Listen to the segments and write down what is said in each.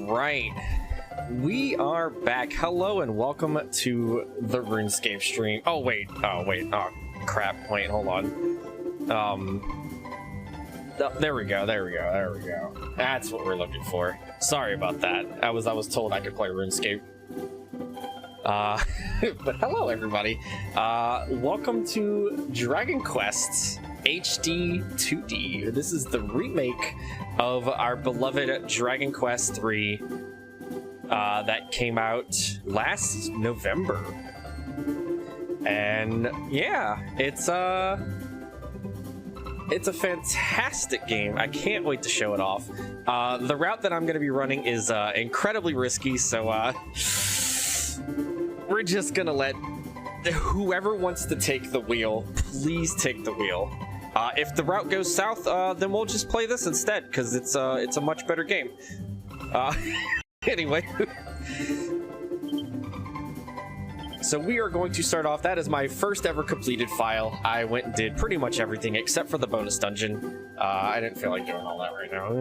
right, we are back. Hello and welcome to the RuneScape stream. Oh wait, oh crap, wait, hold on. There we go. That's what we're looking for. Sorry about that. I was told I could play RuneScape. But hello everybody. Welcome to Dragon Quest HD-2D. This is the remake of our beloved Dragon Quest 3 that came out last November. And yeah, it's a fantastic game. I can't wait to show it off. The route that I'm going to be running is incredibly risky, so we're just going to let whoever wants to take the wheel, please take the wheel. If the route goes south, then we'll just play this instead, because it's a much better game. Anyway. So we are going to start off. That is my first ever completed file. I went and did pretty much everything except for the bonus dungeon. I didn't feel like doing all that right now.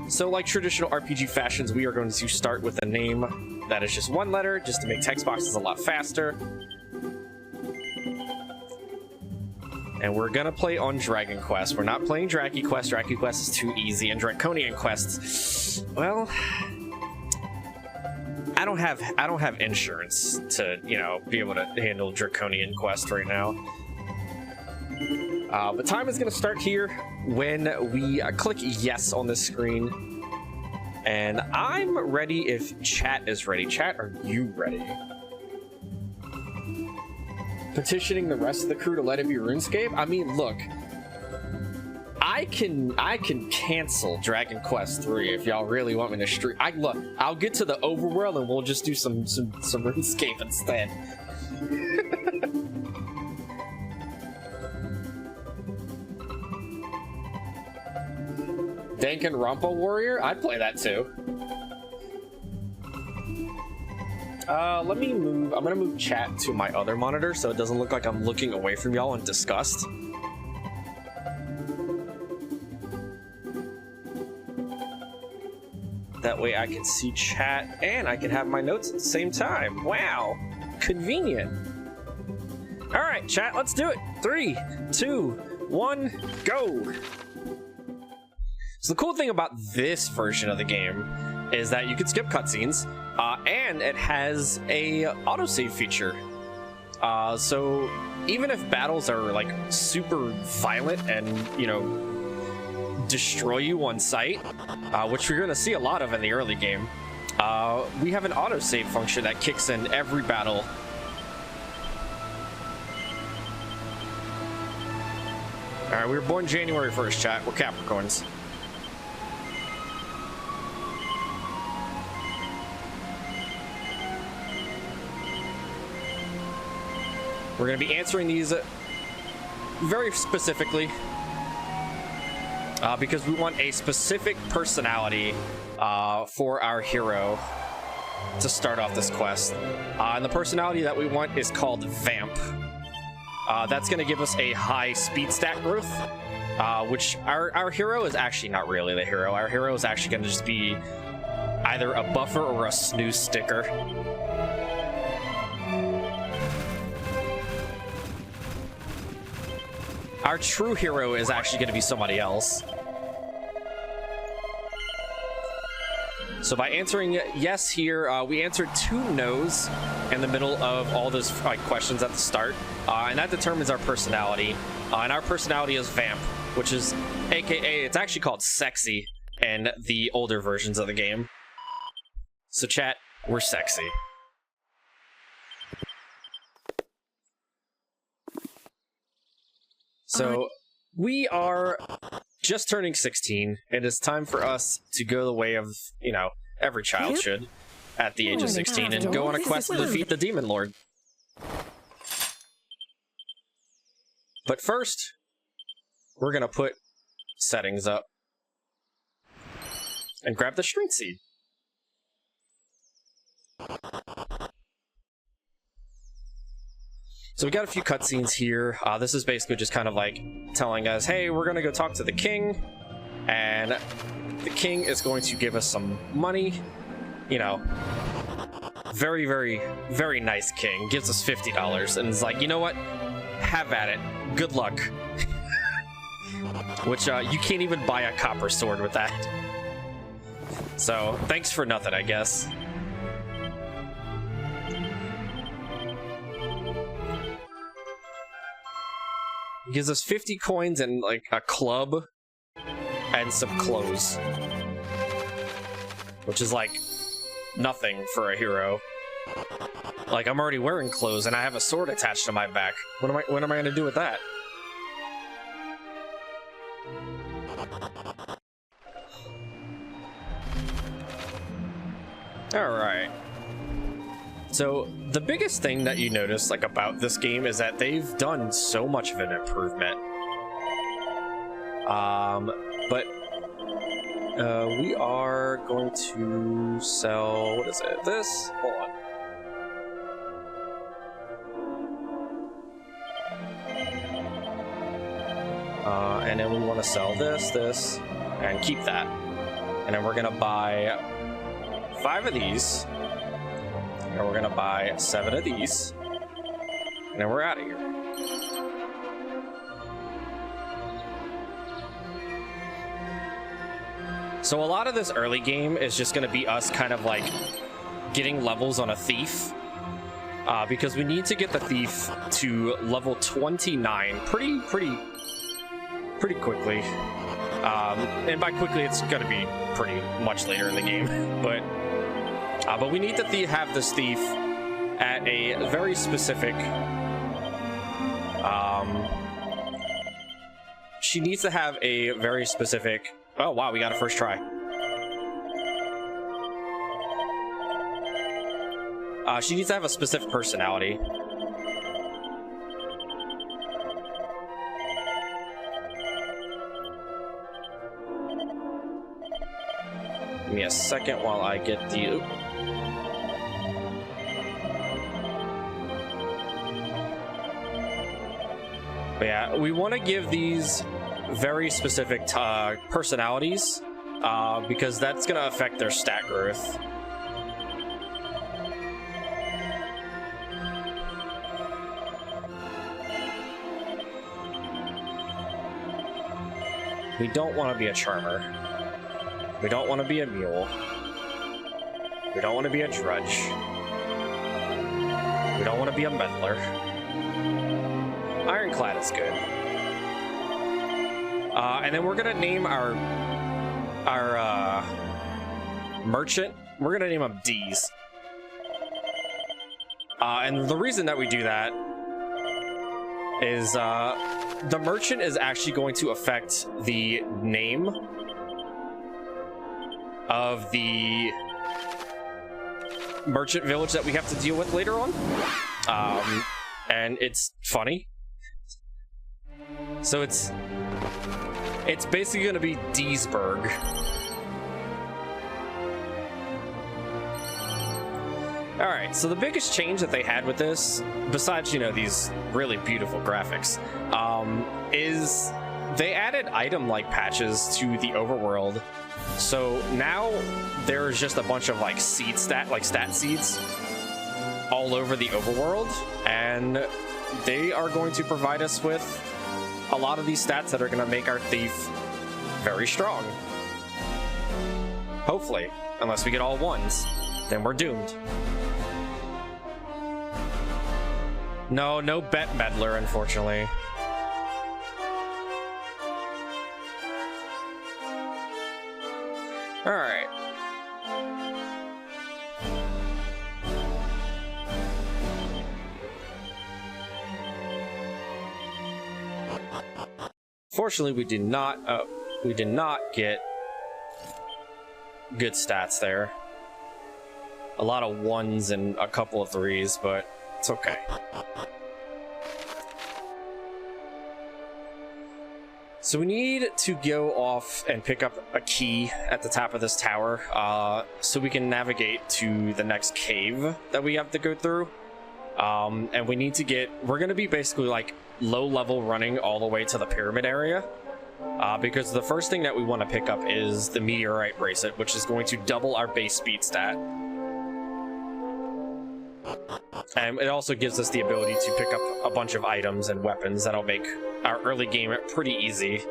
So like traditional RPG fashions, we are going to start with a name that is just one letter, just to make text boxes a lot faster. And we're gonna play on Dragon Quest. We're not playing Draki Quest. Draki Quest is too easy, and Draconian Quests, well, I don't have insurance to, you know, be able to handle Draconian Quest right now. But time is gonna start here when we click yes on the screen. And I'm ready if chat is ready. Chat, are you ready? Petitioning the rest of the crew to let it be RuneScape? I mean, look, I can cancel Dragon Quest 3 if y'all really want me to stream. Look, I'll get to the overworld and we'll just do some RuneScape instead. Danganronpa Warrior? I'd play that too. Let me move. I'm gonna move chat to my other monitor so it doesn't look like I'm looking away from y'all in disgust. That way I can see chat and I can have my notes at the same time. Wow, convenient. All right, chat, let's do it. 3, 2, 1, go. So the cool thing about this version of the game is that you can skip cutscenes, and it has a autosave feature. So even if battles are like super violent and, you know, destroy you on sight, which you're gonna see a lot of in the early game, we have an autosave function that kicks in every battle. All right, we were born January 1st, chat. We're Capricorns. We're going to be answering these very specifically because we want a specific personality for our hero to start off this quest. And the personality that we want is called Vamp. That's going to give us a high speed stat growth, which our hero is actually not really the hero. Our hero is actually going to just be either a buffer or a snooze sticker. Our true hero is actually going to be somebody else. So by answering yes here, we answered 2 no's in the middle of all those questions at the start, and that determines our personality. And our personality is Vamp, which is AKA, it's actually called Sexy in the older versions of the game. So chat, we're sexy. So we are just turning 16, and it's time for us to go the way of, you know, every child should at the age of 16 and go on a quest to defeat the Demon Lord. But first, we're gonna put settings up and grab the Strength Seed. So we got a few cutscenes here. This is basically just kind of like telling us, hey, we're gonna go talk to the king. And the king is going to give us some money. You know, very, very, very nice king. Gives us $50 and is like, you know what? Have at it. Good luck. Which, you can't even buy a copper sword with that. So, thanks for nothing, I guess. He gives us 50 coins and, like, a club and some clothes. Which is, like, nothing for a hero. Like, I'm already wearing clothes and I have a sword attached to my back. What am I gonna do with that? Alright. So, the biggest thing that you notice, like, about this game is that they've done so much of an improvement. But we are going to sell, what is it? This? Hold on. And then we want to sell this, and keep that. And then we're gonna buy 5 of these. And we're gonna buy 7 of these. And then we're out of here. So a lot of this early game is just gonna be us kind of like getting levels on a thief. Because we need to get the thief to level 29 pretty quickly. And by quickly, it's gonna be pretty much later in the game. But we need to have this thief at a very specific... she needs to have a very specific... Oh, wow, we got a first try. She needs to have a specific personality. Give me a second while I get the... But yeah, we want to give these very specific personalities because that's going to affect their stat growth. We don't want to be a charmer. We don't want to be a mule. We don't want to be a drudge. We don't want to be a meddler. Ironclad is good. And then we're gonna name our merchant. We're gonna name him D's. And the reason that we do that is the merchant is actually going to affect the name of the merchant village that we have to deal with later on. And it's funny. So it's basically going to be Deesburg. Alright, so the biggest change that they had with this, besides, you know, these really beautiful graphics, is they added item-like patches to the overworld. So now there's just a bunch of like stat seeds all over the overworld, and they are going to provide us with a lot of these stats that are going to make our thief very strong. Hopefully, unless we get all ones, then we're doomed. No bet meddler, unfortunately. All right. Fortunately, we did not get good stats there. A lot of 1s and a couple of 3s, but it's okay. So we need to go off and pick up a key at the top of this tower, so we can navigate to the next cave that we have to go through. And we need to we're going to be basically like low level running all the way to the pyramid area. because the first thing that we want to pick up is the meteorite bracelet, which is going to double our base speed stat. And it also gives us the ability to pick up a bunch of items and weapons that'll make our early game pretty easy.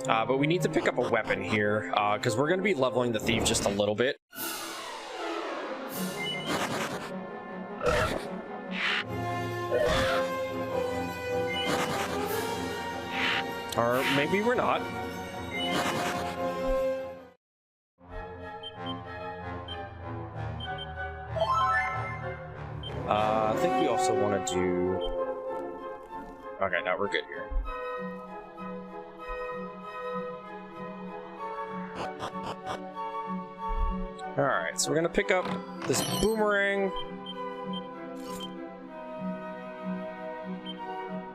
But we need to pick up a weapon here, because we're going to be leveling the thief just a little bit. Or maybe we're not. I think we also want to do... Okay, no, we're good here. Alright, so we're gonna pick up this boomerang.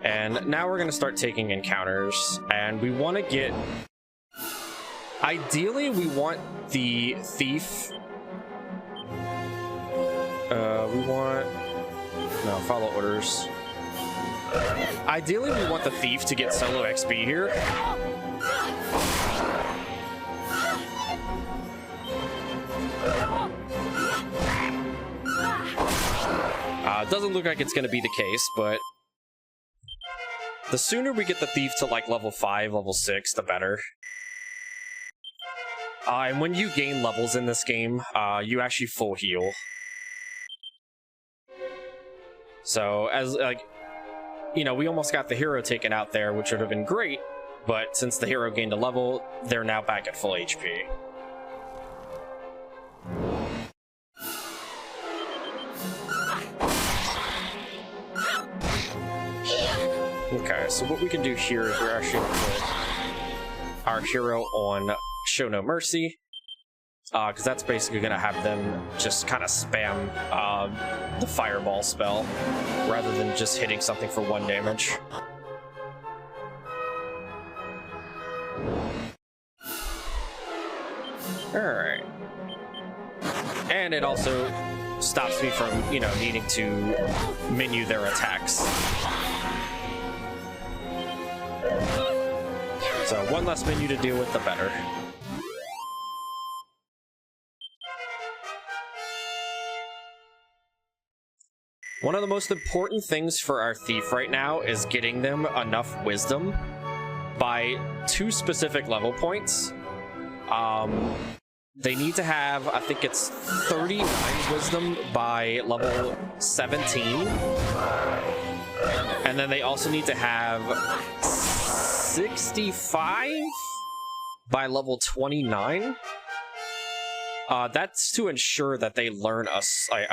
And now we're gonna start taking encounters, and we want to get... Ideally, we want the thief... we want... No, follow orders. Ideally, we want the thief to get solo XP here. It doesn't look like it's going to be the case, but the sooner we get the thief to like level 5, level 6, the better. And when you gain levels in this game, you actually full heal. So, as, like, you know, we almost got the hero taken out there, which would have been great, but since the hero gained a level, they're now back at full HP. Okay, so what we can do here is we're actually going to put our hero on Show No Mercy, because that's basically going to have them just kind of spam the fireball spell, rather than just hitting something for 1 damage. Alright. And it also stops me from, you know, needing to menu their attacks. So, 1 less menu to deal with, the better. One of the most important things for our thief right now is getting them enough wisdom by 2 specific level points. They need to have, I think it's 39 wisdom by level 17. And then they also need to have 65 by level 29. That's to ensure that they learn a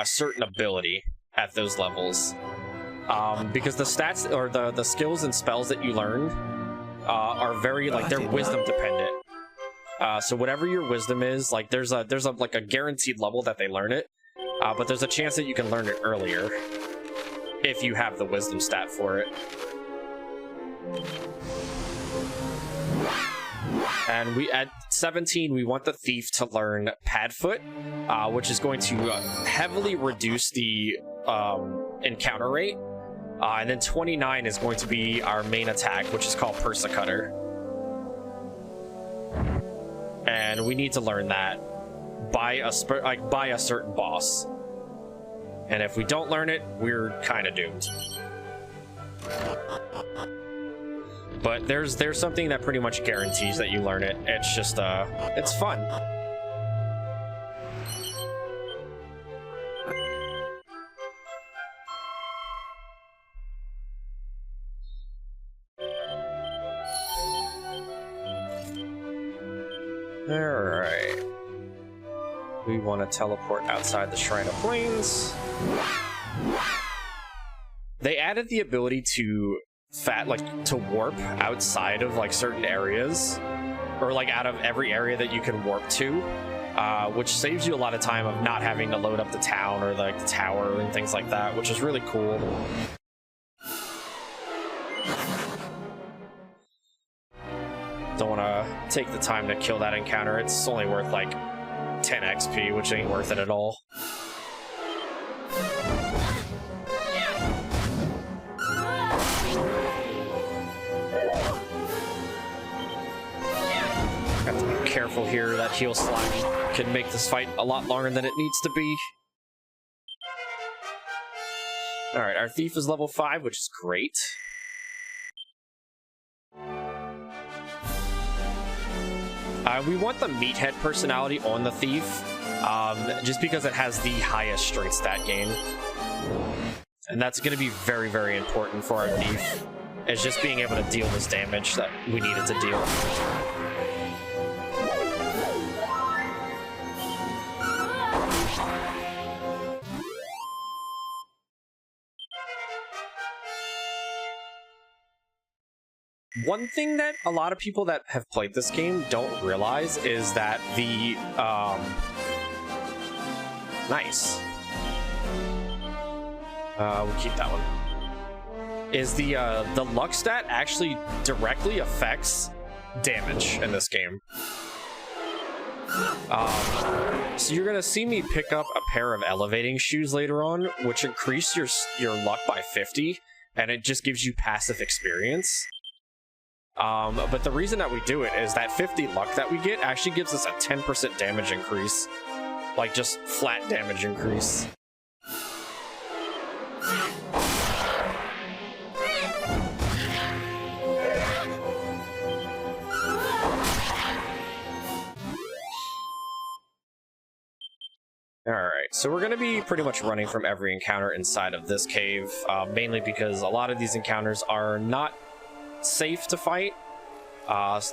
certain ability at those levels. Because the stats, or the skills and spells that you learn are very, like, they're wisdom dependent. So whatever your wisdom is, like, there's a like a guaranteed level that they learn it, but there's a chance that you can learn it earlier if you have the wisdom stat for it. And we at 17, we want the thief to learn Padfoot, which is going to heavily reduce the encounter rate. And then 29 is going to be our main attack, which is called Persecutor. And we need to learn that by a certain boss. And if we don't learn it, we're kind of doomed. But there's something that pretty much guarantees that you learn it. It's just it's fun. Alright. We want to teleport outside the Shrine of Plains. They added the ability to to warp outside of, like, certain areas, or, like, out of every area that you can warp to, which saves you a lot of time of not having to load up the town or, like, the tower and things like that, which is really cool. Don't want to take the time to kill that encounter. It's only worth, like, 10 XP, which ain't worth it at all. Have to be careful here. That heal slime can make this fight a lot longer than it needs to be. Alright, our thief is level 5, which is great. We want the meathead personality on the thief, just because it has the highest strength stat gain. And that's going to be very, very important for our thief. It's just being able to deal this damage that we need it to deal. One thing that a lot of people that have played this game don't realize is that the, nice. We'll keep that one. Is the luck stat actually directly affects damage in this game. So you're gonna see me pick up a pair of elevating shoes later on, which increase your luck by 50, and it just gives you passive experience. But the reason that we do it is that 50 luck that we get actually gives us a 10% damage increase. Like, just flat damage increase. Alright, so we're going to be pretty much running from every encounter inside of this cave, mainly because a lot of these encounters are not safe to fight.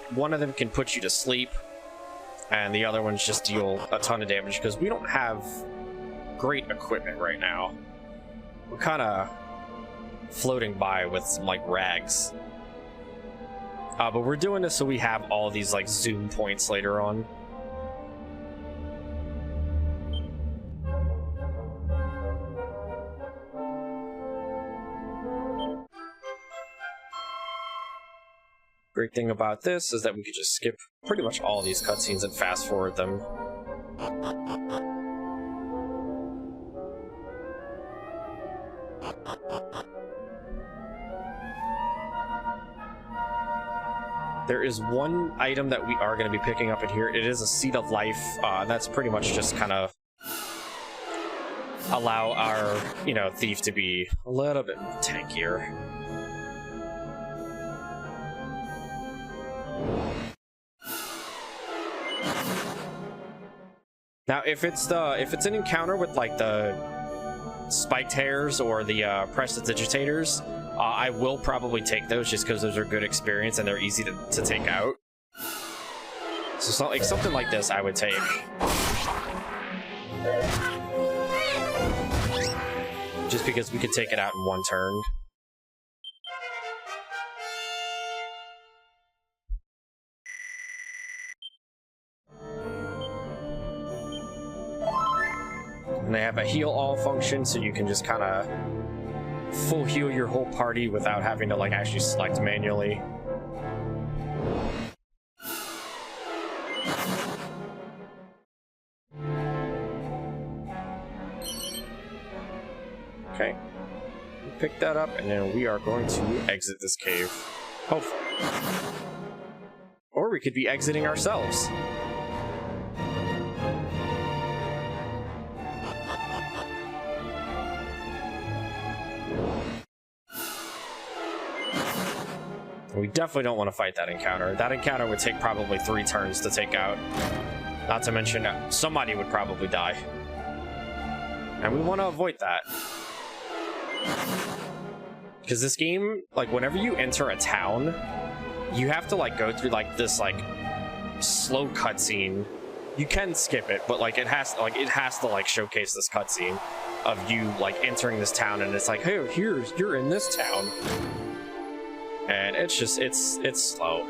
One of them can put you to sleep, and the other ones just deal a ton of damage because we don't have great equipment right now. We're kind of floating by with some like rags. But we're doing this so we have all these like zoom points later on. Great thing about this is that we could just skip pretty much all these cutscenes and fast forward them. There is one item that we are going to be picking up in here. It is a Seed of Life, and that's pretty much just kind of allow our, thief to be a little bit tankier. Now, if it's an encounter with like the spiked hairs or the prestidigitators, I will probably take those just because those are good experience and they're easy to take out. So something like this I would take. Just because we could take it out in one turn. And they have a heal all function, so you can just kind of full heal your whole party without having to like actually select manually. Okay, we picked that up, and then we are going to exit this cave, hopefully. Or we could be exiting ourselves. We definitely don't want to fight that encounter. That encounter would take probably 3 turns to take out. Not to mention, somebody would probably die. And we want to avoid that. Because this game, like, whenever you enter a town, you have to, like, go through, like, this, like, slow cutscene. You can skip it, but, like, it has to, like, showcase this cutscene of you, like, entering this town, and it's like, hey, you're in this town. And it's just, it's slow.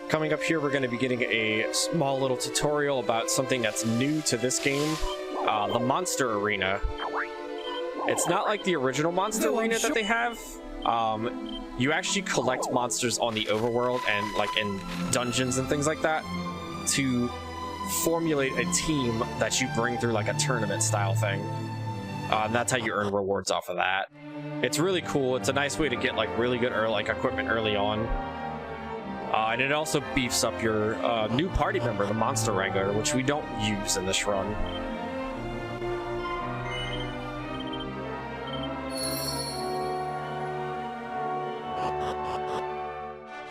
Coming up here, we're going to be getting a small little tutorial about something that's new to this game, the Monster Arena. It's not like the original Monster Arena that they have. You actually collect monsters on the overworld and like in dungeons and things like that to formulate a team that you bring through like a tournament style thing. And that's how you earn rewards off of that. It's really cool. It's a nice way to get like really good equipment early on. And it also beefs up your new party member, the Monster Wrangler, which we don't use in this run.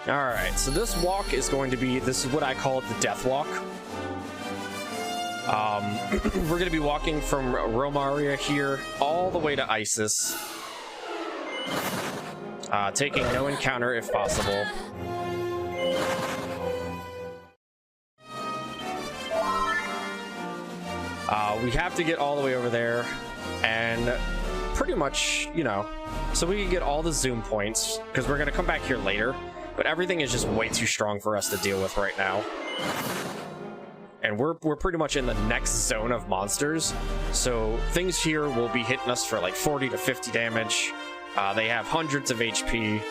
Alright, so this walk is going to be, this is what I call the Death Walk. We're going to be walking from Romaria here all the way to Isis. Taking no encounter if possible. We have to get all the way over there, and pretty much, you know, so we can get all the zoom points, because we're going to come back here later, but everything is just way too strong for us to deal with right now. And we're pretty much in the next zone of monsters, so things here will be hitting us for like 40 to 50 damage. They have hundreds of HP.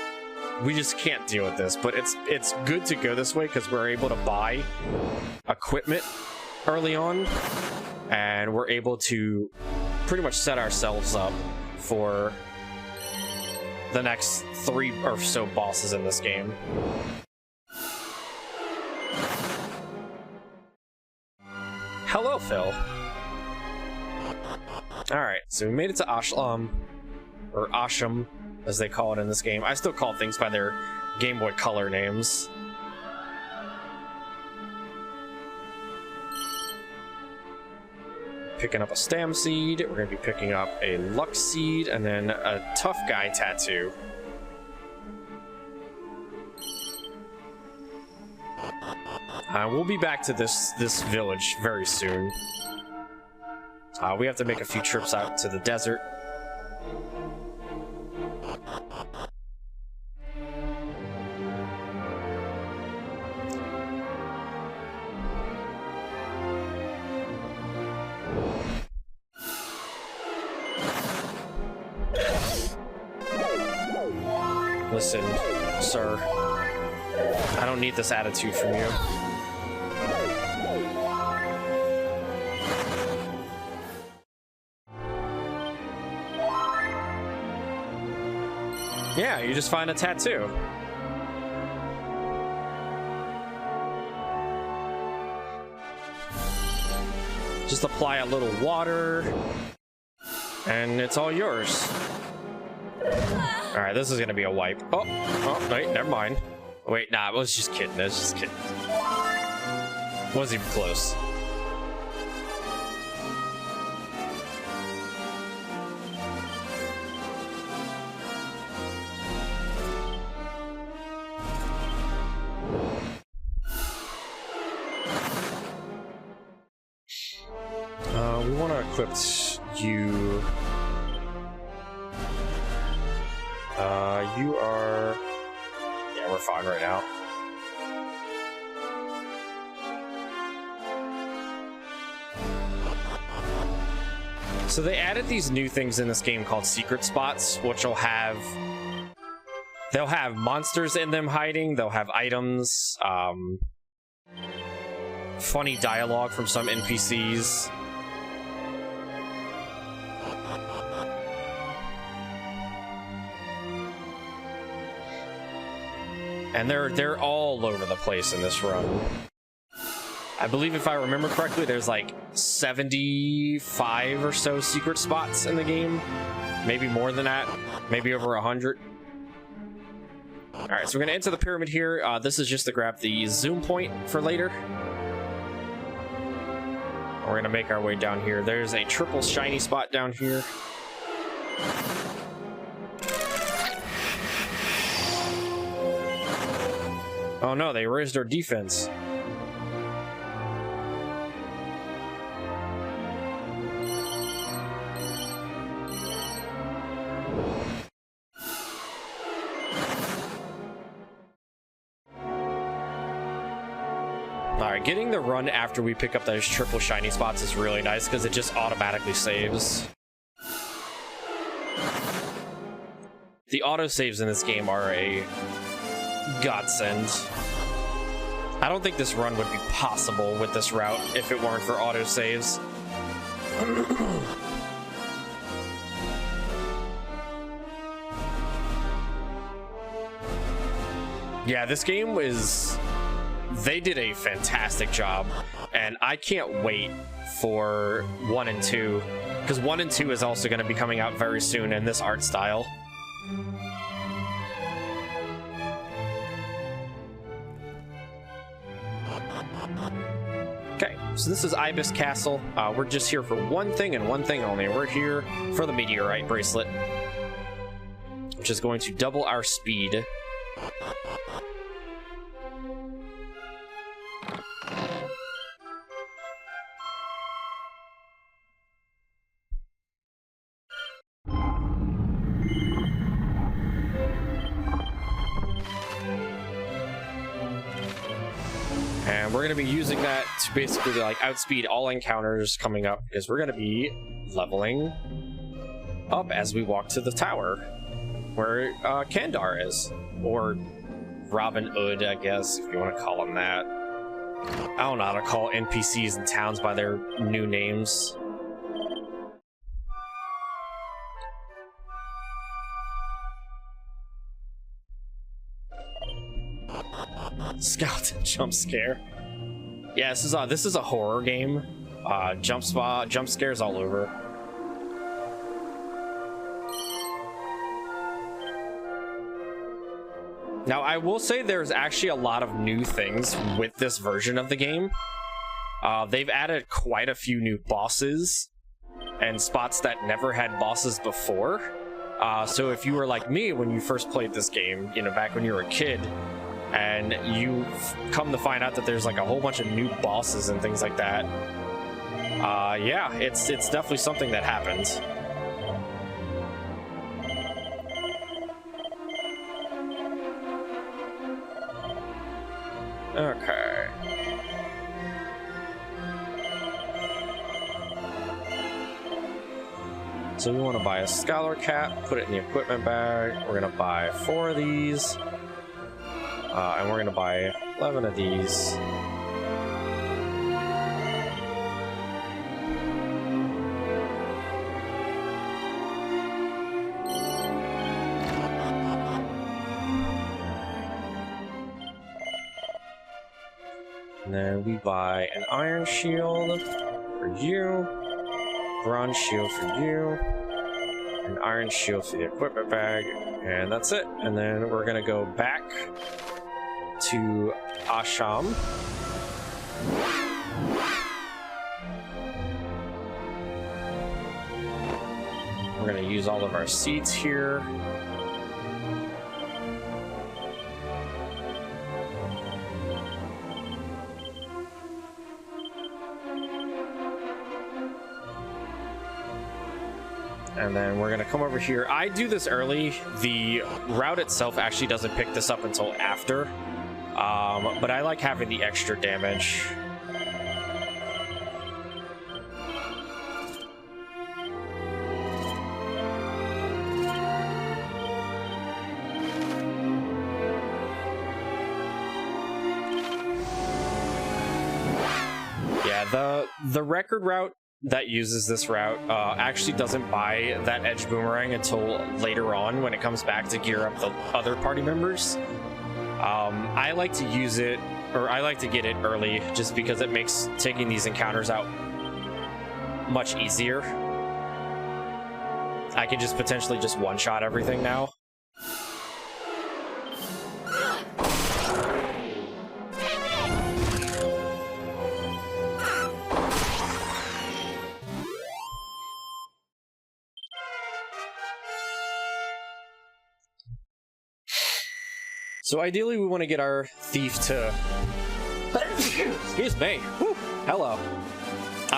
We just can't deal with this, but it's good to go this way because we're able to buy equipment early on, and we're able to pretty much set ourselves up for the next 3 or so bosses in this game. Hello, Phil. Alright, so we made it to Ashlam, or Asham, as they call it in this game. I still call things by their Game Boy Color names. Picking up a Stam Seed, we're going to be picking up a Luck Seed, and then a Tough Guy Tattoo. We'll be back to this village very soon. We have to make a few trips out to the desert. Listen, sir, I don't need this attitude from you. Yeah, you just find a tattoo. Just apply a little water, and it's all yours. Alright, this is gonna be a wipe. Oh, wait, never mind. Wait, nah, I was just kidding. I was just kidding. Wasn't even close. We want to equip you. You are... Yeah, we're fine right now. So they added these new things in this game called secret spots, which will have... They'll have monsters in them hiding, they'll have items, funny dialogue from some NPCs. And they're all over the place in this run. I believe if I remember correctly, there's like 75 or so secret spots in the game. Maybe more than that. Maybe over 100. Alright, so we're going to enter the pyramid here. This is just to grab the zoom point for later. We're going to make our way down here. There's a triple shiny spot down here. Oh no, they raised our defense. Alright, getting the run after we pick up those triple shiny spots is really nice because it just automatically saves. The autosaves in this game are a godsend. I don't think this run would be possible with this route if it weren't for autosaves. Yeah, this game was... They did a fantastic job, and I can't wait for 1 and 2, because 1 and 2 is also going to be coming out very soon in this art style. Okay, so this is Ibis Castle. We're just here for one thing and one thing only. We're here for the meteorite bracelet, which is going to double our speed. And we're going to be using that to basically like outspeed all encounters coming up, because we're going to be leveling up as we walk to the tower where Kandar is, or Robin Hood, I guess, if you want to call him that. I don't know how to call NPCs in towns by their new names. Skeleton jump scare. Yeah, this is a horror game. Jump scares all over. Now, I will say there's actually a lot of new things with this version of the game. They've added quite a few new bosses and spots that never had bosses before. So if you were like me when you first played this game, you know, back when you were a kid, and you come to find out that there's like a whole bunch of new bosses and things like that. Yeah, it's definitely something that happens. Okay. So we want to buy a Scholar Cap, put it in the equipment bag. We're going to buy 4 of these. And we're going to buy 11 of these. And then we buy an iron shield for you, bronze shield for you, an iron shield for the equipment bag, and that's it. And then we're going to go back to Asham. We're going to use all of our seeds here. And then we're going to come over here. I do this early. The route itself actually doesn't pick this up until after. But I like having the extra damage. Yeah, the record route that uses this route actually doesn't buy that edge boomerang until later on when it comes back to gear up the other party members. I like to use it, or I like to get it early, just because it makes taking these encounters out much easier. I can just potentially just one-shot everything now. So ideally, we want to get our thief to... Excuse me. Whew. Hello.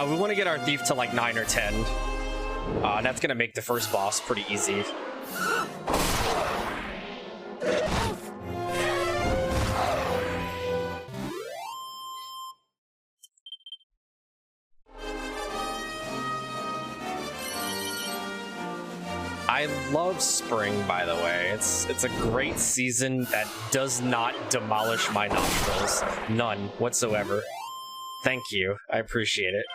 We want to get our thief to like 9 or 10. That's going to make the first boss pretty easy. I love spring, by the way. It's a great season that does not demolish my nostrils. None whatsoever. Thank you. I appreciate it.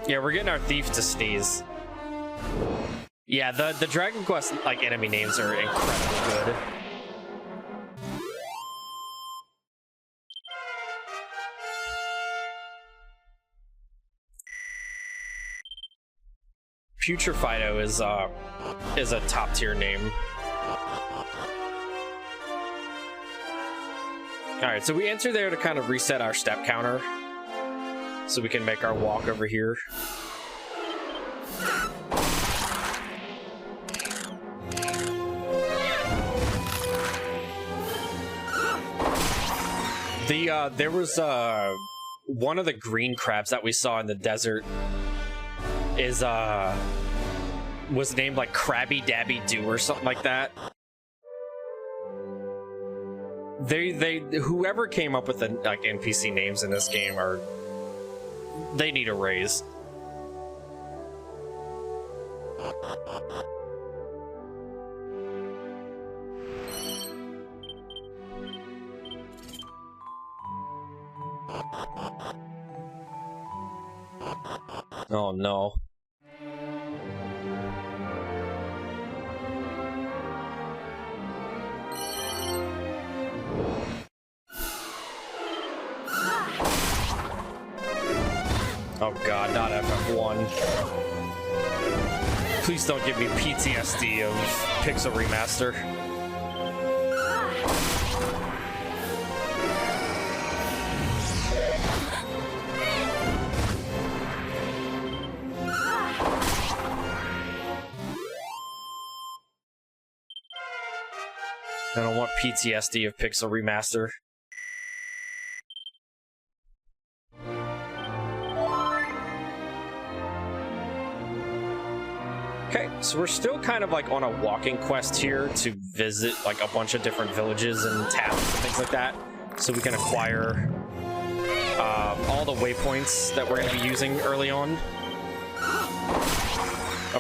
Yeah, we're getting our thief to sneeze. Yeah, the Dragon Quest like enemy names are incredibly good. Future Fido is a top tier name. All right, so we enter there to kind of reset our step counter, so we can make our walk over here. There was one of the green crabs that we saw in the desert was named like Krabby Dabby Doo or something like that. Whoever came up with the like NPC names in this game they need a raise. Oh no. Oh god, not FF1. Please don't give me PTSD of Pixel Remaster. I don't want PTSD of Pixel Remaster. Okay, so we're still kind of like on a walking quest here to visit like a bunch of different villages and towns and things like that, so we can acquire all the waypoints that we're going to be using early on.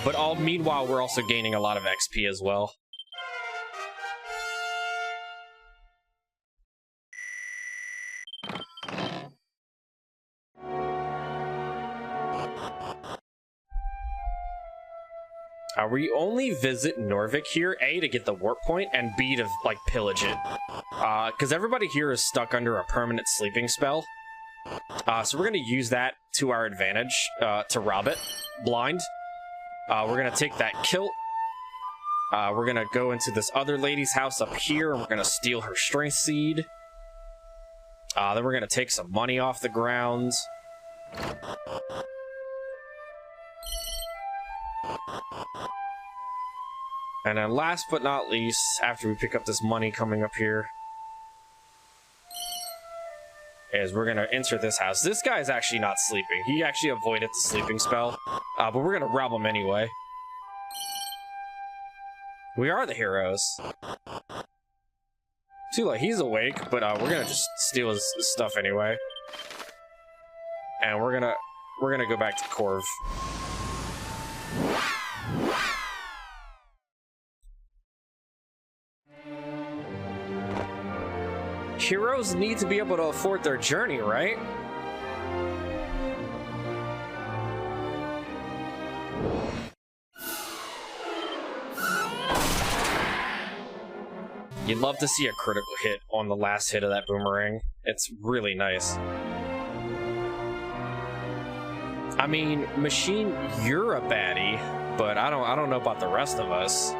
But meanwhile, we're also gaining a lot of XP as well. We only visit Norvik here, A, to get the warp point, and B, to, like, pillage it. Because everybody here is stuck under a permanent sleeping spell. So we're going to use that to our advantage to rob it, blind. We're going to take that kilt. We're going to go into this other lady's house up here, and we're going to steal her strength seed. Then we're going to take some money off the ground. And then last but not least, after we pick up this money coming up here, is we're going to enter this house. This guy is actually not sleeping. He actually avoided the sleeping spell, but we're going to rob him anyway. We are the heroes. See, like, he's awake, but we're going to just steal his stuff anyway. And we're going to go back to Corv. Heroes need to be able to afford their journey, right? You'd love to see a critical hit on the last hit of that boomerang. It's really nice. I mean, Machine, you're a baddie, but I don't know about the rest of us.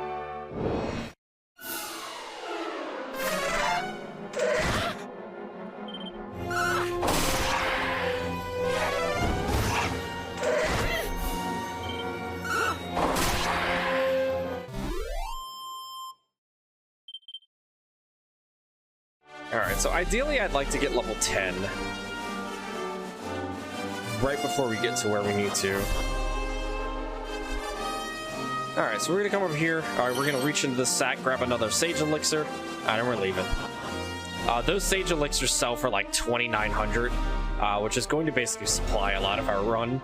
Alright, so ideally I'd like to get level 10 right before we get to where we need to. Alright, so we're gonna come over here. Alright, we're gonna reach into the sack, grab another Sage Elixir, and we're leaving. Those Sage Elixirs sell for like 2,900, which is going to basically supply a lot of our run.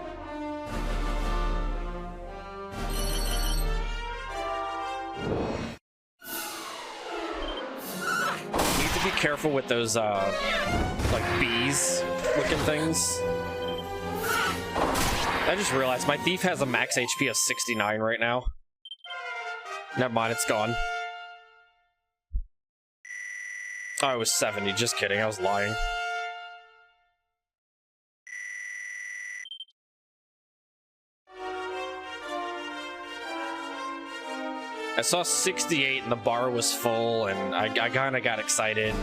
Be careful with those like bees looking things. I just realized my thief has a max HP of 69 right now. Never mind, it's gone. Oh, it was 70. Just kidding, I was lying. I saw 68 and the bar was full, and I kind of got excited.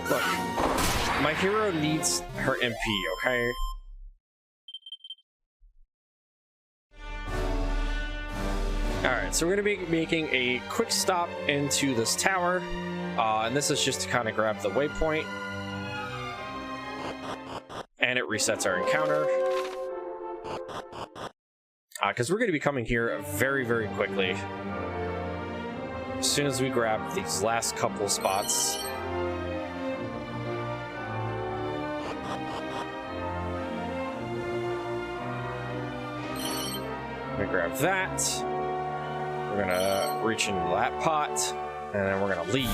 Look, my hero needs her MP, okay? Alright, so we're going to be making a quick stop into this tower. And this is just to kind of grab the waypoint. And it resets our encounter. Because we're going to be coming here very, very quickly. As soon as we grab these last couple spots. I'm going to grab that. We're going to reach into that pot. And then we're gonna leave.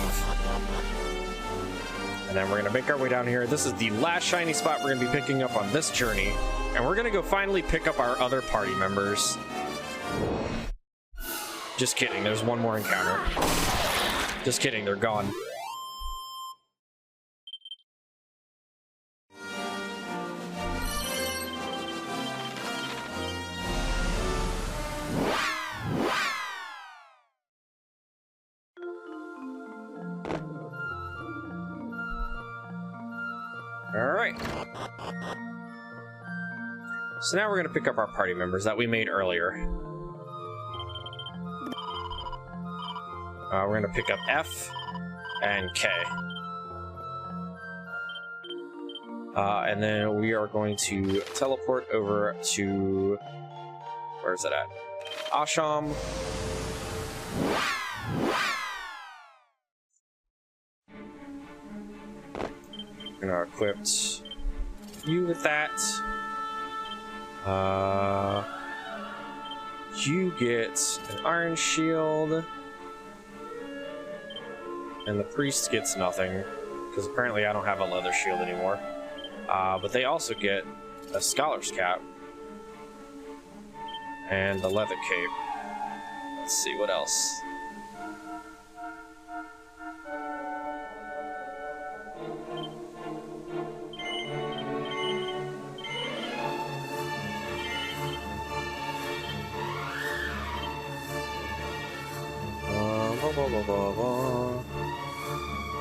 And then we're gonna make our way down here. This is the last shiny spot we're gonna be picking up on this journey. And we're gonna go finally pick up our other party members. Just kidding, there's one more encounter. Just kidding, they're gone. Alright. So now we're going to pick up our party members that we made earlier. We're going to pick up F and K. And then we are going to teleport over to... Where is it at? Asham. We're gonna equip you with that. You get an iron shield. And the priest gets nothing, because apparently I don't have a leather shield anymore. But they also get a scholar's cap. And the leather cape. Let's see, what else?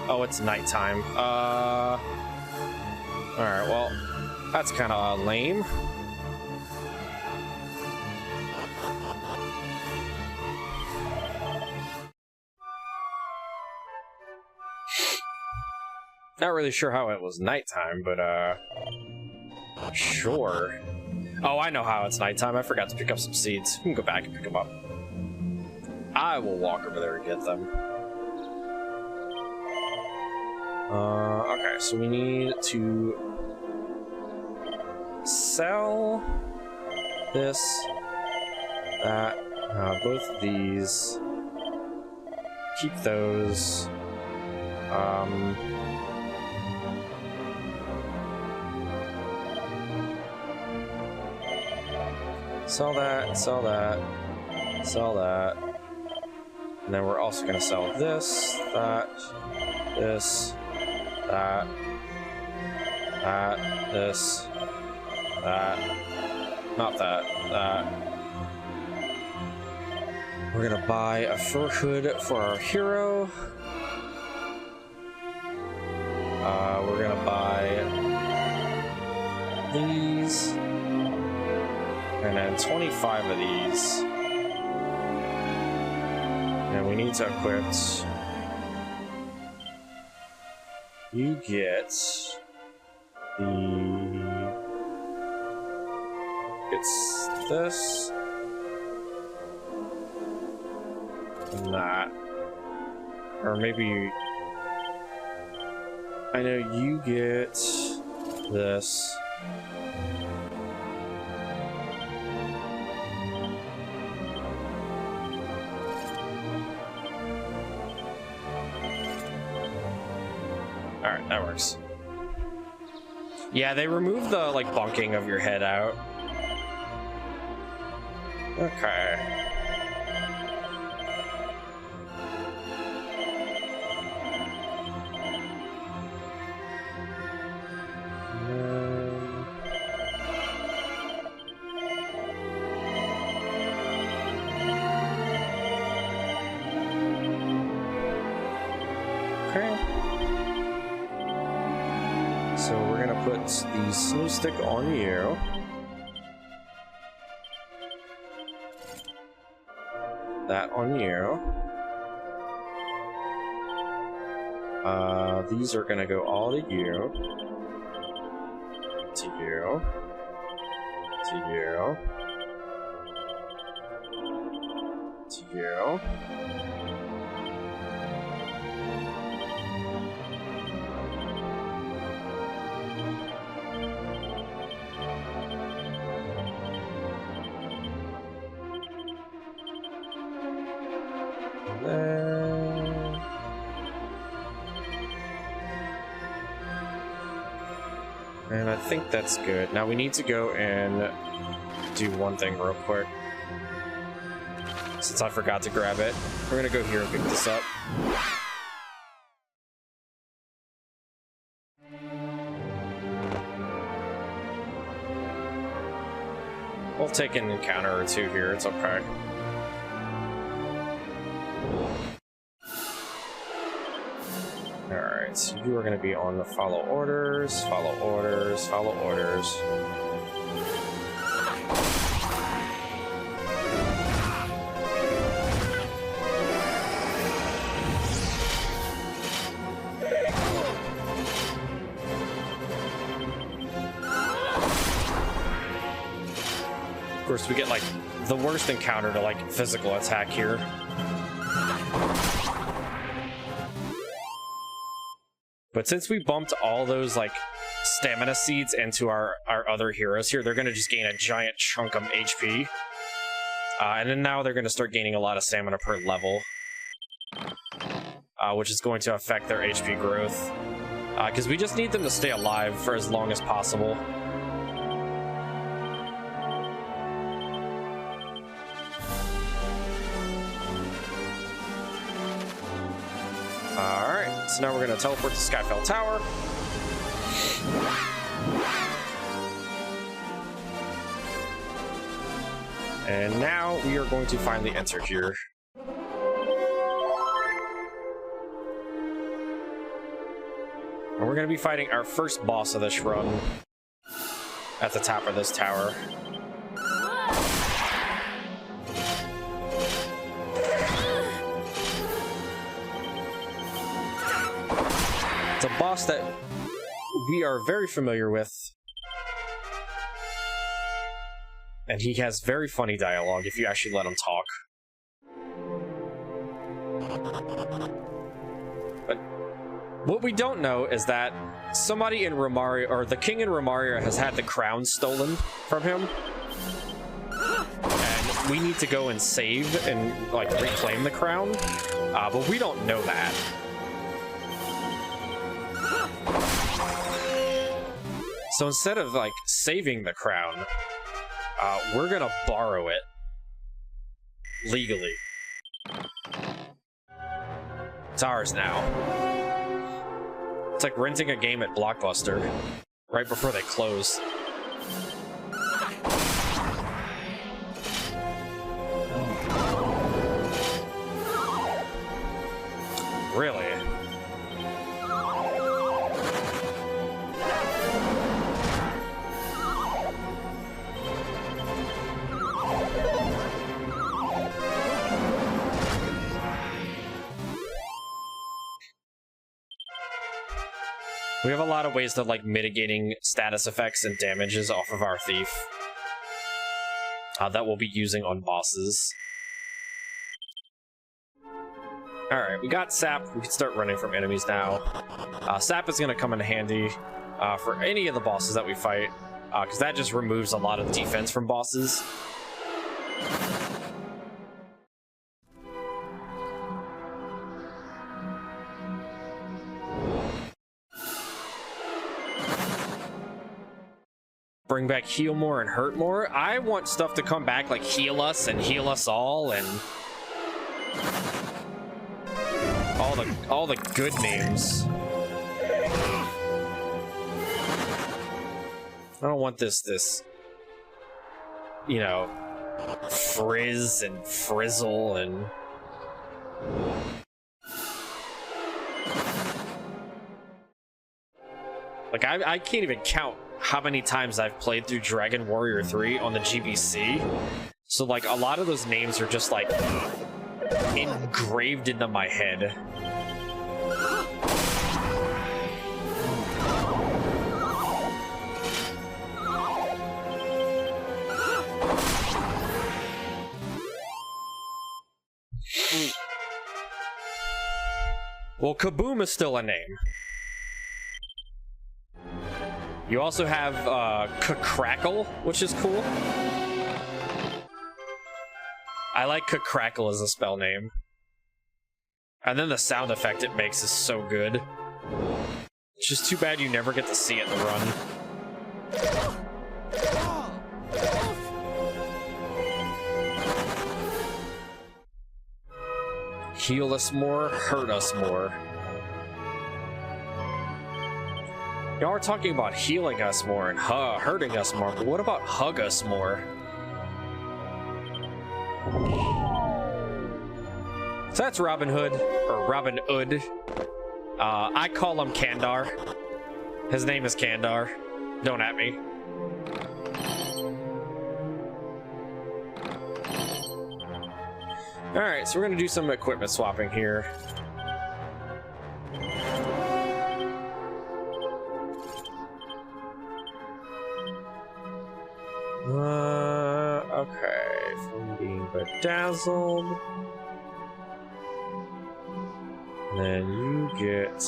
Oh, it's nighttime. Alright, well, that's kind of lame. Not really sure how it was nighttime, but, sure. Oh, I know how it's nighttime. I forgot to pick up some seeds. We can go back and pick them up. I will walk over there and get them. Okay, so we need to sell this, that, both of these, keep those, sell that, sell that, sell that. And then we're also going to sell this, that, this, that, this, that, not that, that. We're going to buy a fur hood for our hero. We're going to buy these. And then 25 of these. And we need to equip. You get the. It's this. And that. Or maybe. I know you get this. Alright, that works. Yeah, they removed the, like, bunking of your head out. Okay. So we're gonna put the snow stick on you. That on you. These are gonna go all to you. To you. To you. To you. And I think that's good. Now we need to go and do one thing real quick. Since I forgot to grab it. We're gonna go here and pick this up. We'll take an encounter or two here, it's okay. Alright, so you are going to be on the follow orders, follow orders, follow orders. Of course, we get, like, the worst encounter to, like, physical attack here. But since we bumped all those, like, stamina seeds into our other heroes here, they're going to just gain a giant chunk of HP. And then now they're going to start gaining a lot of stamina per level. Which is going to affect their HP growth. Because we just need them to stay alive for as long as possible. Alright, so now we're going to teleport to Skyfell Tower. And now we are going to finally enter here. And we're going to be fighting our first boss of this run at the top of this tower. It's a boss that we are very familiar with. And he has very funny dialogue if you actually let him talk. But what we don't know is that somebody in Romaria, or the king in Romaria, has had the crown stolen from him. And we need to go and save and, like, reclaim the crown. But we don't know that. So instead of, like, saving the crown, we're gonna borrow it. Legally. It's ours now. It's like renting a game at Blockbuster right before they close. Really? We have a lot of ways to, like, mitigating status effects and damages off of our thief that we'll be using on bosses. Alright, we got Sap. We can start running from enemies now. Sap is going to come in handy for any of the bosses that we fight, because that just removes a lot of defense from bosses. bring back heal more and hurt more. I want stuff to come back like heal us and heal us all and all the good names. I don't want this, you know, frizz and frizzle and... Like, I can't even count how many times I've played through Dragon Warrior 3 on the GBC. So, like, a lot of those names are just, like, engraved into my head. Well, Kaboom is still a name. You also have Crackle, which is cool. I like Crackle as a spell name. And then the sound effect it makes is so good. It's just too bad you never get to see it in the run. Heal us more, hurt us more. Y'all are talking about healing us more and hurting us more, but what about hug us more? So that's Robin Hood, or Robin Hood. I call him Kandar. His name is Kandar. Don't at me. Alright, so we're gonna do some equipment swapping here. Okay, from being bedazzled. And then you get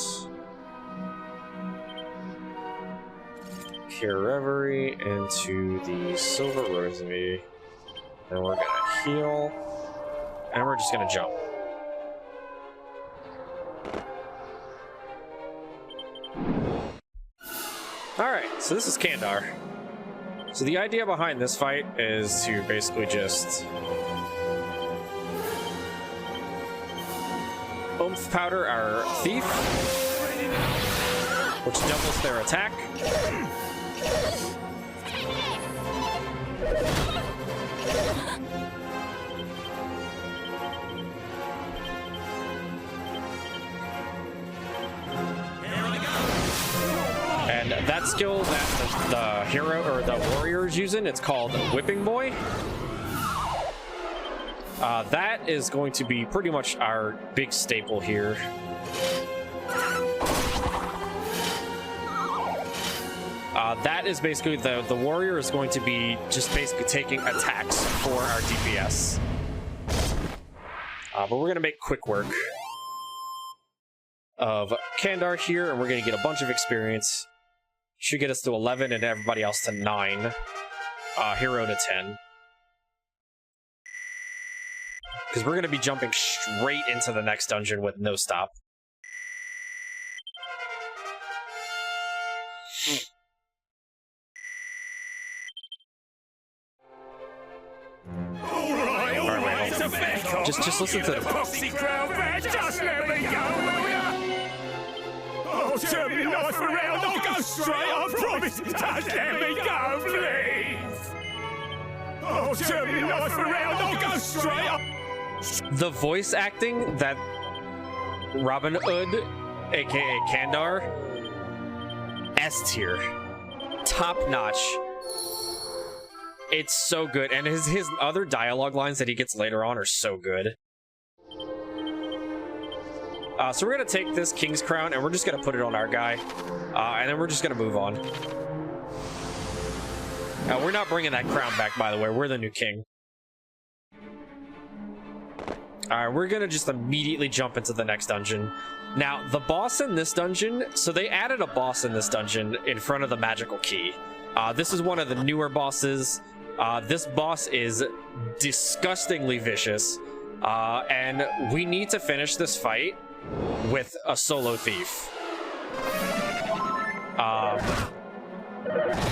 Pure Reverie into the Silver Rosary. Then we're gonna heal. And we're just gonna jump. Alright, so this is Kandar. So the idea behind this fight is to basically just oomph powder our thief, which doubles their attack. And that skill that the hero or the warrior is using, it's called Whipping Boy. That is going to be pretty much our big staple here. That is basically the warrior is going to be just basically taking attacks for our DPS. But we're gonna make quick work of Kandar here, and we're gonna get a bunch of experience. Should get us to 11 and everybody else to 9. Hero to 10. Because we're going to be jumping straight into the next dungeon with no stop. Alright, wait. Just listen to the... Just let me go! Turn me life around, I'll go straight, I promise! Just let me go, please! Oh, turn me life around, I'll go straight! The voice acting that Robin Hood, aka Kandar, S tier. Top notch. It's so good, and his other dialogue lines that he gets later on are so good. So we're going to take this King's Crown, and we're just going to put it on our guy. And then we're just going to move on. We're not bringing that crown back, by the way. We're the new king. Alright, we're going to just immediately jump into the next dungeon. Now, the boss in this dungeon... So they added a boss in this dungeon in front of the magical key. This is one of the newer bosses. This boss is disgustingly vicious. And we need to finish this fight with a solo thief.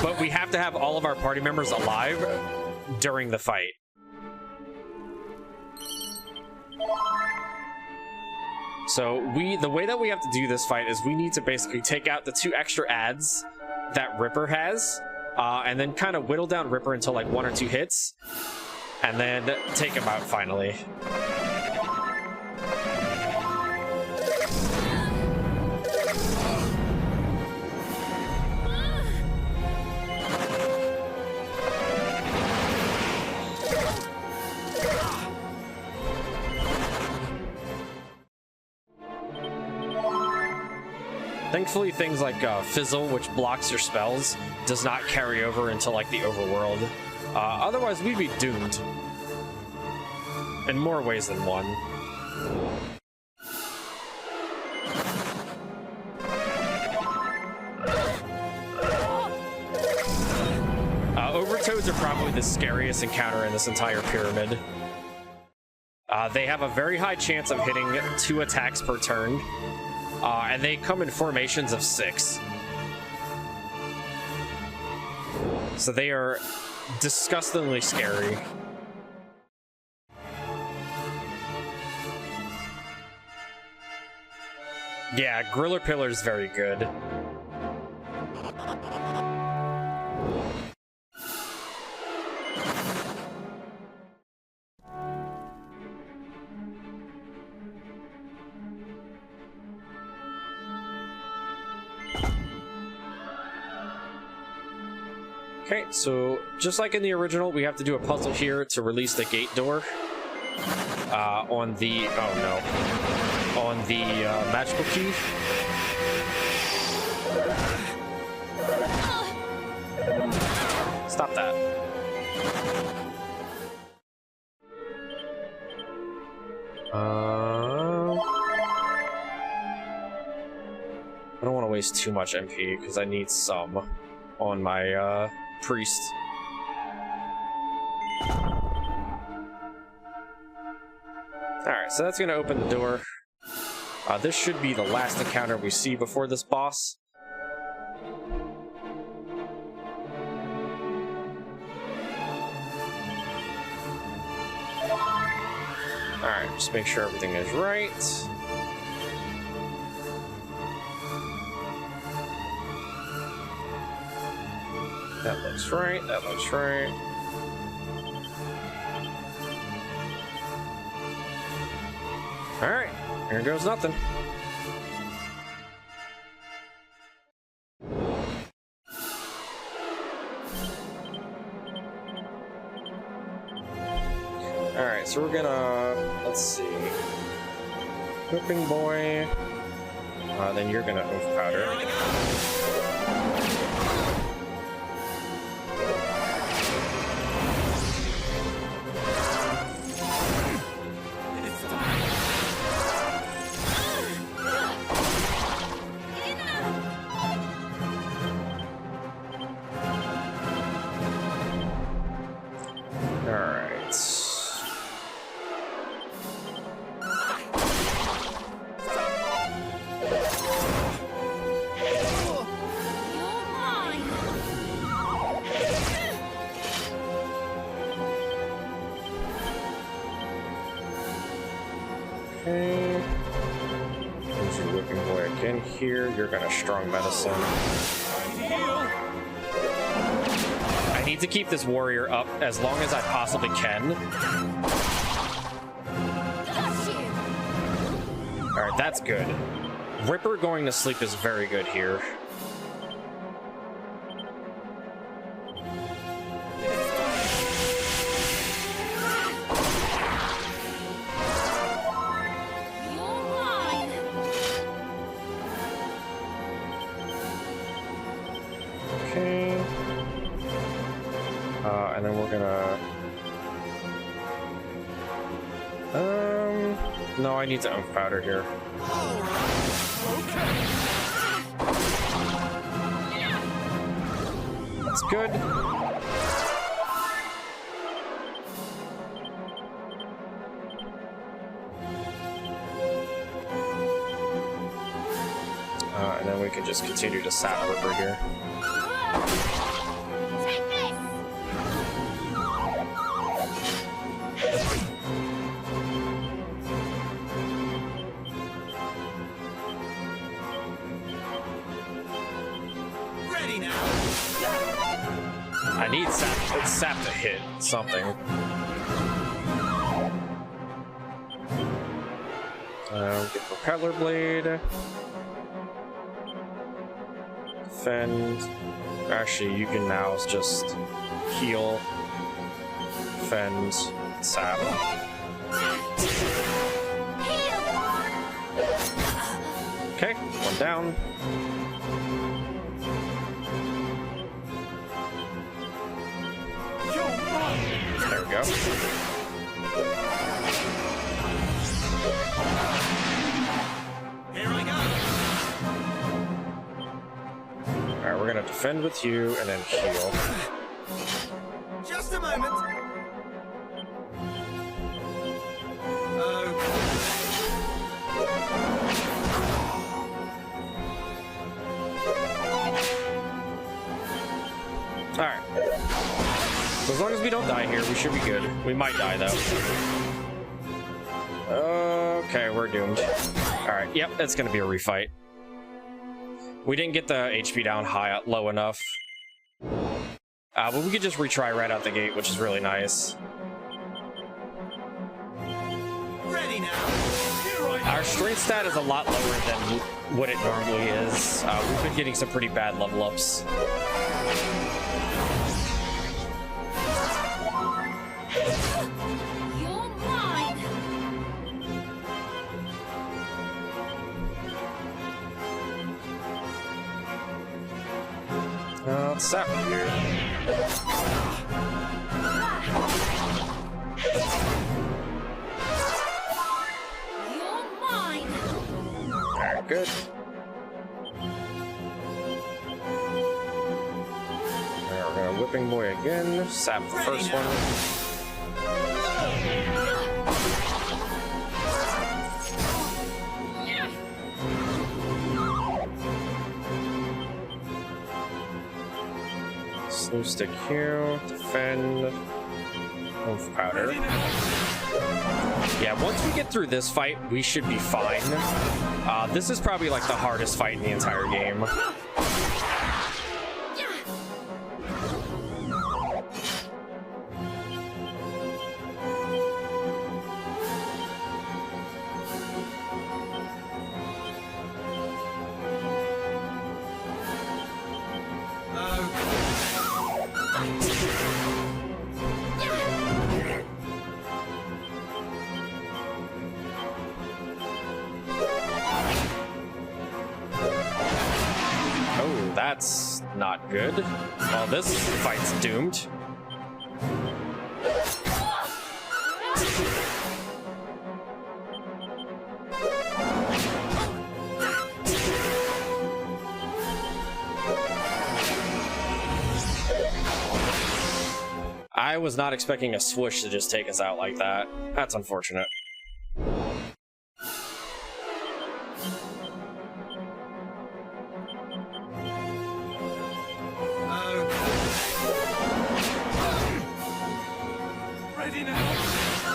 but we have to have all of our party members alive during the fight. So the way that we have to do this fight is we need to basically take out the 2 extra ads that Ripper has, and then kind of whittle down Ripper until like 1 or 2 hits, and then take him out finally. Thankfully, things like Fizzle, which blocks your spells, does not carry over into like the overworld. Otherwise, we'd be doomed. In more ways than one. Overtoads are probably the scariest encounter in this entire pyramid. They have a very high chance of hitting 2 attacks per turn. And they come in formations of 6. So they are disgustingly scary. Yeah, Griller Pillar's very good. Okay, so just like in the original, we have to do a puzzle here to release the gate door on the magical key. Stop that. I don't want to waste too much MP because I need some on my priest. Alright, so that's going to open the door. This should be the last encounter we see before this boss. Alright, just make sure everything is right. That looks right, that looks right. Alright, here goes nothing. Alright, so we're gonna, let's see. Whipping Boy. Then you're gonna Oomph Powder. Here, you're gonna Strong Medicine. I need to keep this warrior up as long as I possibly can. Alright, that's good. Ripper going to sleep is very good here. And then we're gonna... No, I need to Oomph Powder here. That's good. And then we can just continue to sap Ripper here. need sap to hit something. Get propeller blade. Defend. Actually, you can now just heal. Defend. Sap. Okay, one down. There we go. Here I go. Alright, we're gonna defend with you and then heal. Just a moment. Alright. So as long as we don't die here, we should be good. We might die, though. Okay, we're doomed. Alright, yep, it's gonna be a refight. We didn't get the HP down low enough. But we could just retry right out the gate, which is really nice. Ready now. Our strength stat is a lot lower than what it normally is. We've been getting some pretty bad level ups. You're mine. What's up here? You're mine. Alright, good. Alright, we're gonna whipping boy again. Sap the first one. Slow stick here. Defend. Oomph powder. Yeah, once we get through this fight, we should be fine. This is probably like the hardest fight in the entire game. That's not good. Well, this fight's doomed. I was not expecting a swoosh to just take us out like that. That's unfortunate.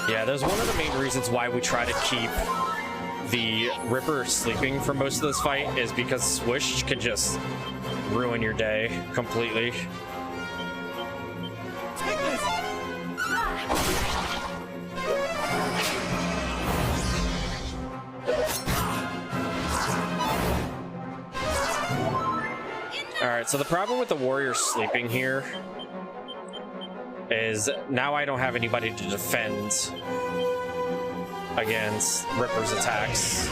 Yeah, that's one of the main reasons why we try to keep the Ripper sleeping for most of this fight, is because Swoosh can just ruin your day completely. Take this. Alright, so the problem with the warrior sleeping here is now I don't have anybody to defend against Ripper's attacks.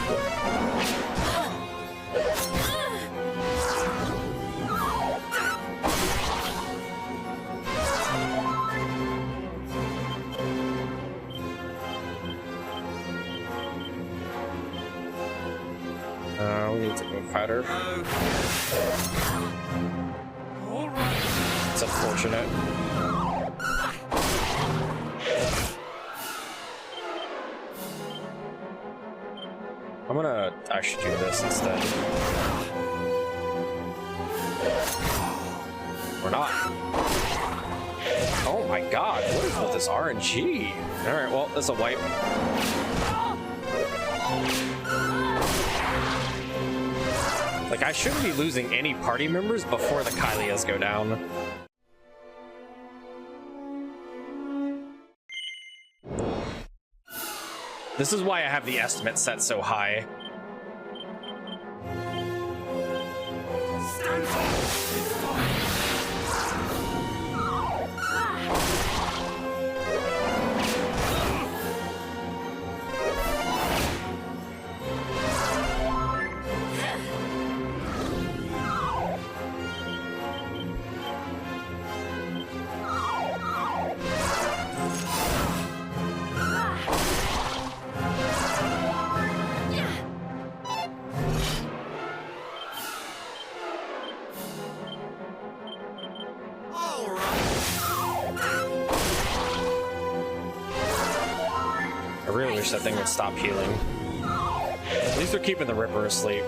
We need to go fighter. It's unfortunate. I'm gonna actually do this instead. We're not. Oh my god, what is with this RNG? Alright, well, that's a wipe. Like, I shouldn't be losing any party members before the Kylias go down. This is why I have the estimate set so high. I really wish that thing would stop healing. At least they're keeping the Ripper asleep.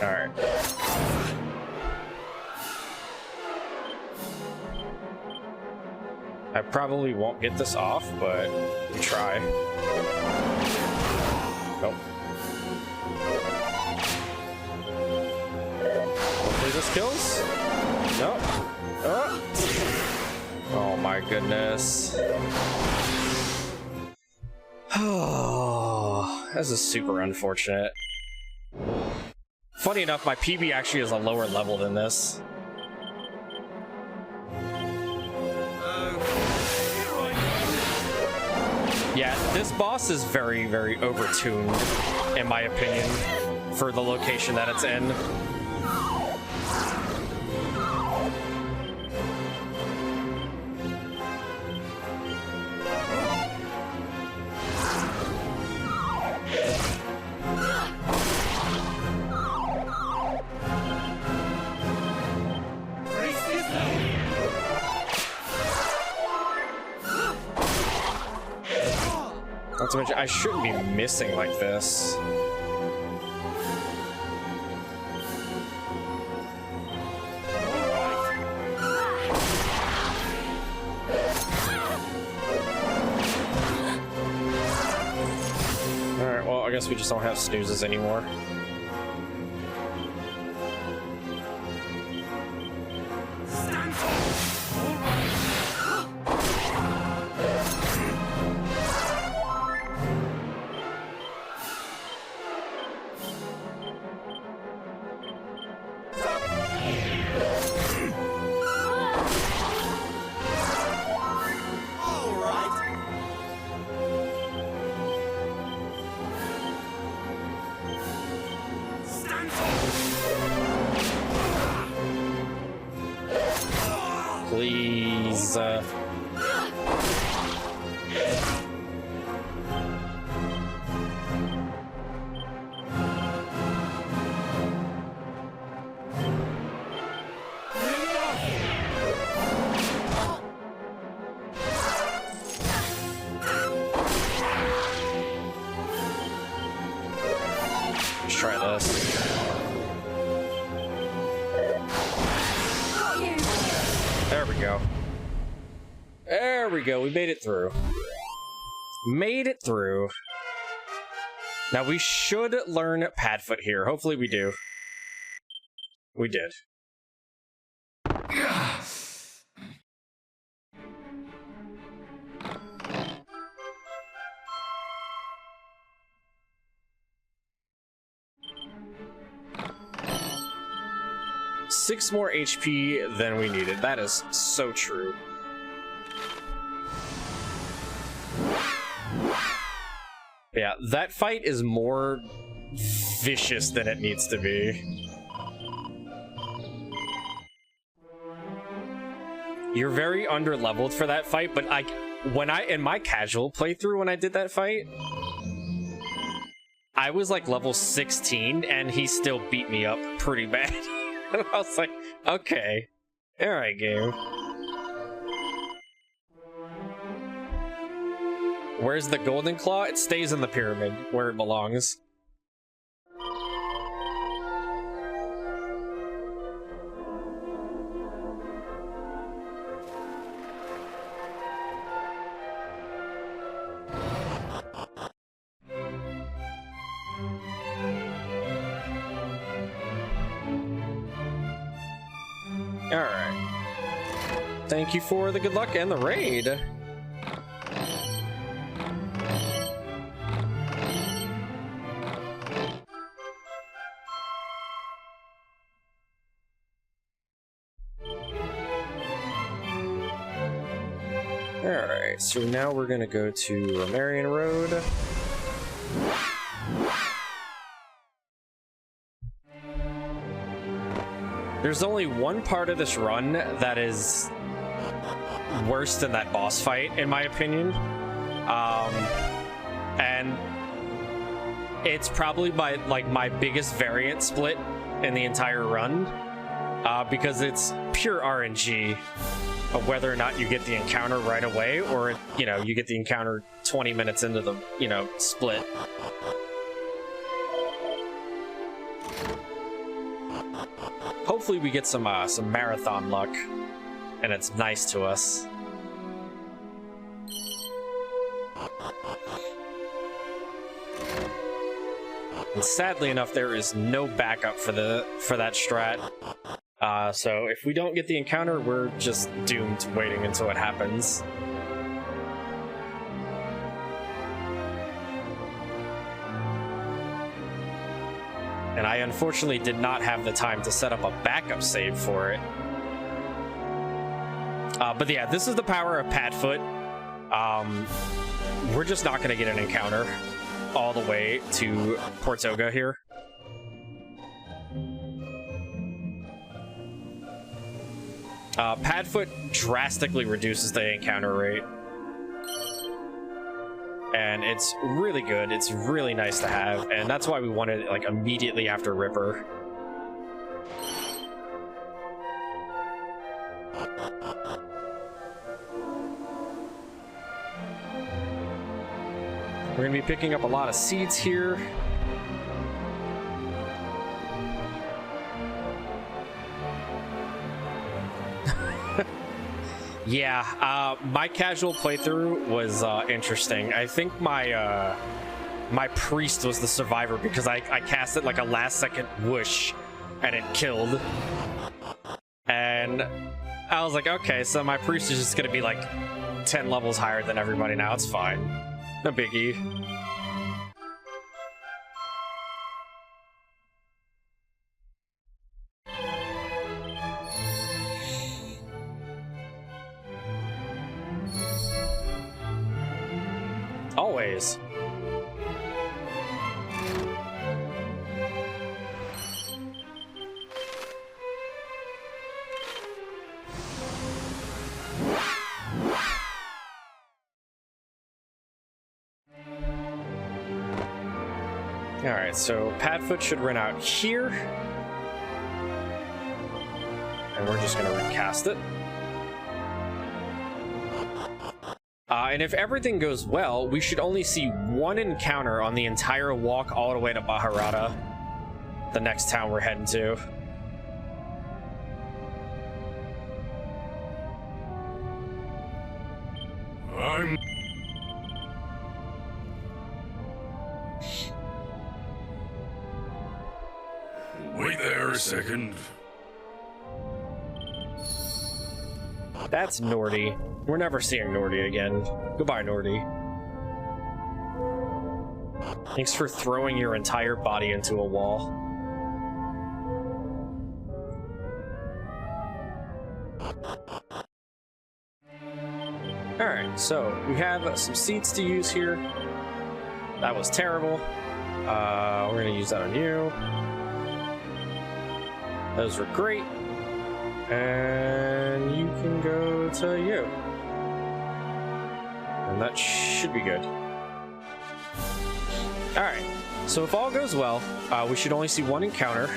Alright. I probably won't get this off, but we try. Nope. Hopefully this kills? Nope. Oh my goodness. Oh, this is super unfortunate. Funny enough, my PB actually is a lower level than this. Yeah, this boss is very, very overtuned, in my opinion, for the location that it's in. Not to mention, I shouldn't be missing like this. Alright, well, I guess we just don't have snoozes anymore. Please. Let's try this. There we go. There we go. We made it through. Made it through. Now we should learn Padfoot here. Hopefully we do. We did. Six more HP than we needed. That is so true. Yeah, that fight is more vicious than it needs to be. You're very under-leveled for that fight, but in my casual playthrough when I did that fight, I was like level 16 and he still beat me up pretty bad. And I was like, okay. Alright, game. Where's the golden claw? It stays in the pyramid where it belongs. Alright. Thank you for the good luck and the raid. Alright, so now we're gonna go to Marion Road. There's only one part of this run that is worse than that boss fight, in my opinion. And it's probably my biggest variant split in the entire run, because it's pure RNG of whether or not you get the encounter right away, or you get the encounter 20 minutes into the split. Hopefully we get some marathon luck, and it's nice to us. And sadly enough, there is no backup for that strat. So if we don't get the encounter, we're just doomed waiting until it happens. And I unfortunately did not have the time to set up a backup save for it. But yeah, this is the power of Padfoot. We're just not going to get an encounter all the way to Portoga here. Padfoot drastically reduces the encounter rate. And it's really good. It's really nice to have, and that's why we wanted it immediately after River. We're gonna be picking up a lot of seeds here. Yeah, my casual playthrough was interesting. I think my my priest was the survivor because I cast it like a last-second whoosh, and it killed. And I was like, okay, so my priest is just gonna be like 10 levels higher than everybody now. It's fine, no biggie. Always. Alright, so Padfoot should run out here. And we're just gonna recast it. And if everything goes well, we should only see one encounter on the entire walk all the way to Baharata, the next town we're heading to. Wait there a second. That's Nordy. We're never seeing Nordy again. Goodbye, Nordy. Thanks for throwing your entire body into a wall. Alright, so we have some seeds to use here. That was terrible. We're gonna use that on you. Those were great. And you can go to you. And that should be good. Alright, so if all goes well, we should only see one encounter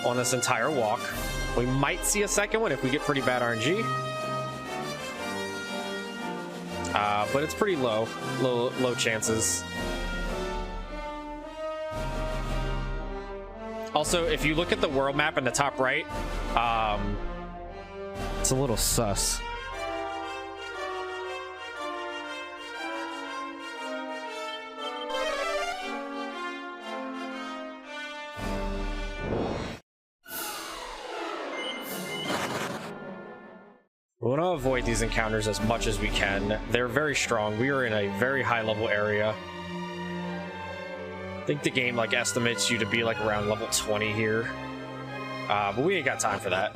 on this entire walk. We might see a second one if we get pretty bad RNG. But it's pretty low chances. Also, if you look at the world map in the top right, it's a little sus. We want to avoid these encounters as much as we can. They're very strong. We are in a very high level area. I think the game like estimates you to be like around level 20 here. But we ain't got time for that.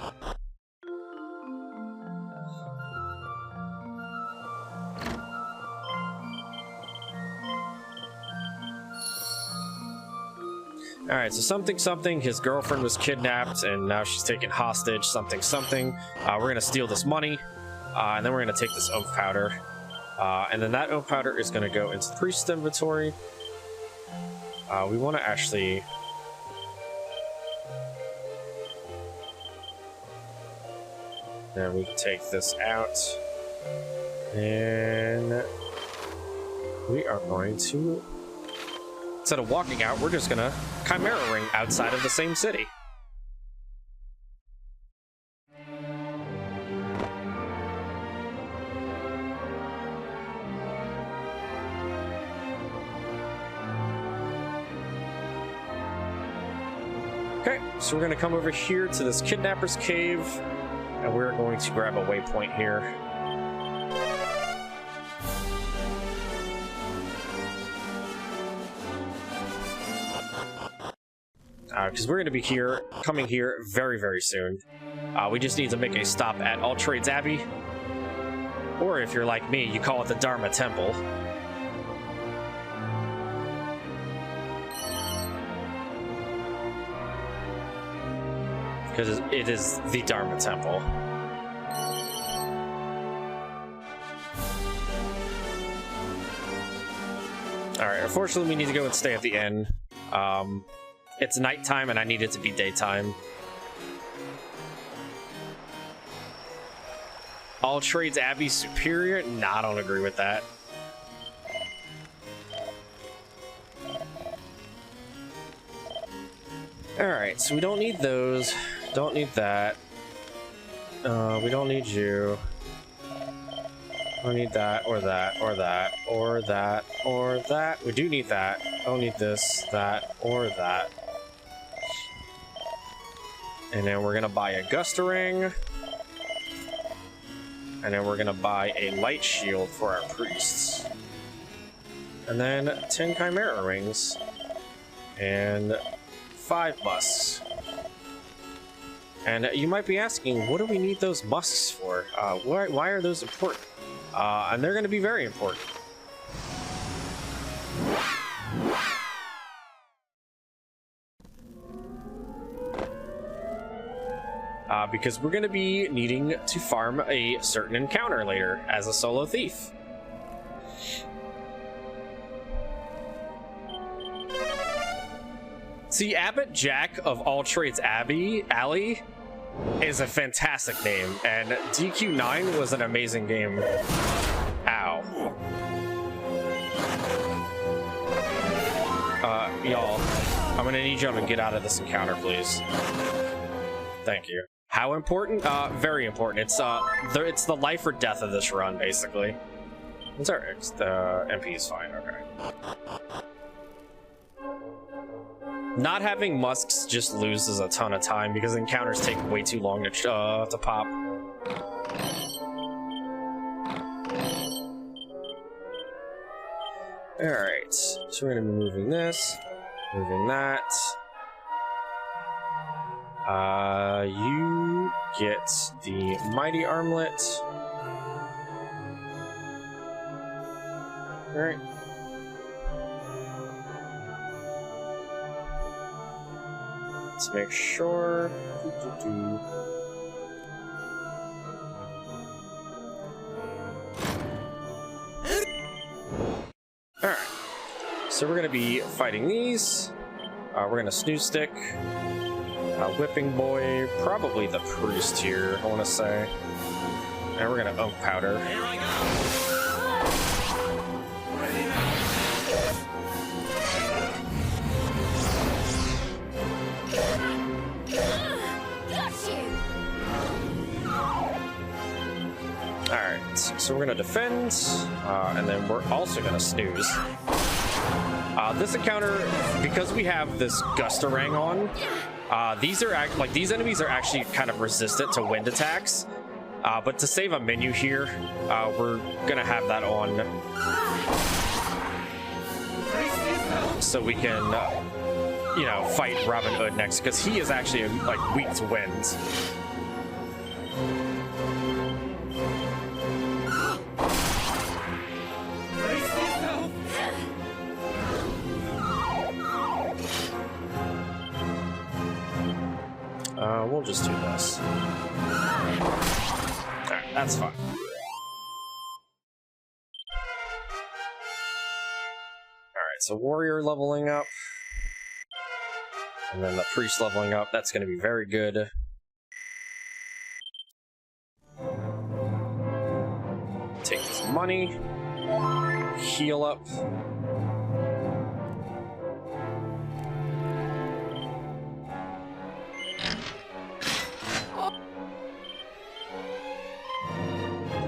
Alright, so something, his girlfriend was kidnapped and now she's taken hostage, something. We're gonna steal this money, and then we're gonna take this oak powder. And then that oak powder is gonna go into the priest's inventory. We want to actually... Then we can take this out. And we are going to... Instead of walking out, we're just gonna Chimera Ring outside of the same city. Okay, so we're gonna come over here to this Kidnapper's Cave, and we're going to grab a waypoint here. Because we're going to be coming here very, very soon. We just need to make a stop at All Trades Abbey. Or if you're like me, you call it the Dharma Temple. Because it is the Dharma Temple. Alright, unfortunately we need to go and stay at the inn. It's nighttime and I need it to be daytime. All Trades Abbey superior? Nah, I don't agree with that. Alright, so we don't need those. Don't need that. We don't need you. Don't need that, or that, or that, or that, or that. We do need that. Don't need this, that, or that. And then we're gonna buy a Gusta Ring. And then we're gonna buy a Light Shield for our priests. And then 10 Chimera Rings. And 5 musks. And you might be asking, what do we need those musks for? Why are those important? And they're gonna be very important. Because we're going to be needing to farm a certain encounter later as a solo thief. See, Abbot Jack of All Trades Alley is a fantastic name, and DQ9 was an amazing game. Ow. Y'all, I'm going to need y'all to get out of this encounter, please. Thank you. How important? Very important. It's the life or death of this run, basically. It's alright. The MP is fine. Okay. Not having musks just loses a ton of time because encounters take way too long to pop. Alright, so we're gonna be moving this, moving that. You get the Mighty Armlet. Alright. Let's make sure. So we're gonna be fighting these. We're gonna snooze stick. Whipping boy, probably the priest here, I wanna say. And we're gonna unk powder. Here I go. Got you. Alright, so we're gonna defend, and then we're also gonna snooze. This encounter, because we have this Gustarang on, these enemies are actually kind of resistant to wind attacks. But to save a menu here, we're gonna have that on so we can, you know, fight Robin Hood next, because he is actually like weak to wind. We'll just do this. Alright, that's fine. Alright, so warrior leveling up. And then the priest leveling up. That's going to be very good. Take this money. Heal up.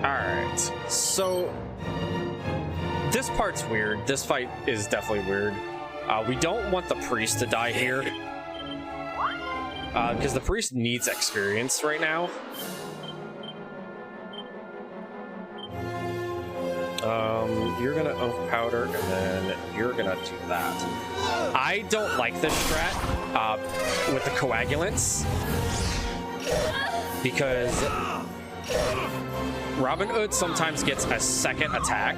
Alright, so this part's weird. This fight is definitely weird. We don't want the priest to die here, because the priest needs experience right now. You're gonna unk powder, and then you're gonna do that. I don't like this strat with the coagulants, because Robin Hood sometimes gets a second attack,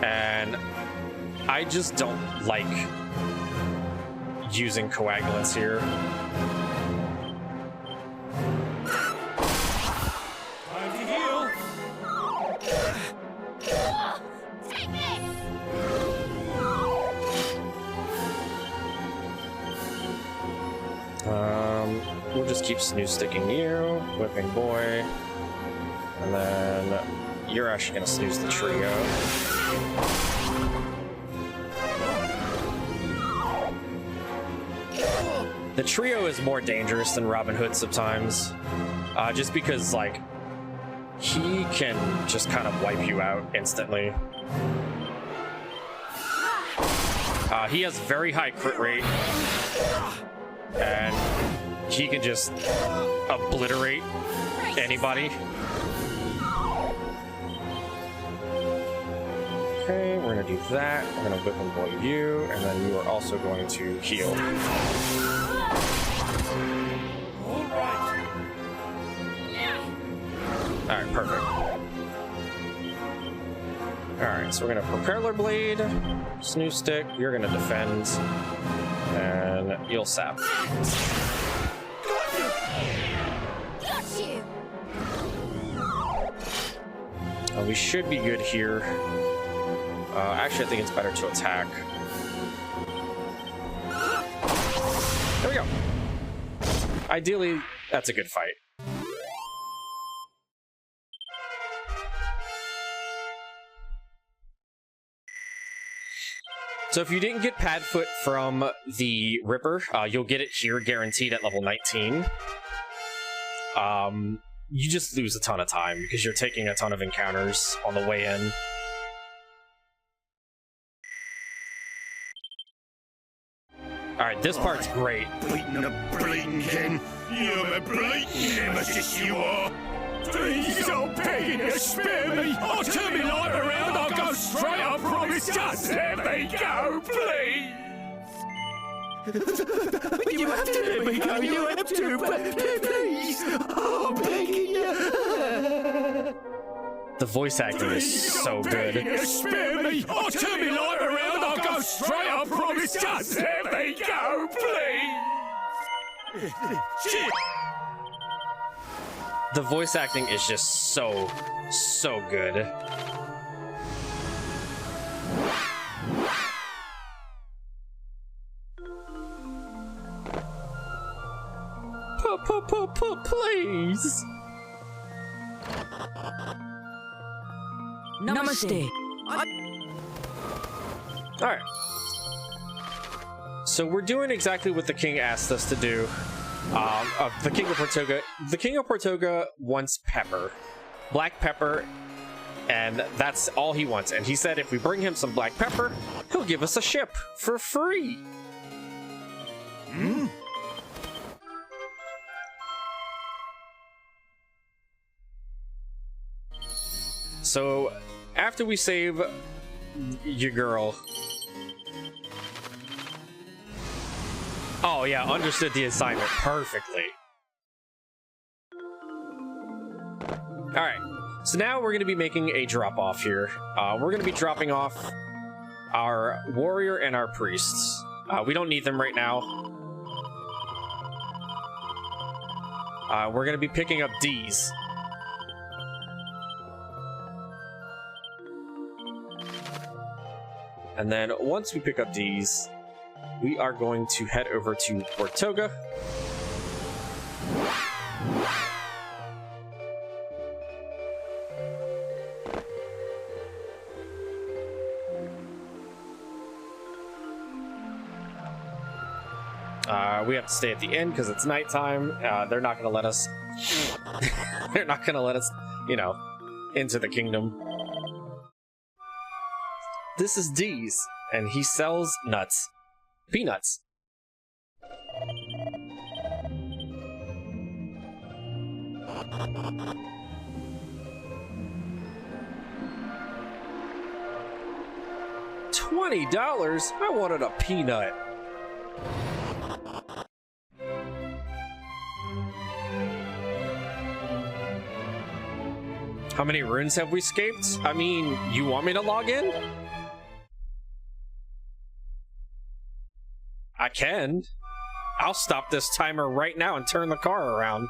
and I just don't like using coagulants here. Time to heal. Take this. We'll just keep snooze sticking you, whipping boy, and then you're actually gonna snooze the trio. The trio is more dangerous than Robin Hood sometimes, just because, like, he can just kind of wipe you out instantly. He has very high crit rate, and he can just obliterate anybody. Okay, we're gonna do that. We're gonna whip and blow you, and then you are also going to heal. Alright, perfect. Alright, so we're gonna Propeller Blade, Snooze Stick, you're gonna defend, and you'll sap. Got you. We should be good here. Actually, I think it's better to attack. There we go. Ideally, that's a good fight. So if you didn't get Padfoot from the Ripper, you'll get it here guaranteed at level 19. You just lose a ton of time because you're taking a ton of encounters on the way in. Alright, this part's great. Beating a blinking. You're a bleating nemesis, you are. Please, I'm begging you, spare me. I'll turn me light around, I'll go straight, I promise. Just let me go, please. You have to let me go, you have to, please. I'm begging you. The voice acting is so good. Spare me. I'll turn me light around, I'll go straight, I promise. Just let me go, please. Shit. The voice acting is just so good. Please. Namaste. All right. So we're doing exactly what the king asked us to do. The king of Portoga. The king of Portoga wants pepper, black pepper, and that's all he wants. And he said if we bring him some black pepper, he'll give us a ship for free. Hmm? So after we save your girl. Oh yeah, understood the assignment perfectly. Alright, so now we're going to be making a drop-off here. We're going to be dropping off our warrior and our priests. We don't need them right now. We're going to be picking up D's. And then once we pick up D's, we are going to head over to Portoga. We have to stay at the inn because it's nighttime. They're not going to let us. They're not going to let us, you know, into the kingdom. This is D's, and he sells nuts. Peanuts. $20? I wanted a peanut. How many runes have we escaped? I mean, you want me to log in? I can. I'll stop this timer right now and turn the car around.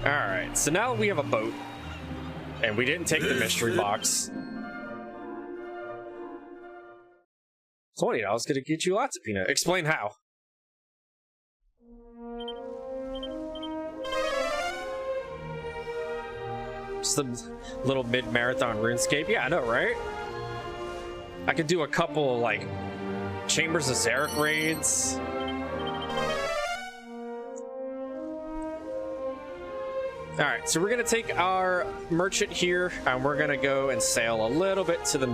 Alright, so now we have a boat. And we didn't take the mystery box. $20 gonna get you lots of peanut. Explain how. Just a little mid-marathon RuneScape. Yeah, I know, right? I could do a couple, like, Chambers of Zarek raids. Alright, so we're gonna take our merchant here, and we're gonna go and sail a little bit to the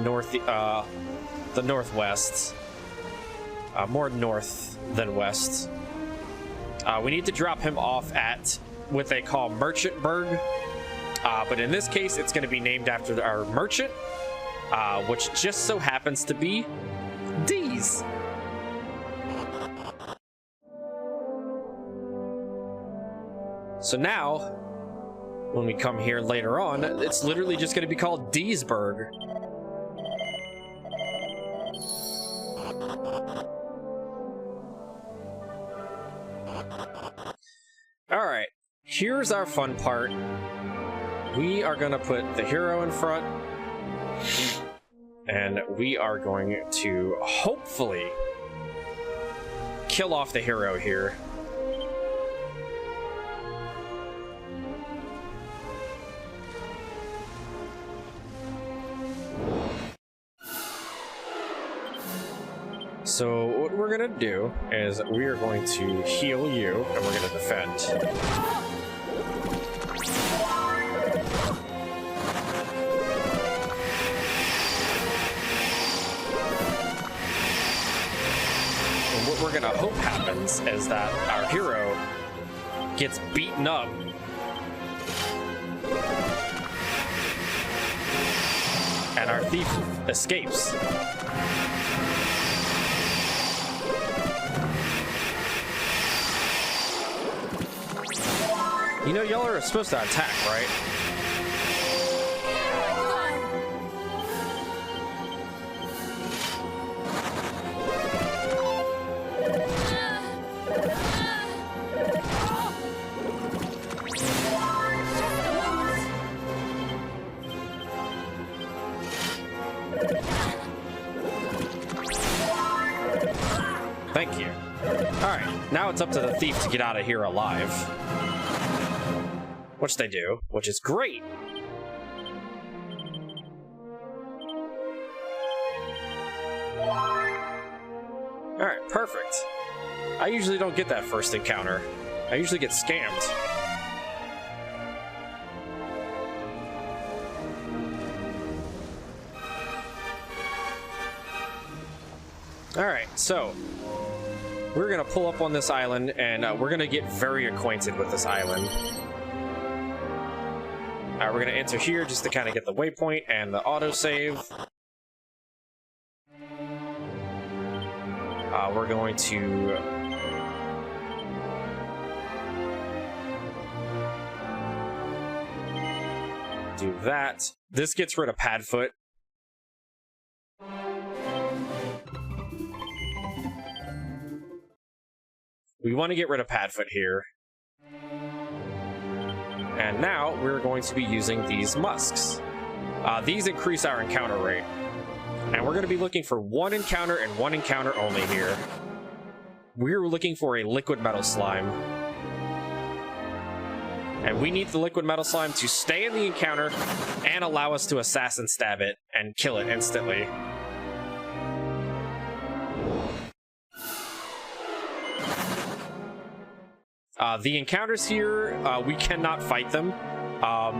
northwest. More north than west. We need to drop him off at what they call Merchantburg. But in this case, it's gonna be named after our merchant, which just so happens to be D's. So now, when we come here later on, it's literally just going to be called D'sburg. Alright, here's our fun part. We are going to put the hero in front, and we are going to hopefully kill off the hero here. So what we're gonna do is we are going to heal you, and we're gonna defend. And what we're gonna hope happens is that our hero gets beaten up. And our thief escapes. You know, y'all are supposed to attack, right? Alright, now it's up to the thief to get out of here alive. Which they do, which is great. Alright, perfect. I usually don't get that first encounter. I usually get scammed. Alright, so we're gonna pull up on this island and we're gonna get very acquainted with this island. We're gonna enter here just to kind of get the waypoint and the autosave. We're going to do that. This gets rid of Padfoot. We want to get rid of Padfoot here. And now we're going to be using these musks. These increase our encounter rate. And we're going to be looking for one encounter and one encounter only here. We're looking for a liquid metal slime. And we need the liquid metal slime to stay in the encounter and allow us to assassin stab it and kill it instantly. The encounters here, we cannot fight them.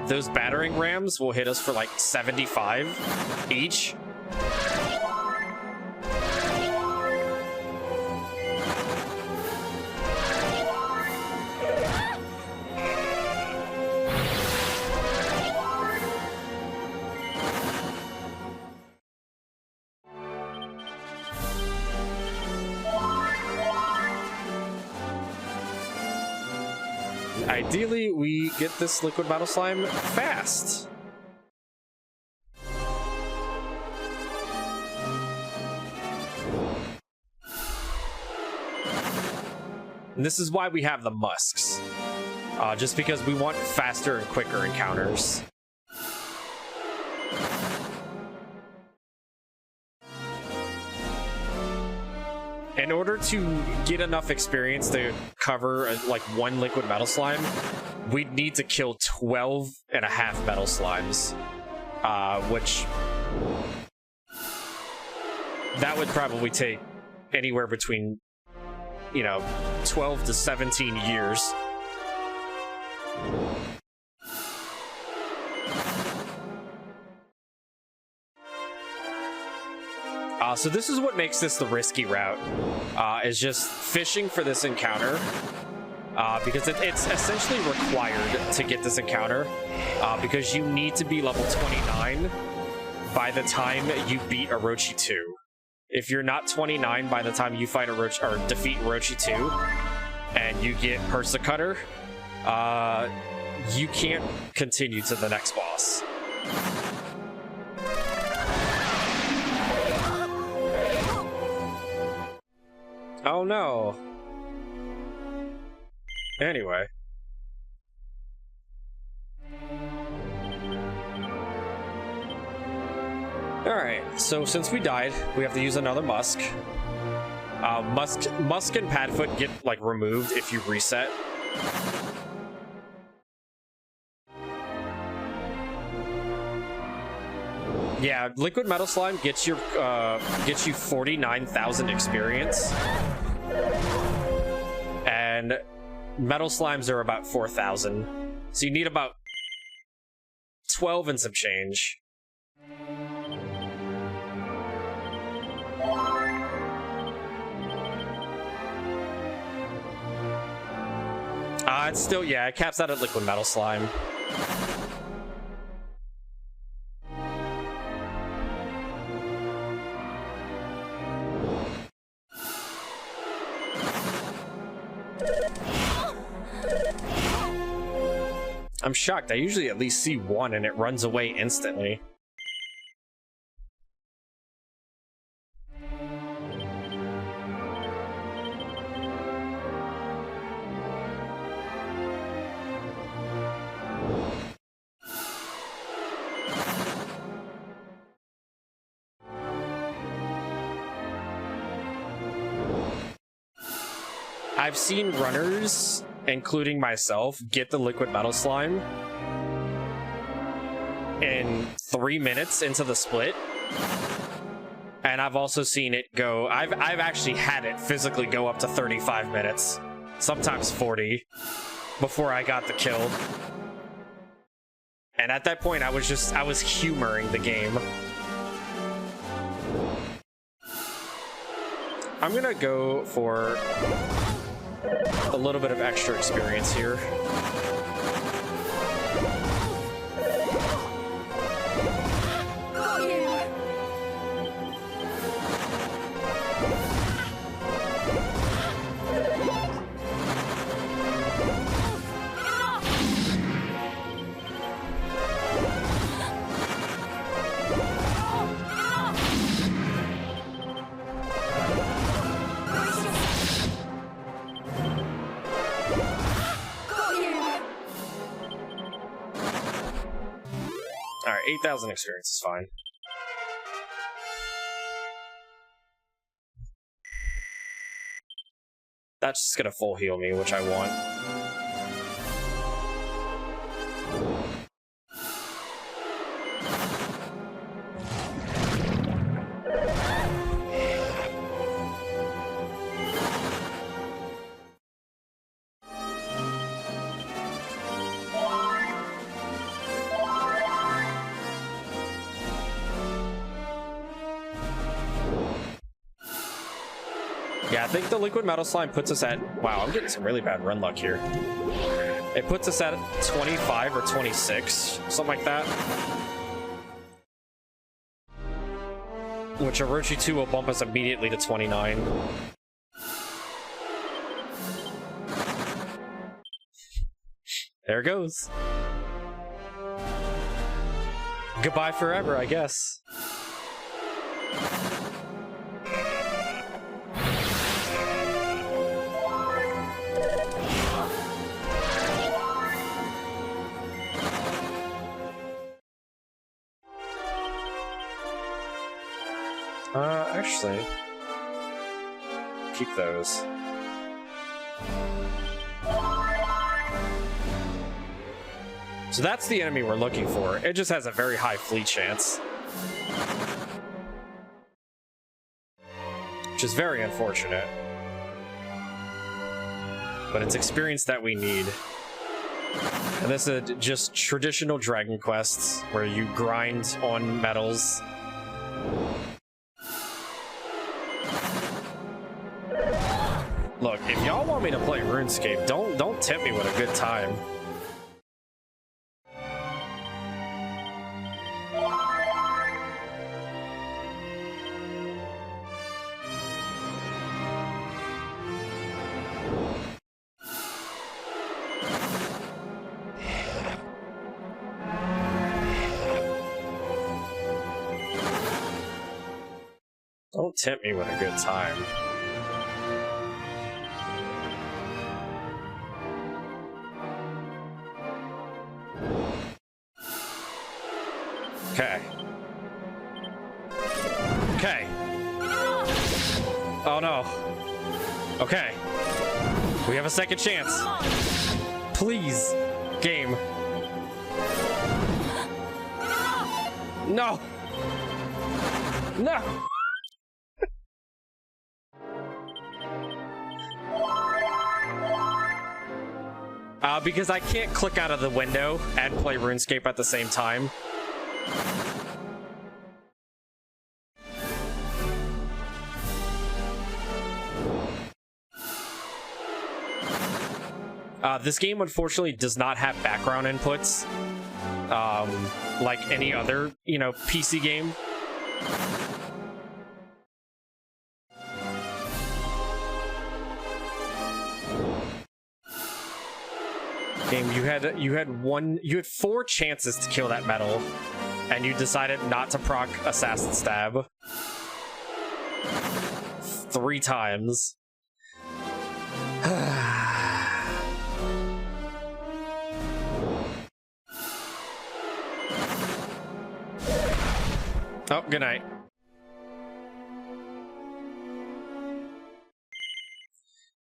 Those battering rams will hit us for like 75 each. Ideally, we get this liquid metal slime fast. And this is why we have the musks. Just because we want faster and quicker encounters. In order to get enough experience to cover like one liquid metal slime, we'd need to kill 12 and a half metal slimes, which that would probably take anywhere between, 12 to 17 years. So this is what makes this the risky route, is just fishing for this encounter, because it's essentially required to get this encounter, because you need to be level 29 by the time you beat Orochi 2. If you're not 29 by the time you fight Orochi, or defeat Orochi 2, and you get Persecutor, you can't continue to the next boss. Oh no. Anyway. Alright, so since we died, we have to use another musk. Musk and Padfoot get, like, removed if you reset. Yeah, liquid metal slime gets you 49,000 experience, and metal slimes are about 4,000. So you need about 12 and some change. It's still, yeah, it caps out at liquid metal slime. I'm shocked. I usually at least see one and it runs away instantly. I've seen runners, including myself, get the liquid metal slime in 3 minutes into the split. And I've also seen it go, I've actually had it physically go up to 35 minutes, sometimes 40, before I got the kill. And at that point, I was humoring the game. I'm gonna go for a little bit of extra experience here. Alright, 8,000 experience is fine. That's just gonna full heal me, which I want. Yeah, I think the liquid metal slime puts us at... Wow, I'm getting some really bad run luck here. It puts us at 25 or 26, something like that. Which Orochi 2 will bump us immediately to 29. There it goes. Goodbye forever, I guess. Actually, keep those. So that's the enemy we're looking for. It just has a very high fleet chance, which is very unfortunate. But it's experience that we need. And this is just traditional Dragon Quests where you grind on metals. Look, if y'all want me to play RuneScape, don't tempt me with a good time. Don't tempt me with a good time. Okay. Okay. Oh no. Okay. We have a second chance. Please, game. No. No. Because I can't click out of the window and play RuneScape at the same time. This game, unfortunately, does not have background inputs, like any other, PC game. You had 4 chances to kill that metal, and you decided not to proc Assassin Stab 3 times. Oh, good night.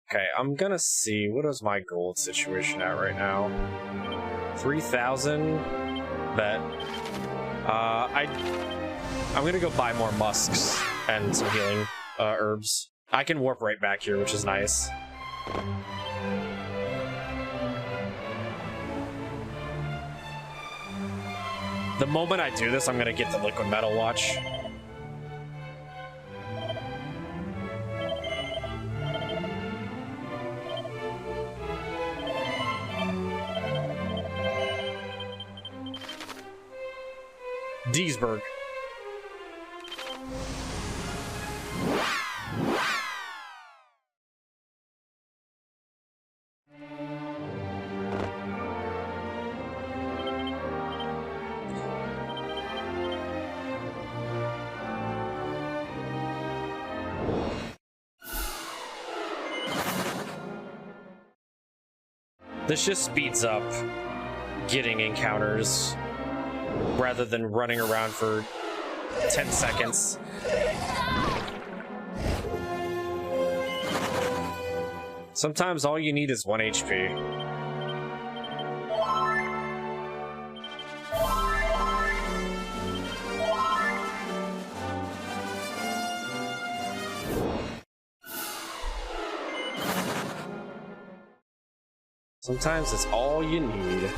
Okay, I'm gonna see, what is my gold situation at right now? 3,000? Bet. I'm gonna go buy more musks and some healing herbs. I can warp right back here, which is nice. The moment I do this, I'm gonna get the liquid metal watch. Deesburg. This just speeds up getting encounters rather than running around for 10 seconds. Sometimes all you need is 1 HP. Sometimes it's all you need.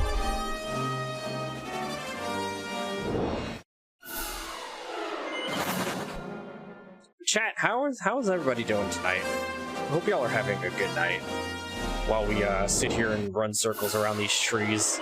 Chat, how is everybody doing tonight? I hope y'all are having a good night while we sit here and run circles around these trees.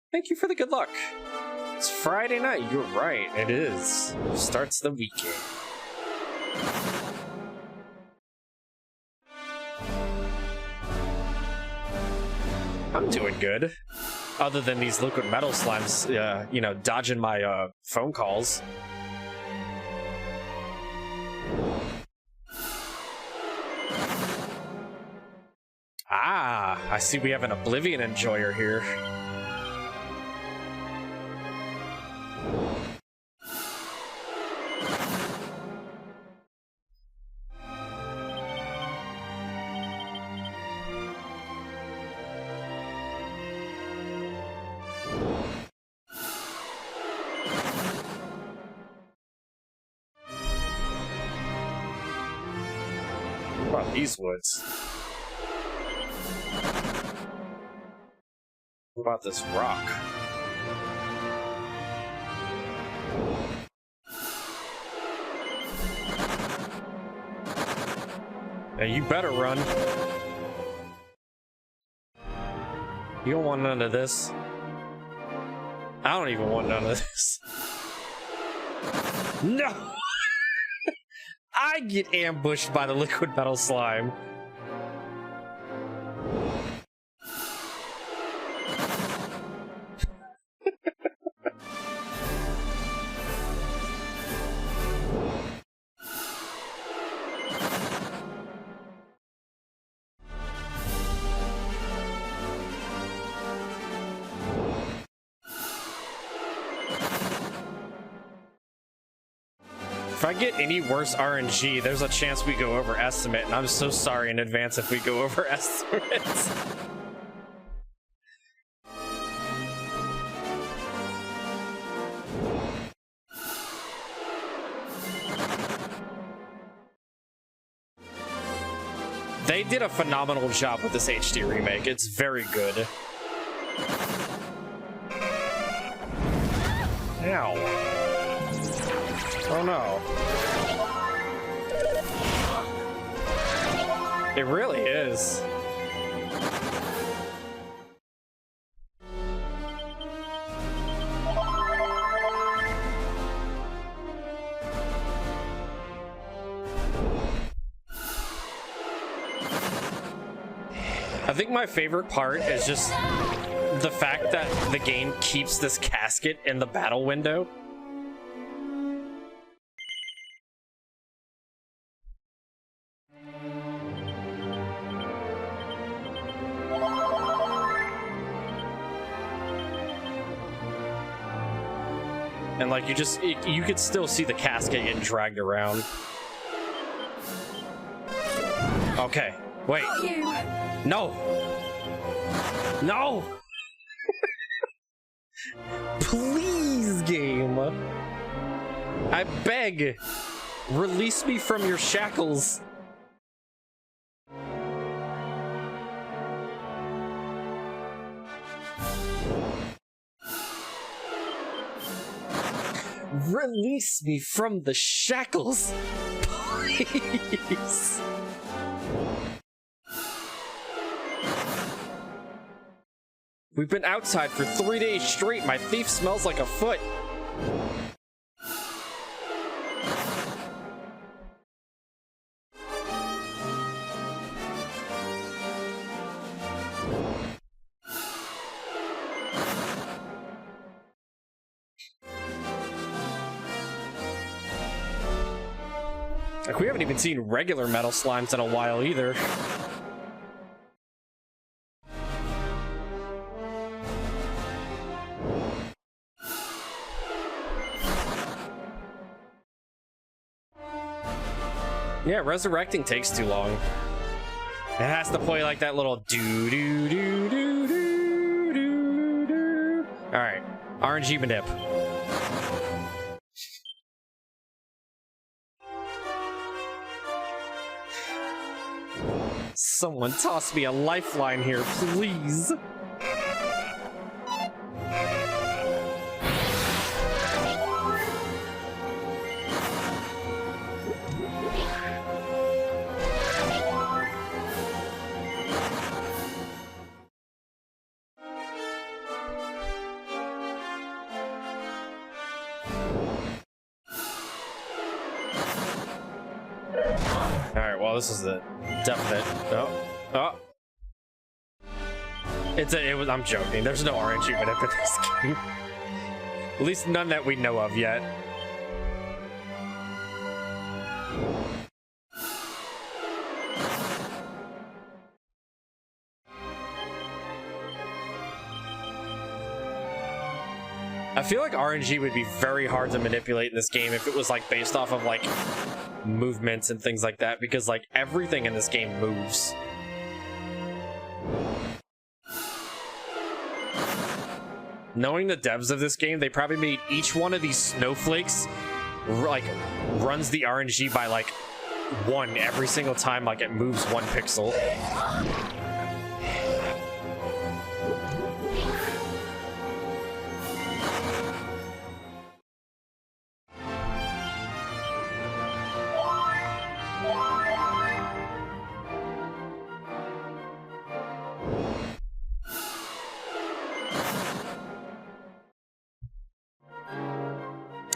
Thank you for the good luck. It's Friday night, you're right, it is. Starts the weekend. I'm doing good. Other than these liquid metal slimes, you know, dodging my phone calls. Ah, I see we have an Oblivion enjoyer here. What about these woods? What about this rock? Now you better run. You don't want none of this. I don't even want none of this. No! I get ambushed by the liquid metal slime. If I get any worse RNG, there's a chance we go over estimate, and I'm so sorry in advance if we go over estimates. They did a phenomenal job with this HD remake. It's very good. Ow. Oh no. It really is. think my favorite part is just the fact that the game keeps this casket in the battle window. And like you could still see the casket getting dragged around. Okay, wait. No! No! Please, game! I beg! Release me from your shackles! Release me from the shackles! Please! We've been outside for 3 days straight. My thief smells like a foot. Like, we haven't even seen regular metal slimes in a while either. Yeah, resurrecting takes too long. It has to play like that little doo doo doo doo doo doo doo. All right, RNG manip. Someone toss me a lifeline here, please. Alright, well, this is the definite. Oh. I'm joking. There's no RNG manip in this game. At least none that we know of yet. I feel like RNG would be very hard to manipulate in this game if it was like based off of like movements and things like that, because like everything in this game moves. Knowing the devs of this game, they probably made each one of these snowflakes like runs the RNG by like 1 every single time, like it moves 1 pixel.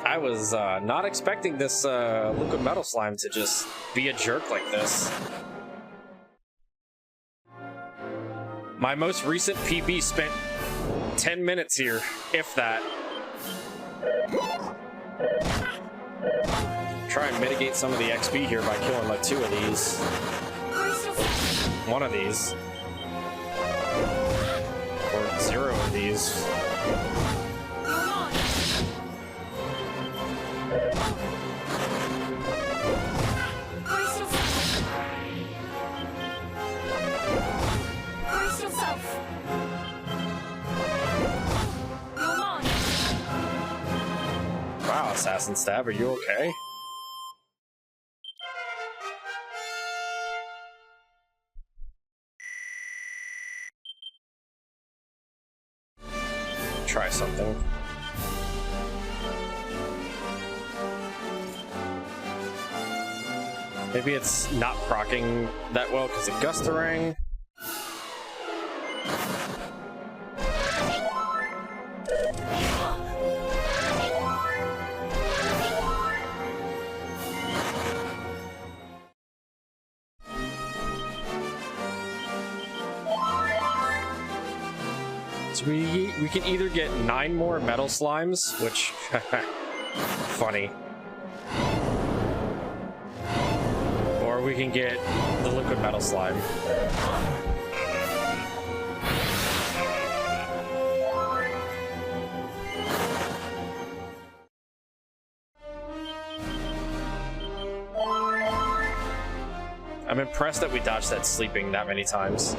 I was not expecting this liquid metal slime to just be a jerk like this. My most recent PB spent 10 minutes here, if that. Try and mitigate some of the XP here by killing like 2 of these. 1 of these. Or 0 of these. Wow, Assassin Stab, are you okay? Try something. Maybe it's not proccing that well because of Gustarang. So we can either get 9 more metal slimes, which funny, or we can get the liquid metal slime. I'm impressed that we dodged that sleeping that many times.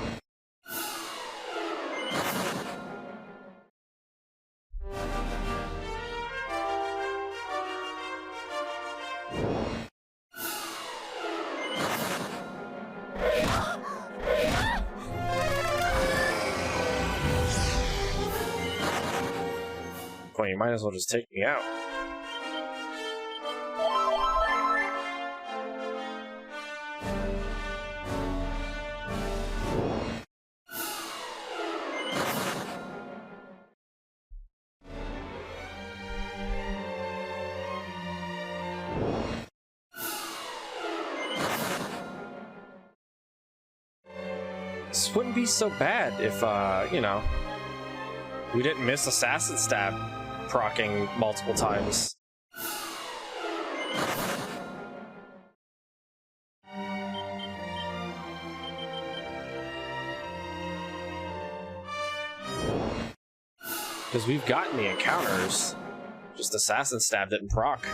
Well, you might as well just take me out. This wouldn't be so bad if, you know, we didn't miss Assassin Stab proccing multiple times. Because we've gotten the encounters, just Assassin Stab didn't proc.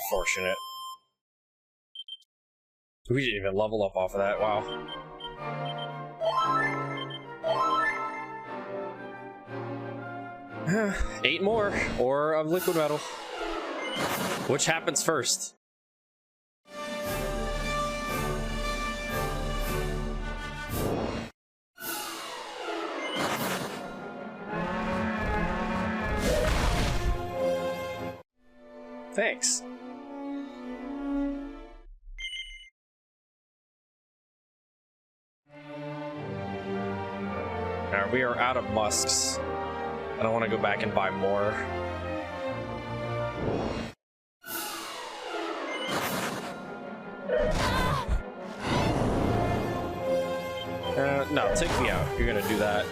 Fortunate. We didn't even level up off of that, wow. Eight more, or of liquid metal. Which happens first? Thanks. Alright, we are out of musks. I don't want to go back and buy more. No, take me out. You're gonna do that.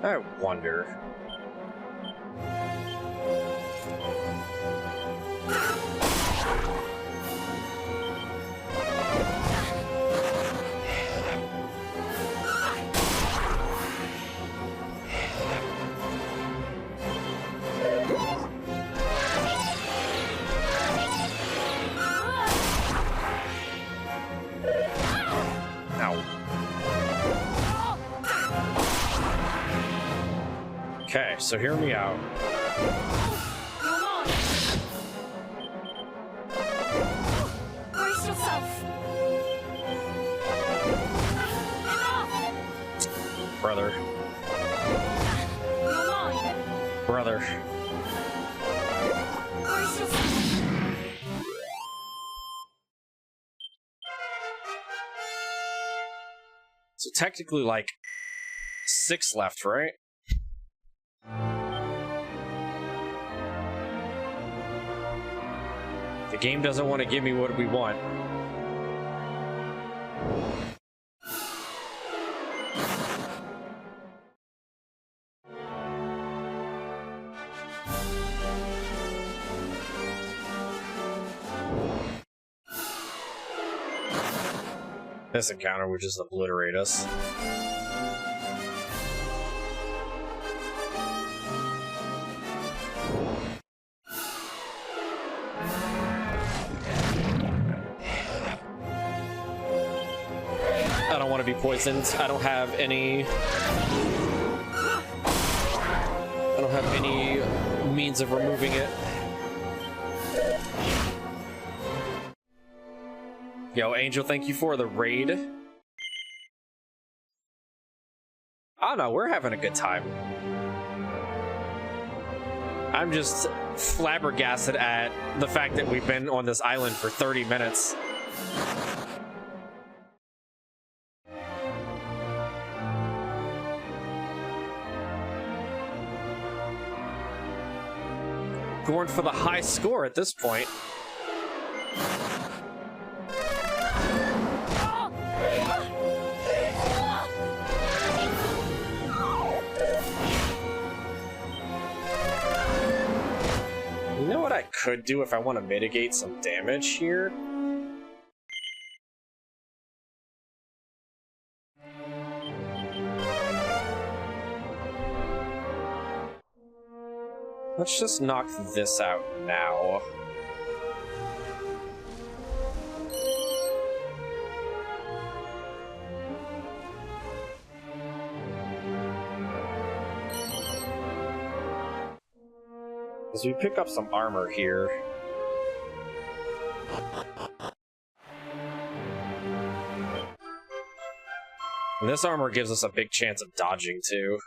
I wonder. Okay, so hear me out. Brace yourself. Brother. Brother. Brace yourself. So technically, like, 6 left, right? The game doesn't want to give me what we want. This encounter would just obliterate us. I don't want to be poisoned. I don't have any means of removing it. Yo, Angel, thank you for the raid. I don't know, we're having a good time. I'm just flabbergasted at the fact that we've been on this island for 30 minutes. Going for the high score at this point. You know what I could do if I want to mitigate some damage here? Let's just knock this out now. As we pick up some armor here. And this armor gives us a big chance of dodging too.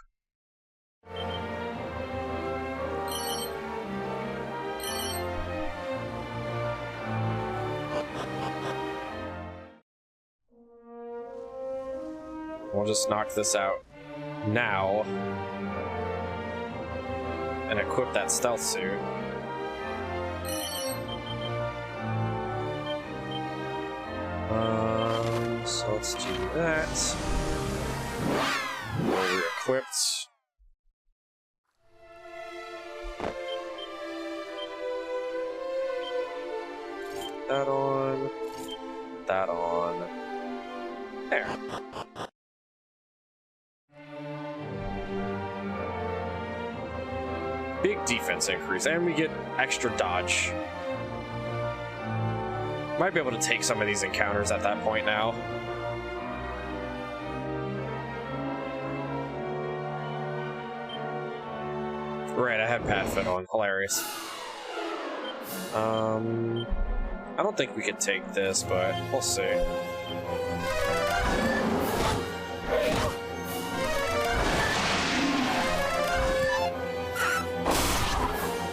We'll just knock this out now and equip that stealth suit. So let's do that. We're equipped. That on. That on. There. Big defense increase, and we get extra dodge. Might be able to take some of these encounters at that point now. Right, I had Padfoot on. Hilarious. I don't think we could take this, but we'll see.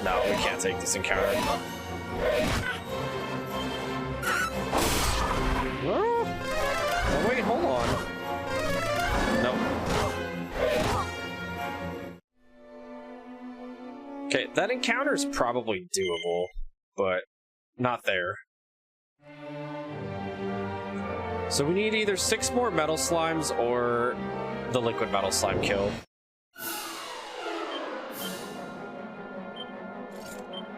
No, we can't take this encounter. Oh, wait, hold on. Nope. Okay, that encounter is probably doable, but not there. So we need either 6 more metal slimes or the liquid metal slime kill.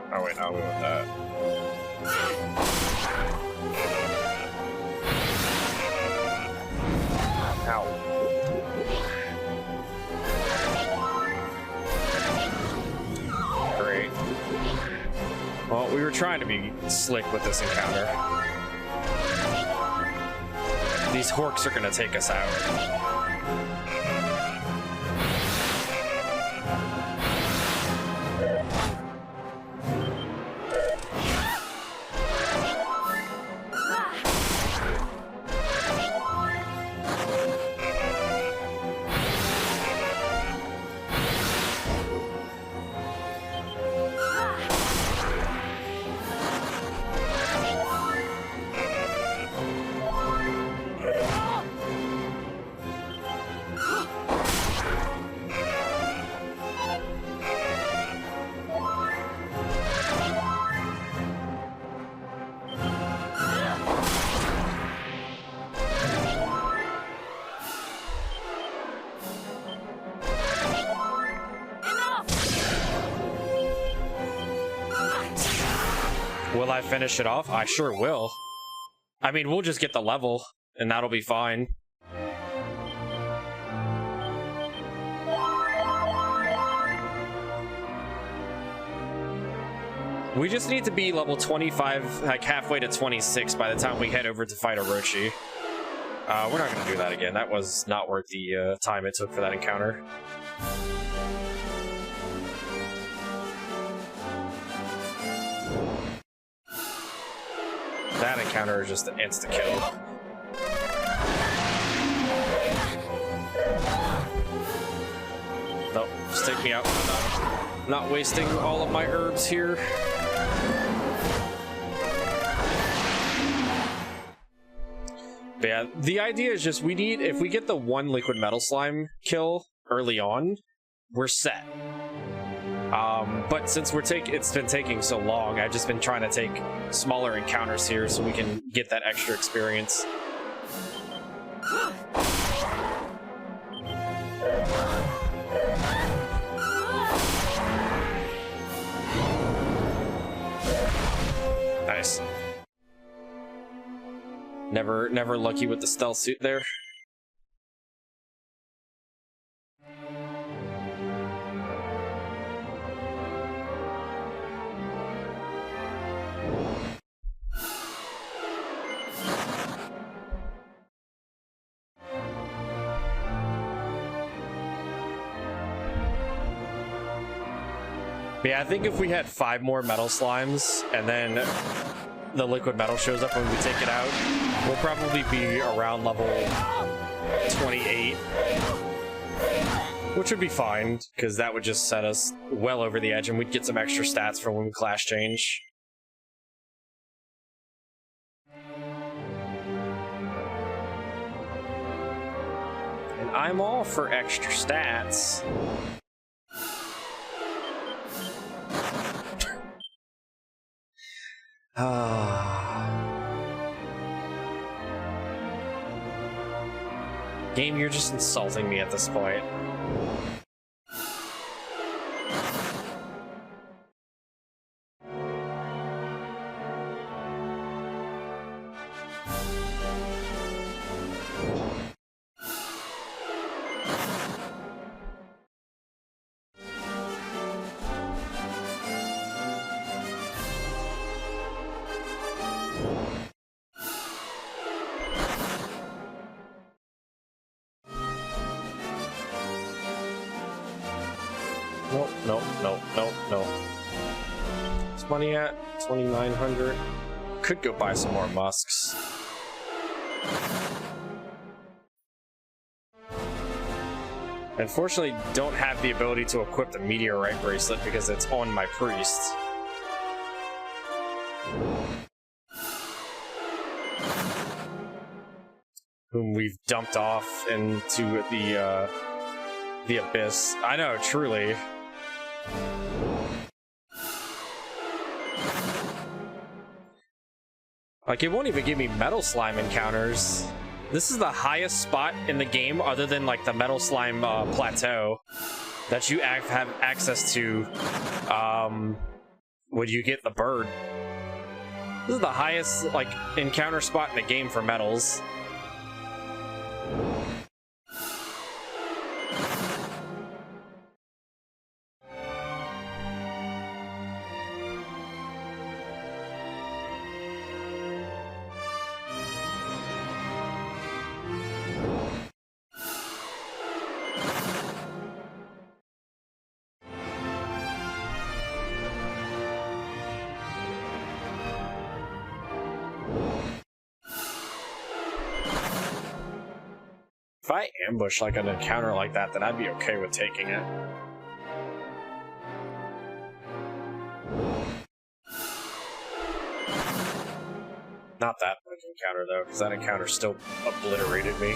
Oh wait, no, we want that. Ow. Great. Well, we were trying to be slick with this encounter. These horks are gonna take us out. Will I finish it off? I sure will. I mean, we'll just get the level and that'll be fine. We just need to be level 25, like halfway to 26 by the time we head over to fight Orochi. We're not going to do that again. That was not worth the time it took for that encounter. That encounter is just an insta-kill. Nope, just take me out. Not wasting all of my herbs here. But yeah, the idea is just we need, if we get the one liquid metal slime kill early on, we're set. But since it's been taking so long, I've just been trying to take smaller encounters here so we can get that extra experience. Nice. Never lucky with the stealth suit there. Yeah, I think if we had 5 more metal slimes and then the liquid metal shows up when we take it out, we'll probably be around level 28, which would be fine because that would just set us well over the edge and we'd get some extra stats for when we class change. And I'm all for extra stats. Game, you're just insulting me at this point. Nope. What's money at? 2,900. Could go buy some more musks. Unfortunately, don't have the ability to equip the meteorite bracelet because it's on my priest. Whom we've dumped off into the abyss. I know, truly. Like, it won't even give me metal slime encounters. This is the highest spot in the game, other than, like, the metal slime plateau, that you have access to when you get the bird. This is the highest, like, encounter spot in the game for metals. If I ambush like an encounter like that, then I'd be okay with taking it. Not that like encounter though, because that encounter still obliterated me.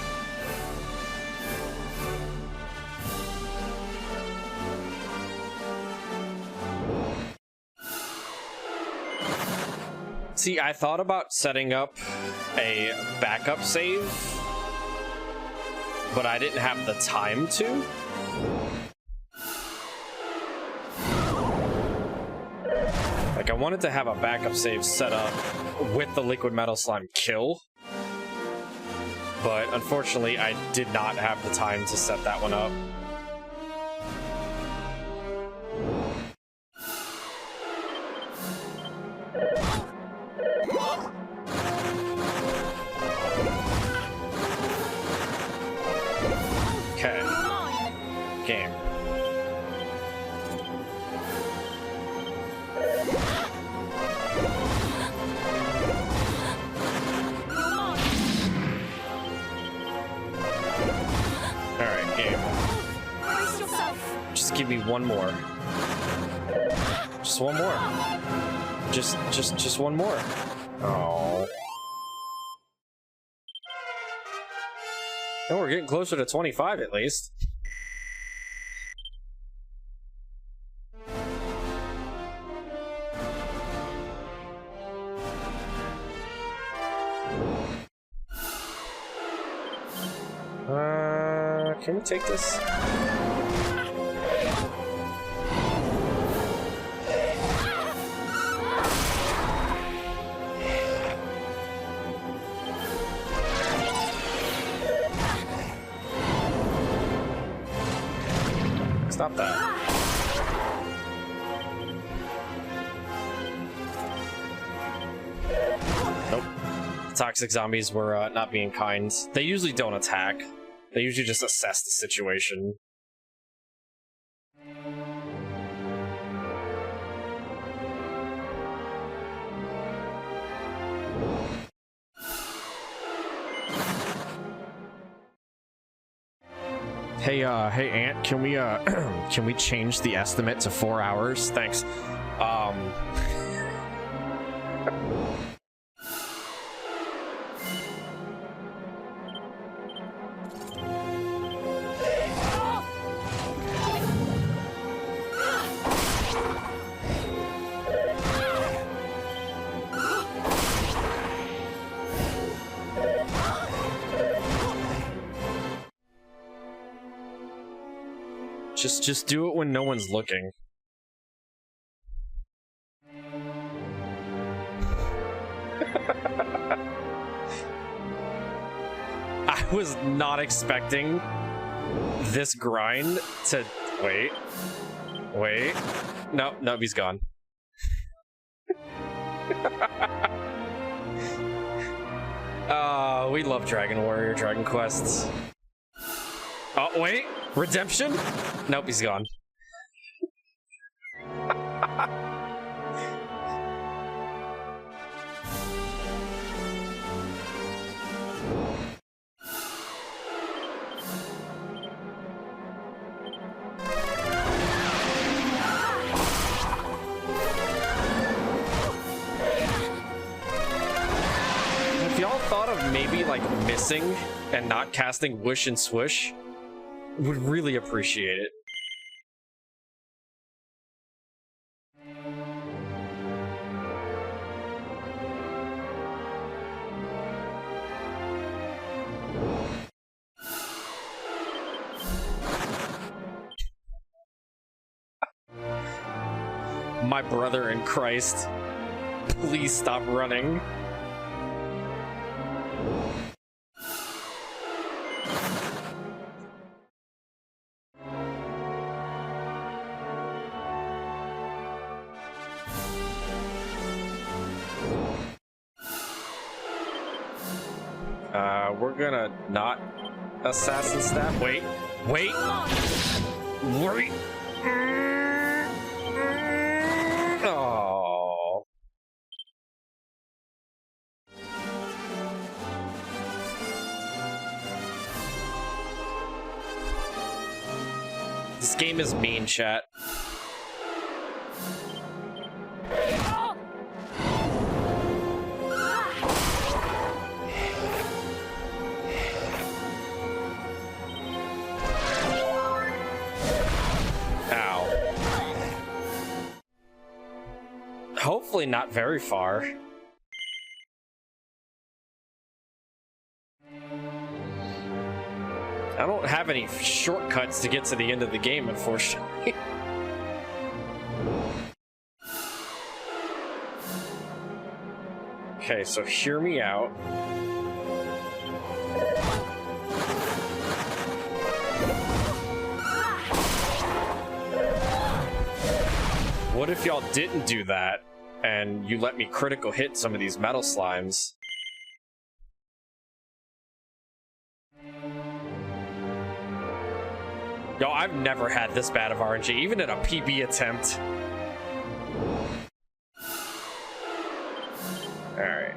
See, I thought about setting up a backup save, but I didn't have the time to. Like, I wanted to have a backup save set up with the liquid metal slime kill. but unfortunately I did not have the time to set that one up. Okay. Game. Alright, game. Brace yourself. Just give me one more. Just one more. Just one more. Oh. Oh, we're getting closer to 25 at least. Can we take this? Stop that. Nope. Toxic zombies were not being kind. They usually don't attack. They usually just assess the situation. Hey, Ant, can we, can we change the estimate to 4 hours? Thanks. Just do it when no one's looking. I was not expecting this grind to... Wait. No, he's gone. We love Dragon Warrior, Dragon Quests. Oh, wait. Redemption? Nope, he's gone. If y'all thought of maybe like missing and not casting Wish and Swoosh, would really appreciate it. My brother in Christ, please stop running. We're gonna not assassin stab. Wait. Oh. This game is mean, chat. Hopefully not very far. I don't have any shortcuts to get to the end of the game, unfortunately. Okay, so hear me out. What if y'all didn't do that, and you let me critical hit some of these metal slimes? Yo, I've never had this bad of RNG, even in a PB attempt. Alright.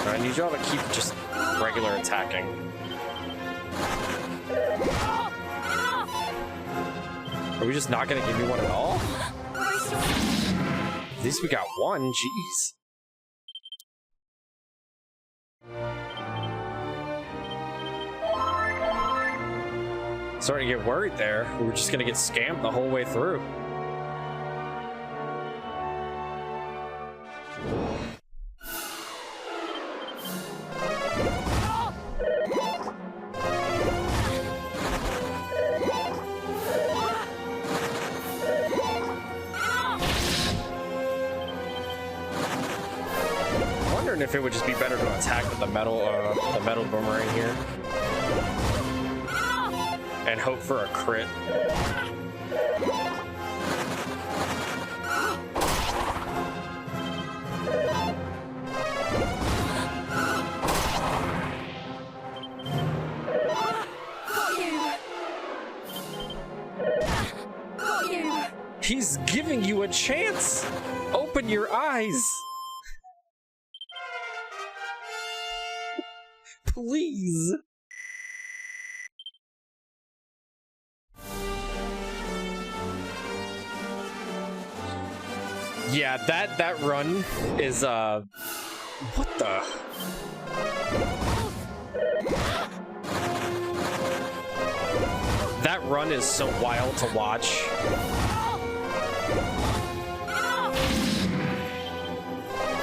I need y'all to keep just regular attacking. Are we just not gonna give me one at all? At least we got one, jeez. Starting to get worried there. We were just gonna get scammed the whole way through. If it would just be better to attack with the metal boomerang here and hope for a crit. He's giving you a chance. Open your eyes. Please. Yeah, that run is what the? That run is so wild to watch.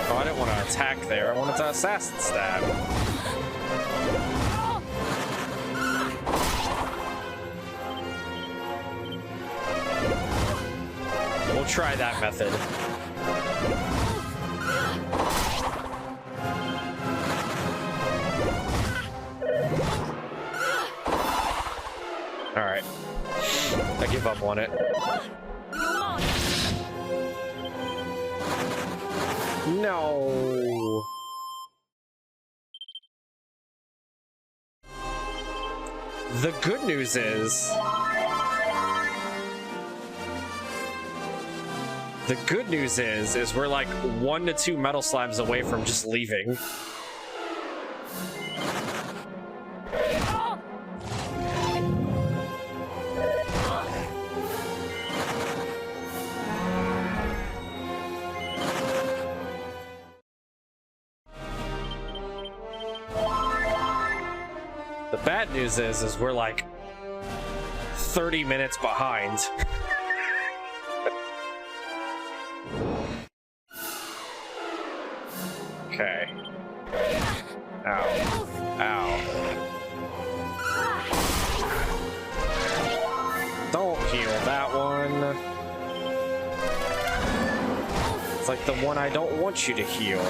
Oh, I didn't want to attack there. I wanted to assassin stab. We'll try that method. All right. I give up on it. No. The good news is... The good news is we're like 1 to 2 metal slimes away from just leaving. The bad news is we're like 30 minutes behind. Okay. Ow. Ow. Don't heal that one. It's like the one I don't want you to heal.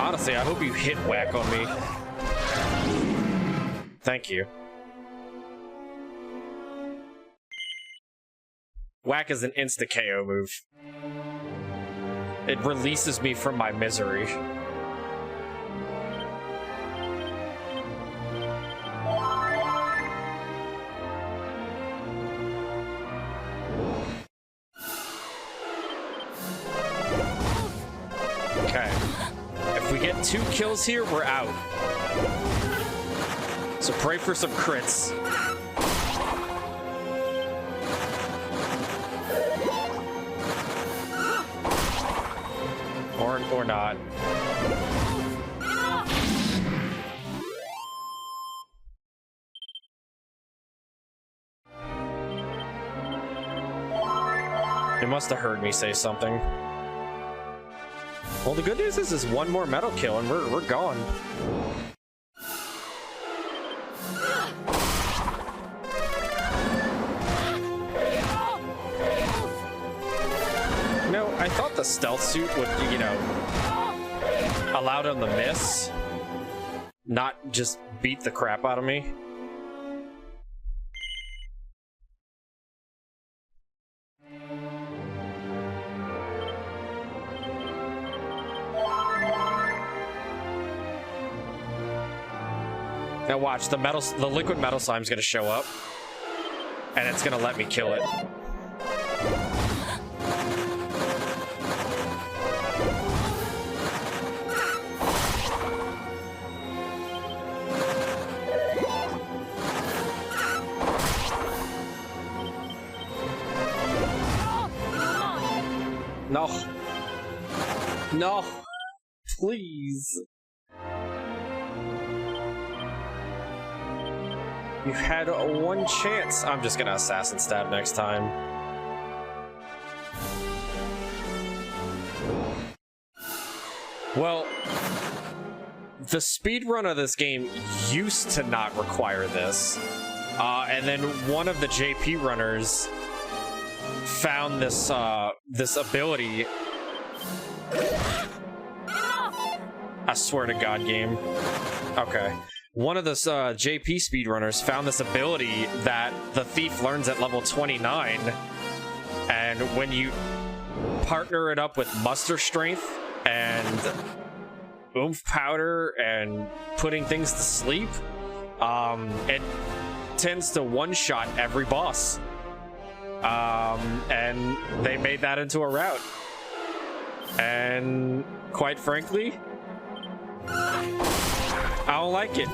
Honestly, I hope you hit whack on me. Thank you. Whack is an insta-KO move. It releases me from my misery. Okay. If we get 2 kills here, we're out. So pray for some crits. Or not. It must have heard me say something. Well, the good news is one more metal kill and we're gone. No, I thought the stealth suit would, you know, allow them to miss, not just beat the crap out of me. Now watch, the liquid metal slime's gonna show up, and it's gonna let me kill it. No. No. Please. You've had one chance. I'm just gonna assassin stab next time. Well, the speedrun of this game used to not require this. And then one of the JP runners found this this ability. I swear to God, game. Okay. One of the JP speedrunners found this ability that the thief learns at level 29, and when you partner it up with muster strength and oomph powder and putting things to sleep, it tends to one-shot every boss. And they made that into a route. And quite frankly, I don't like it.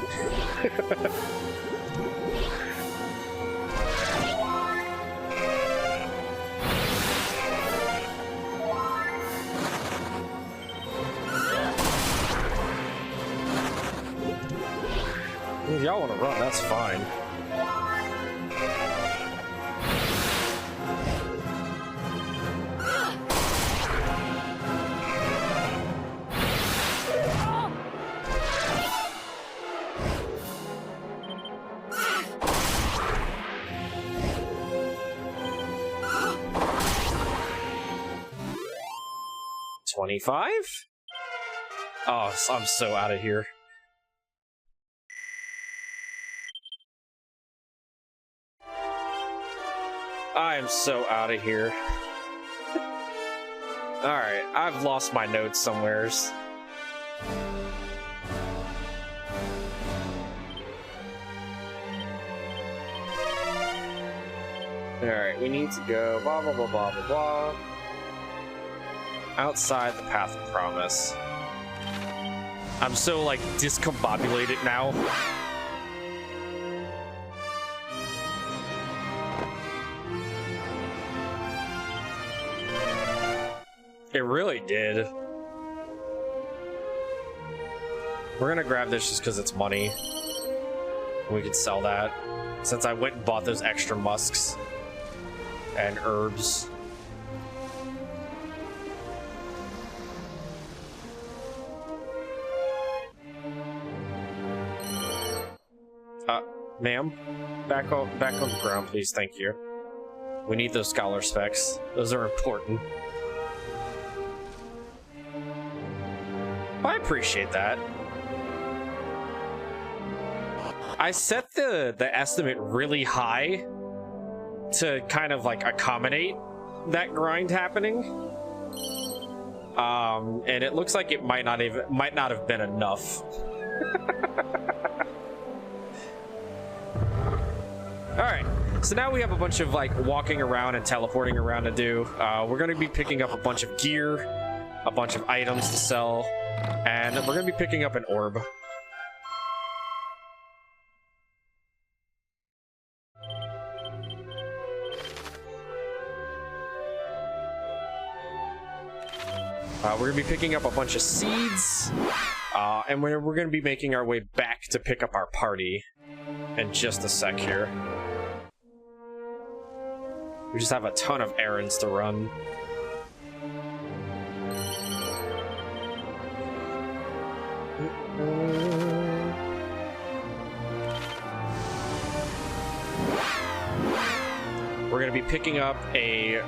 If y'all want to run, that's fine. $25? Oh, I'm so out of here. I am so out of here. Alright, I've lost my notes somewheres. Alright, we need to go blah blah blah blah blah blah. Outside the path of promise. I'm so like discombobulated now. It really did. We're gonna grab this just because it's money. We could sell that. Since I went and bought those extra musks and herbs. Ma'am, back on the ground, please. Thank you. We need those scholar specs. Those are important. I appreciate that. I set the estimate really high to kind of like accommodate that grind happening. And it looks like it might not have been enough. Alright, so now we have a bunch of like walking around and teleporting around to do. We're going to be picking up a bunch of gear, a bunch of items to sell, and we're going to be picking up an orb. We're going to be picking up a bunch of seeds, and we're going to be making our way back to pick up our party in just a sec here. We just have a ton of errands to run. We're gonna be picking up a.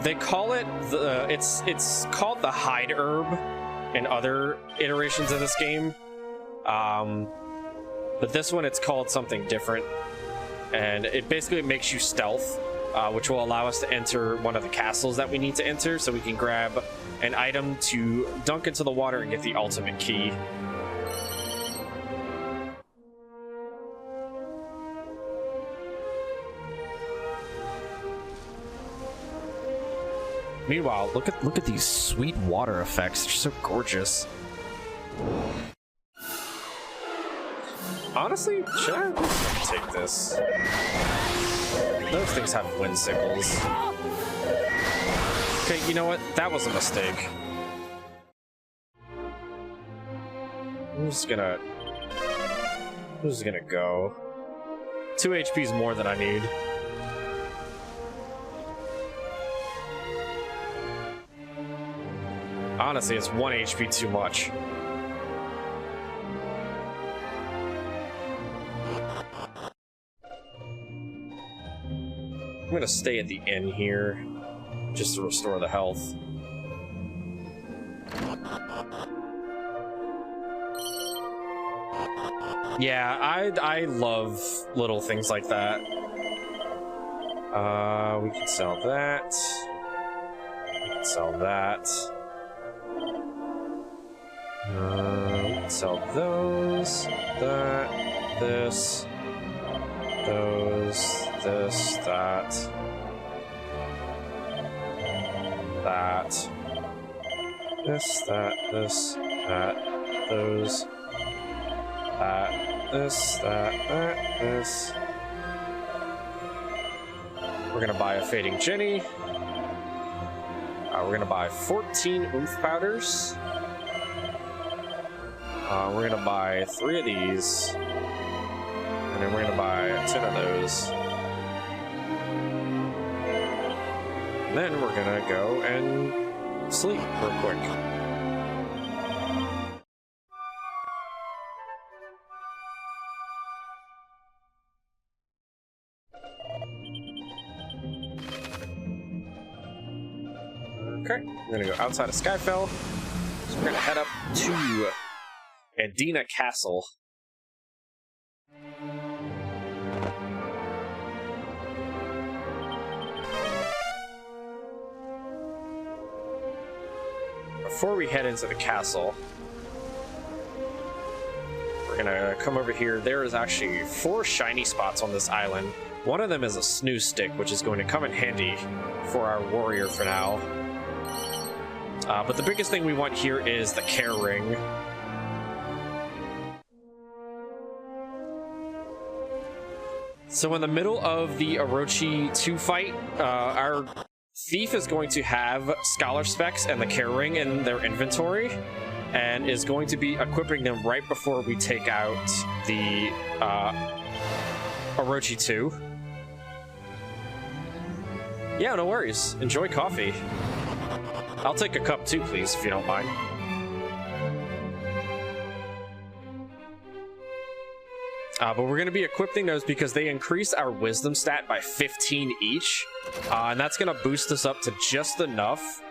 They call it the. It's called the hide herb in other iterations of this game, but this one it's called something different, and it basically makes you stealth, which will allow us to enter one of the castles that we need to enter, so we can grab an item to dunk into the water and get the ultimate key. Meanwhile, look at these sweet water effects. They're so gorgeous. Honestly, should I take this? Those things have wind sickles. Okay, you know what? That was a mistake. I'm just gonna go. 2 HP is more than I need. Honestly, it's 1 HP too much. I'm gonna stay at the inn here, just to restore the health. Yeah, I love little things like that. We can sell that. We can sell that. We can sell those, that, this, those, this, that, that, this, that, this, that, those, that, this, that, this. We're gonna buy a Fading Jenny. We're gonna buy 14 oomph powders. We're gonna buy 3 of these, and then we're gonna buy 10 of those. And then we're gonna go and sleep real quick. Okay, we're gonna go outside of Skyfell. So we're gonna head up to Adina Castle. Before we head into the castle, we're gonna come over here. There is actually 4 shiny spots on this island. One of them is a snooze stick, which is going to come in handy for our warrior for now. But the biggest thing we want here is the care ring. So in the middle of the Orochi 2 fight, our thief is going to have scholar specs and the care ring in their inventory, and is going to be equipping them right before we take out the Orochi 2. Yeah, no worries. Enjoy coffee. I'll take a cup too, please, if you don't mind. But we're going to be equipping those because they increase our wisdom stat by 15 each. And that's going to boost us up to just enough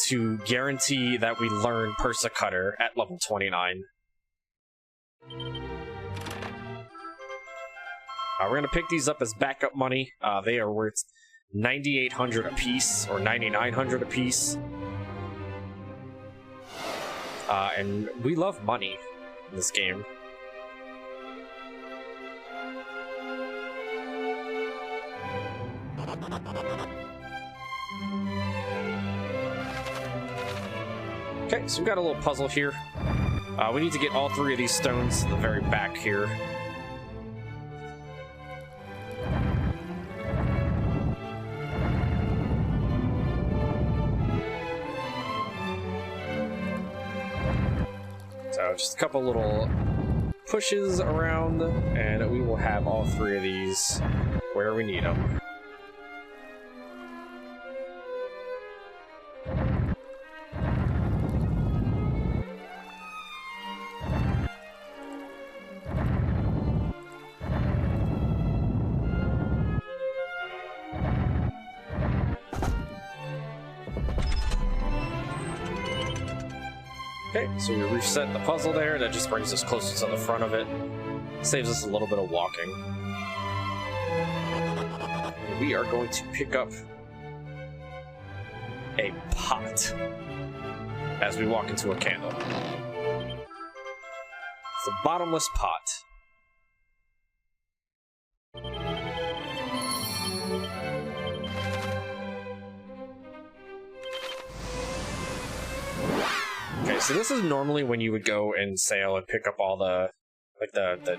to guarantee that we learn Persa Cutter at level 29. We're going to pick these up as backup money. They are worth 9,800 apiece, or 9,900 apiece. And we love money in this game. Okay, so we've got a little puzzle here. We need to get all 3 of these stones to the very back here. So just a couple little pushes around, and we will have all 3 of these where we need them. Okay, so we reset the puzzle there. That just brings us closer to the front of it. Saves us a little bit of walking. And we are going to pick up a pot as we walk into a candle. It's a bottomless pot. Okay, so this is normally when you would go and sail and pick up all the the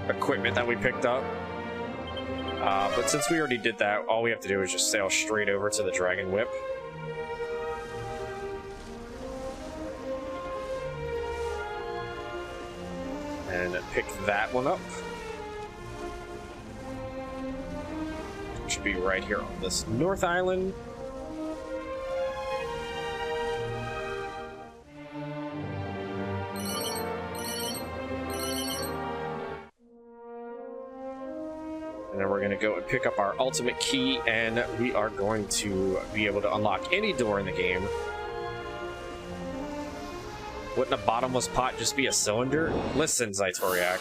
equipment that we picked up. But since we already did that, all we have to do is just sail straight over to the Dragon Whip. And pick that one up. It should be right here on this North Island. And then we're going to go and pick up our ultimate key, and we are going to be able to unlock any door in the game. Wouldn't a bottomless pot just be a cylinder? Listen, Zaitoriak.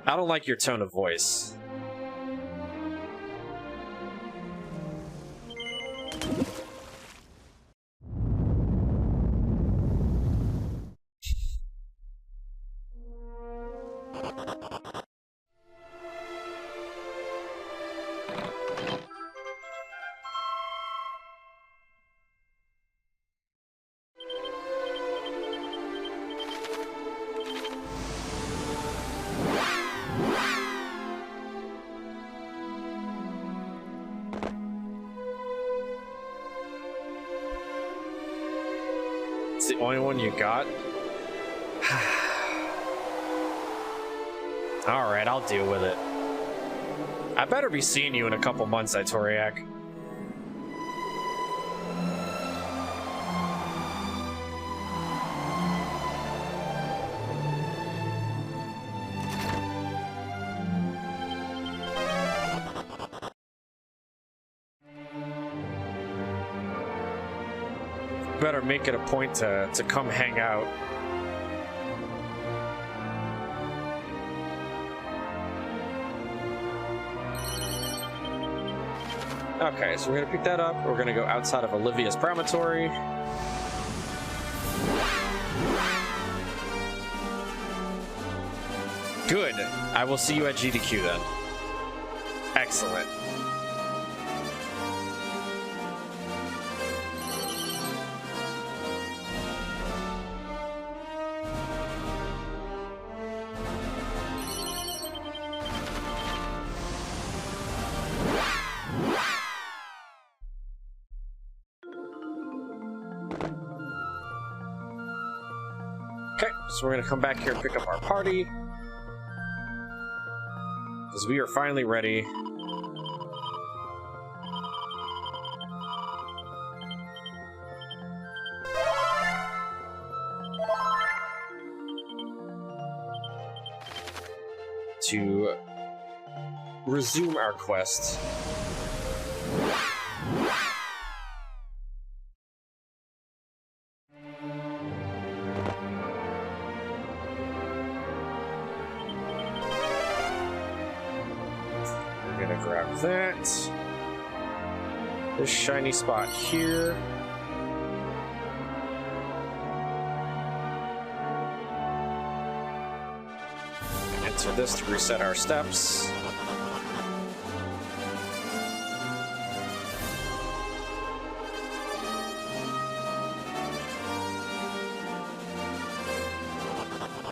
I don't like your tone of voice. It's the only one you got? Alright, I'll deal with it. I better be seeing you in a couple months, Zaitoriak. Better make it a point to come hang out. Okay, so we're gonna pick that up. We're gonna go outside of Olivia's Promontory. Good. I will see you at GDQ then. Excellent. Okay, so we're gonna come back here and pick up our party. Because we are finally ready. To resume our quest. Grab that. This shiny spot here. Enter this to reset our steps.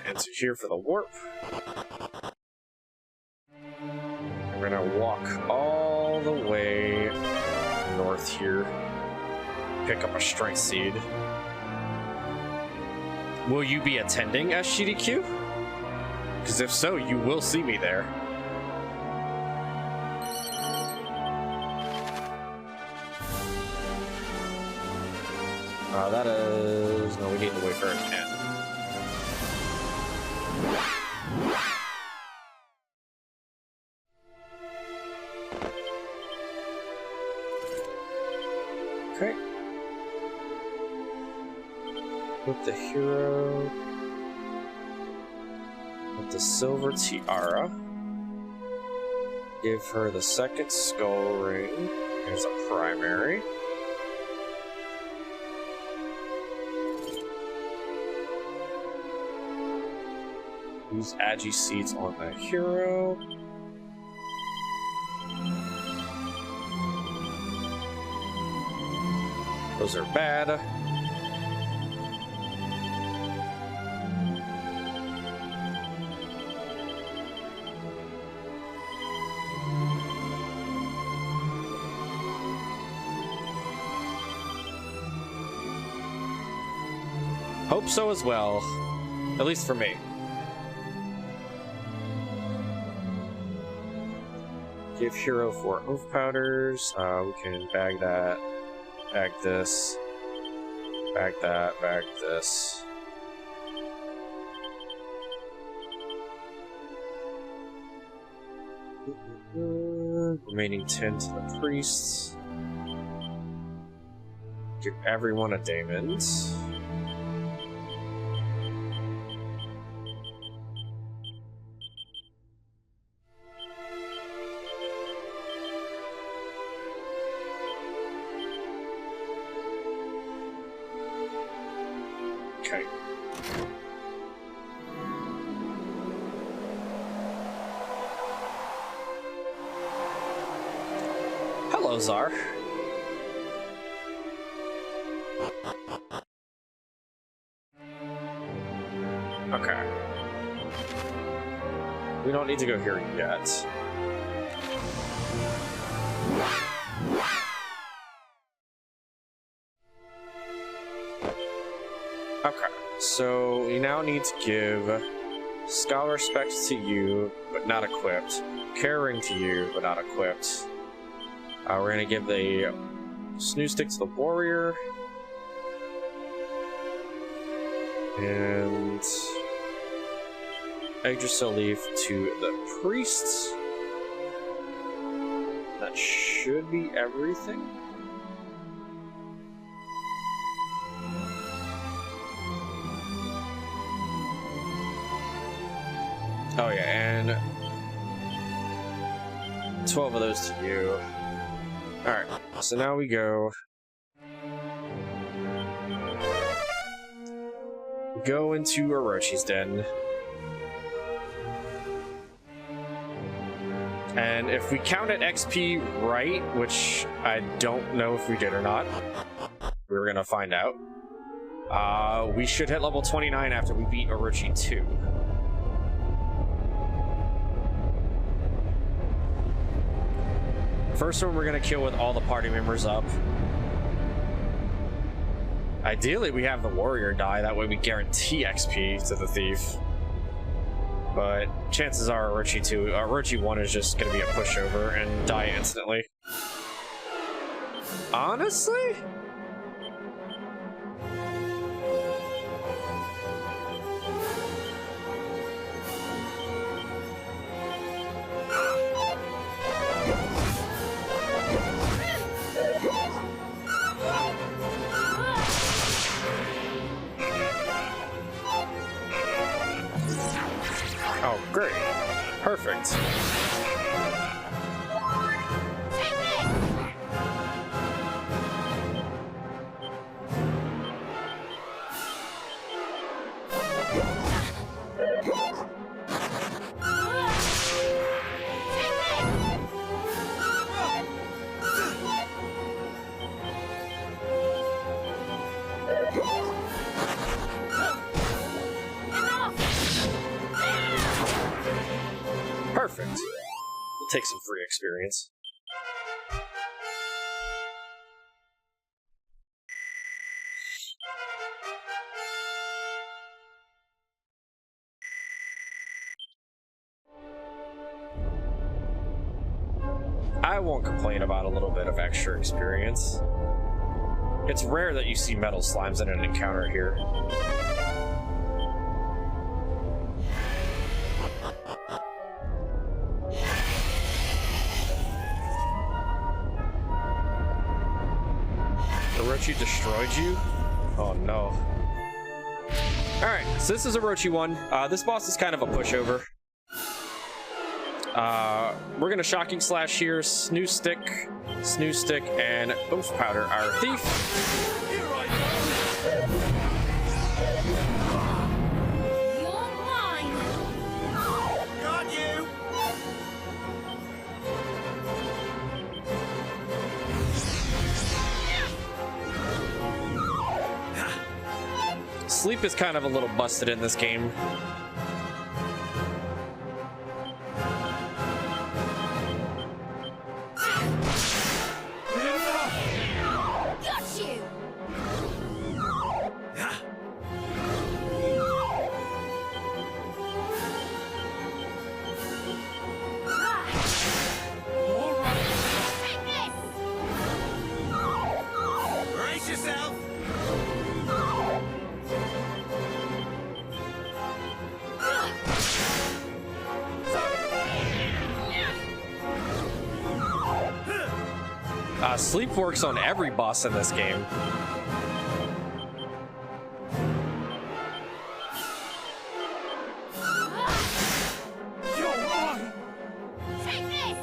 Enter here for the warp. We're gonna walk all the way north here, pick up a strength seed. Will you be attending SGDQ? Because if so, you will see me there. That is... no, we need to wait for it to end. Okay. Equip the hero with the silver tiara. Give her the second skull ring as a primary. Use Agi seeds on the hero. Those are bad. Hope so as well. At least for me. Give hero 4 oath powders. We can bag that. Bag this. Bag that. Bag this. Remaining 10 to the priests. Give everyone a diamond. Okay. Hello, Czar. Okay. We don't need to go here yet. Okay, so we now need to give Scholar Specs to you, but not equipped. Care Ring to you, but not equipped. We're gonna give the Snooze Stick to the Warrior. And Yggdrasil Leaf to the Priests. That should be everything. Oh yeah, and 12 of those to you. Alright, so now we go into Orochi's den. And if we counted XP right, which I don't know if we did or not, we're gonna find out. We should hit level 29 after we beat Orochi 2. First one we're gonna kill with all the party members up. Ideally we have the warrior die, that way we guarantee XP to the thief. But chances are Orochi 1 is just gonna be a pushover and die instantly. Honestly? Oh, great. Perfect. Perfect. We'll take some free experience. I won't complain about a little bit of extra experience. It's rare that you see metal slimes in an encounter here. Orochi destroyed you? Oh no. Alright, so this is Orochi 1. This boss is kind of a pushover. We're gonna Shocking Slash here, Snoo Stick, and Oomph Powder our thief. Here I You're mine. go! Got you! Sleep is kind of a little busted in this game. Got you. All right, Take this. brace yourself! Sleep works on every boss in this game. You're mine! Take this.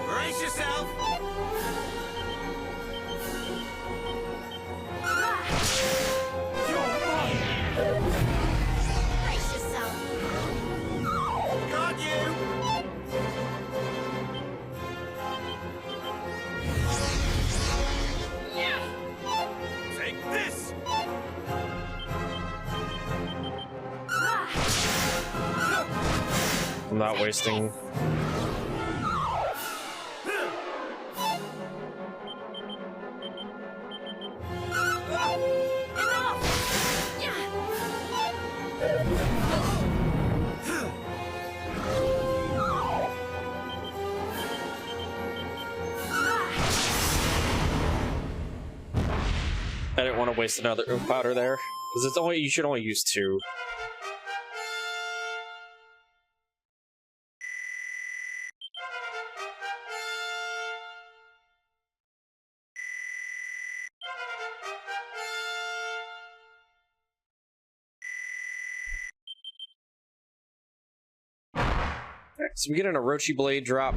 Brace yourself! You're mine! Brace yourself. Got you! Take this! I'm not wasting. Enough. I didn't want to waste another Oomph Powder there. Because it's only, you should only use 2. So we get an Orochi Blade drop.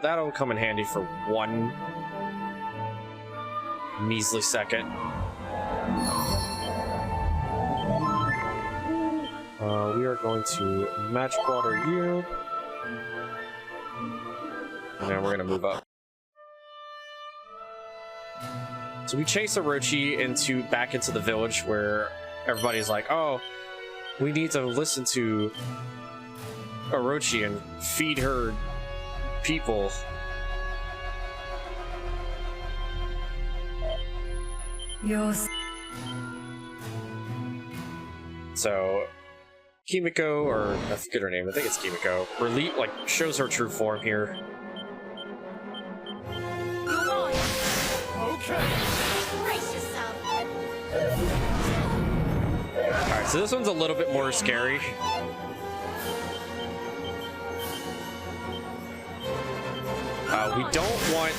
That'll come in handy for 1 measly second. We are going to Magic Water you. And then we're going to move up. So we chase Orochi back into the village where everybody's like, oh, we need to listen to Orochi and feed her people. So Kimiko, or I forget her name, I think it's Kimiko, shows her true form here. You're mine. Okay! Brace yourself. Alright, so this one's a little bit more scary. We don't want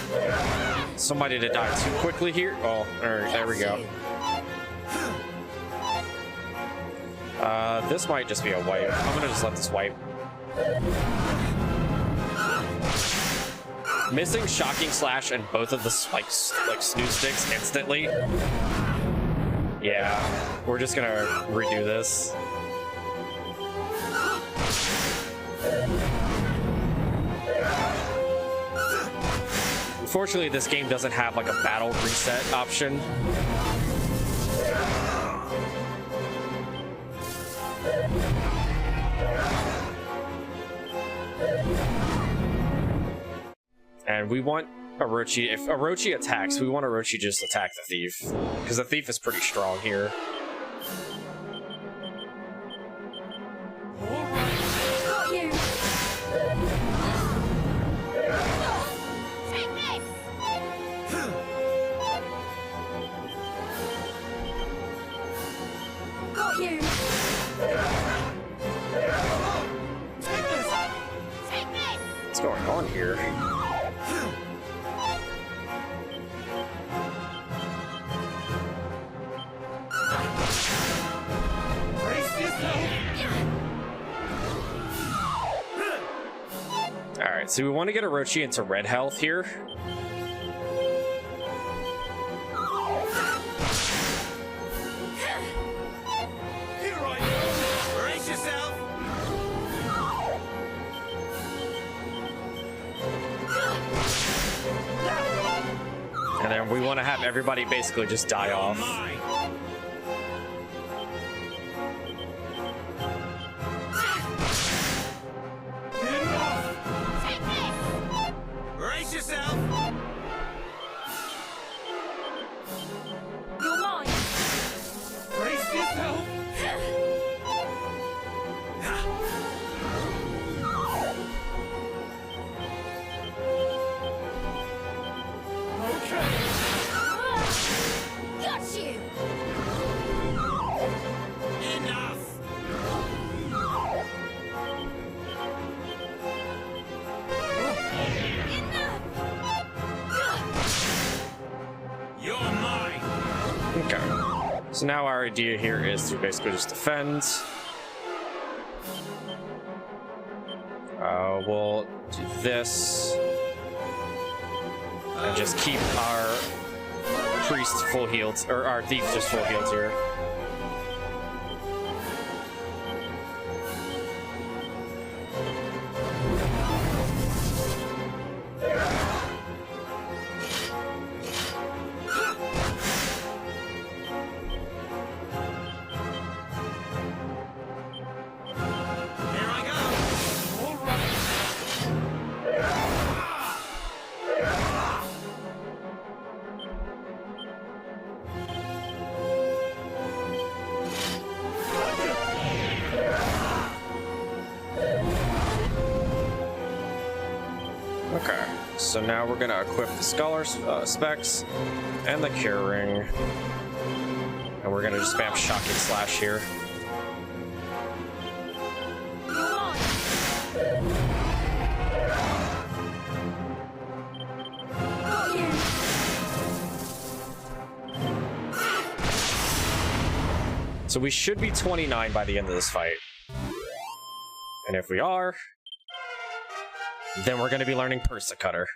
somebody to die too quickly here. Oh, alright, there we go. This might just be a wipe. I'm gonna just let this wipe. Missing Shocking Slash and both of the like Snoo Sticks instantly. Yeah, we're just gonna redo this. Unfortunately, this game doesn't have like a battle reset option. And we want Orochi, if Orochi attacks, we want Orochi just attack the thief. Because the thief is pretty strong here. Got you. Take this. Got you. Take this! Take this. What's going on here? so we want to get Orochi into red health here. Here I go. Brace yourself. And then we want to have everybody basically just die off. Take this! Brace yourself. You're mine! Brace yourself. Okay. Got you! Enough. You're mine. Okay. So now our idea here is to basically just defend. We'll do this. And just keep our priest full healed, or our thief just full healed here. Here I go. All right. Okay, so now we're gonna equip the Scholar specs and the Cure Ring. And we're gonna just spam Shocking Slash here. You're mine! Got you! So we should be 29 by the end of this fight. And if we are, then we're gonna be learning Persicutter.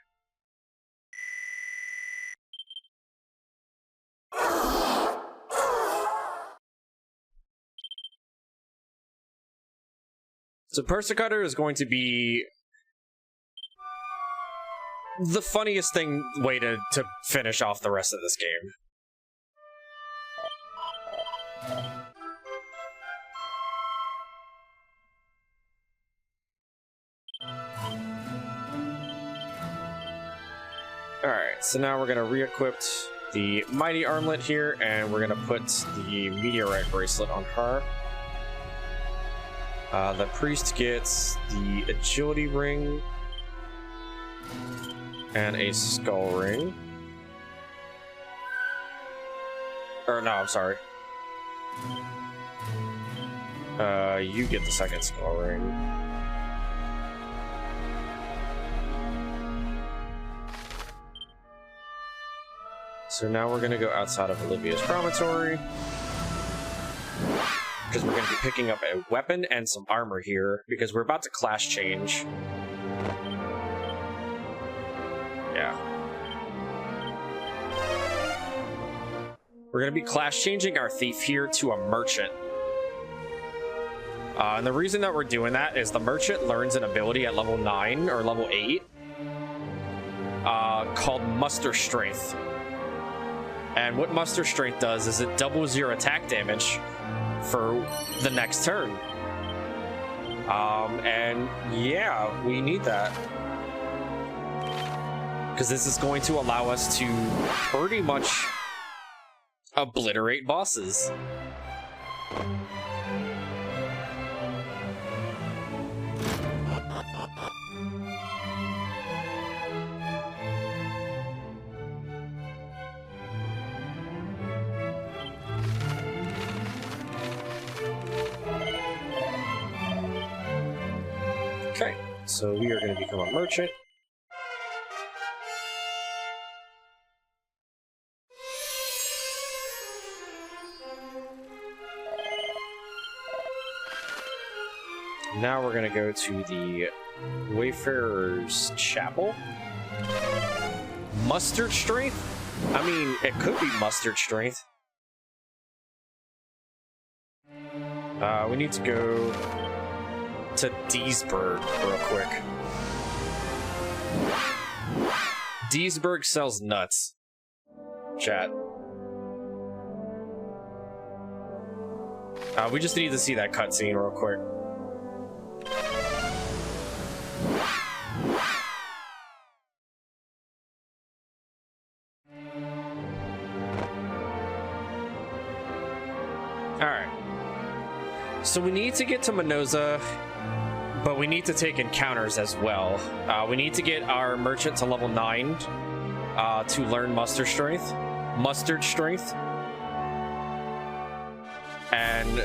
So Persicutter is going to be the funniest way to finish off the rest of this game. Alright, so now we're gonna re-equip the Mighty Armlet here, and we're gonna put the Meteorite Bracelet on her. The Priest gets the Agility Ring and a Skull Ring. Or no, I'm sorry. You get the second Skull Ring. So now we're gonna go outside of Olivia's Promontory, because we're gonna be picking up a weapon and some armor here, because we're about to class change. Yeah. We're gonna be class changing our thief here to a merchant. And the reason that we're doing that is the merchant learns an ability at level 9 or level 8 called Muster Strength. And what Muster Strength does is it doubles your attack damage for the next turn. And yeah, we need that. Because this is going to allow us to pretty much obliterate bosses. Okay, so we are going to become a merchant. Now we're going to go to the Wayfarer's Chapel? Mustard Strength? I mean, it could be Mustard Strength. We need to go to Deesburg real quick. Deesburg sells nuts. Chat. We just need to see that cutscene real quick. Alright. So we need to get to Minoza, but we need to take encounters as well. We need to get our merchant to level 9 to learn Mustard Strength. And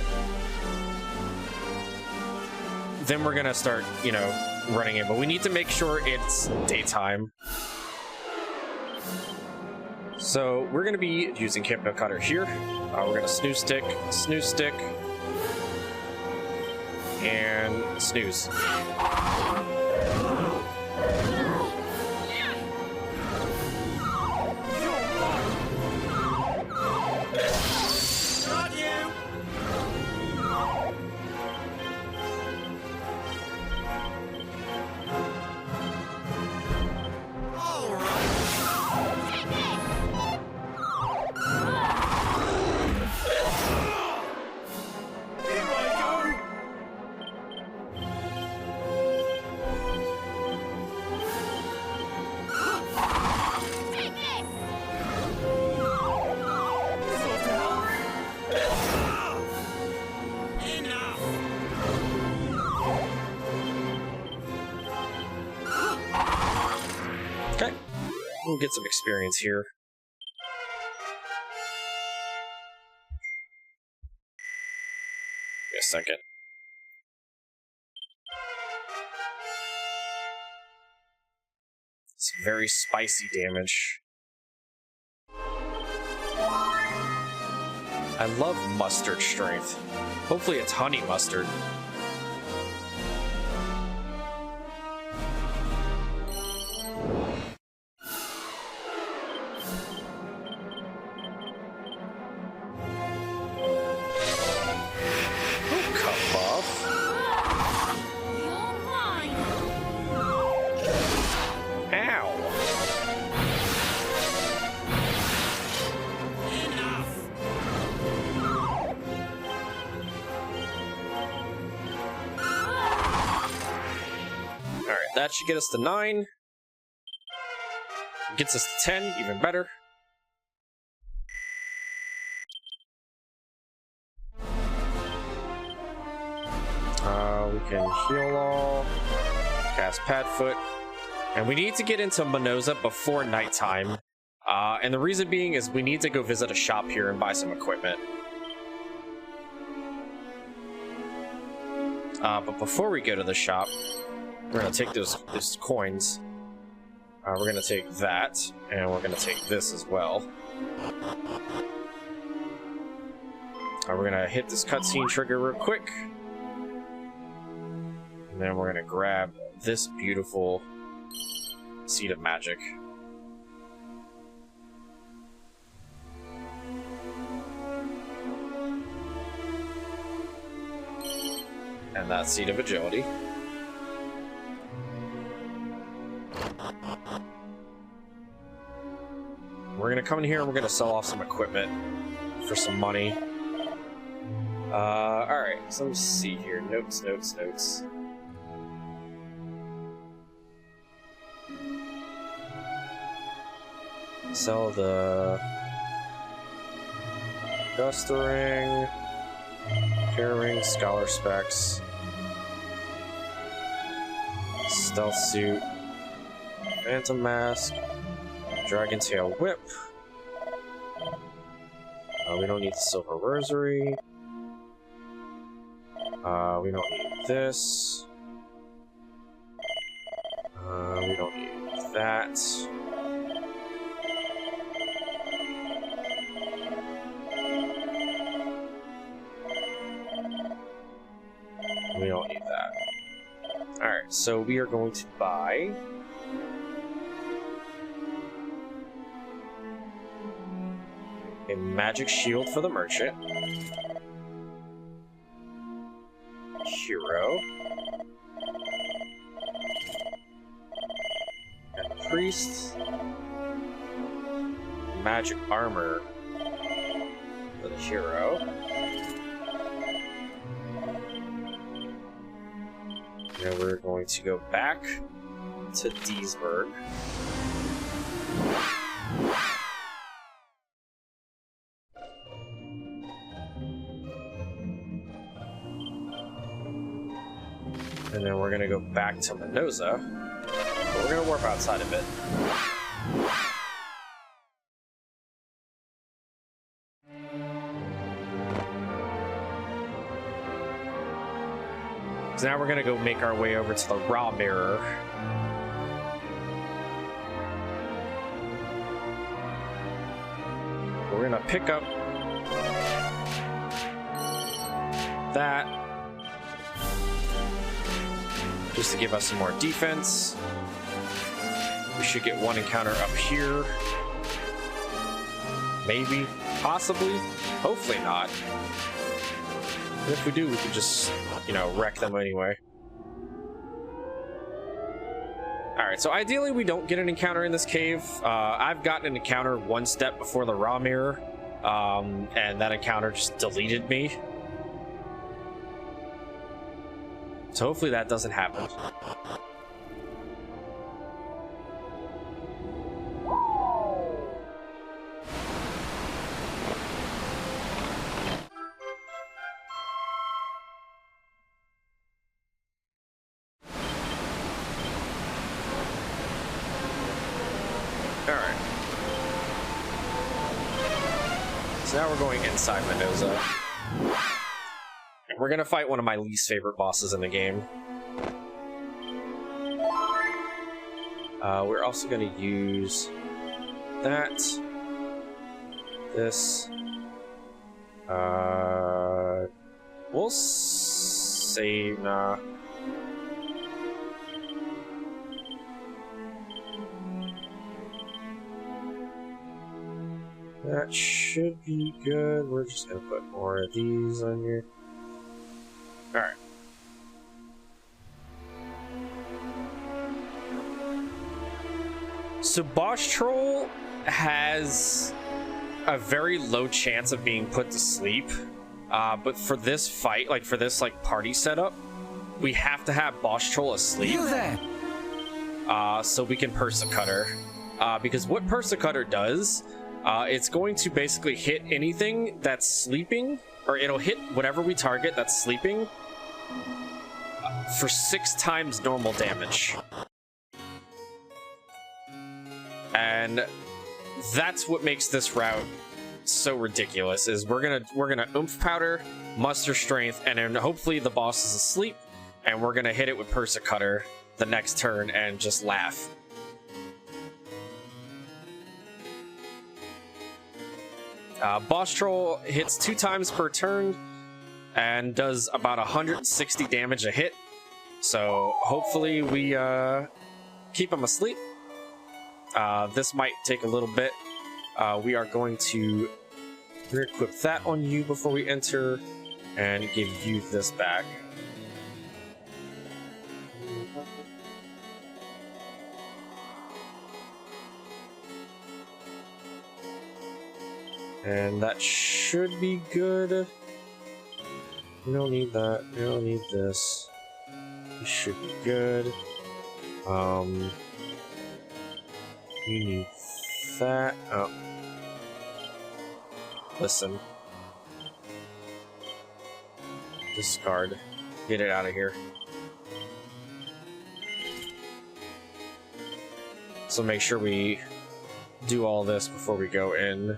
then we're gonna start, you know, running it. But we need to make sure it's daytime. So we're gonna be using Hypno Cutter here. We're gonna snooze stick, and snooze. Okay, we'll get some experience here. Give me a second. It's very spicy damage. I love mustard strength. Hopefully it's honey mustard. That should get us to 9. Gets us to 10, even better. We can heal all, cast Padfoot, and we need to get into Minoza before nighttime. And the reason being is we need to go visit a shop here and buy some equipment. But before we go to the shop, we're gonna take those coins. We're gonna take that, and we're gonna take this as well. We're gonna hit this cutscene trigger real quick. And then we're gonna grab this beautiful Seed of Magic. And that Seed of Agility. We're gonna come in here and we're gonna sell off some equipment for some money. Alright, so let me see here. Notes. Sell the Dust Ring, Care Ring, Scholar Specs, Stealth Suit, Phantom Mask, Dragon Tail Whip. We don't need the Silver Rosary. We don't need this. We don't need that. We don't need that. Alright, so we are going to buy a magic shield for the merchant. Hero. And priest. Magic armor for the hero. Now we're going to go back to Deesburg. And then we're going to go back to Minosa. But we're going to warp outside a bit. So now we're going to go make our way over to the Raw Mirror. We're going to pick up that just to give us some more defense. We should get one encounter up here. Maybe, possibly, hopefully not. And if we do, we could just, you know, wreck them anyway. Alright, so ideally we don't get an encounter in this cave. I've gotten an encounter one step before the Raw Mirror, and that encounter just deleted me. So hopefully that doesn't happen. Alright. So now we're going inside Minosa. We're gonna fight one of my least favorite bosses in the game. We're also gonna use that. This. We'll save. Nah. That should be good. We're just gonna put more of these on here. Alright. So Boss Troll has a very low chance of being put to sleep. But for this fight, like for this party setup, we have to have Boss Troll asleep. You there? So we can Persecutor. Because what Persecutor does, it's going to basically hit anything that's sleeping, or it'll hit whatever we target that's sleeping for 6 times normal damage. And that's what makes this route so ridiculous, is we're gonna oomph powder, muster strength, and then hopefully the boss is asleep, and we're gonna hit it with Persecutor the next turn and just laugh. Boss Troll hits 2 times per turn and does about 160 damage a hit. So hopefully we keep him asleep. This might take a little bit. We are going to re-equip that on you before we enter and give you this back. And that should be good. We don't need that. We don't need this. This should be good. You need that. Oh. Listen. Discard. Get it out of here. So make sure we do all this before we go in.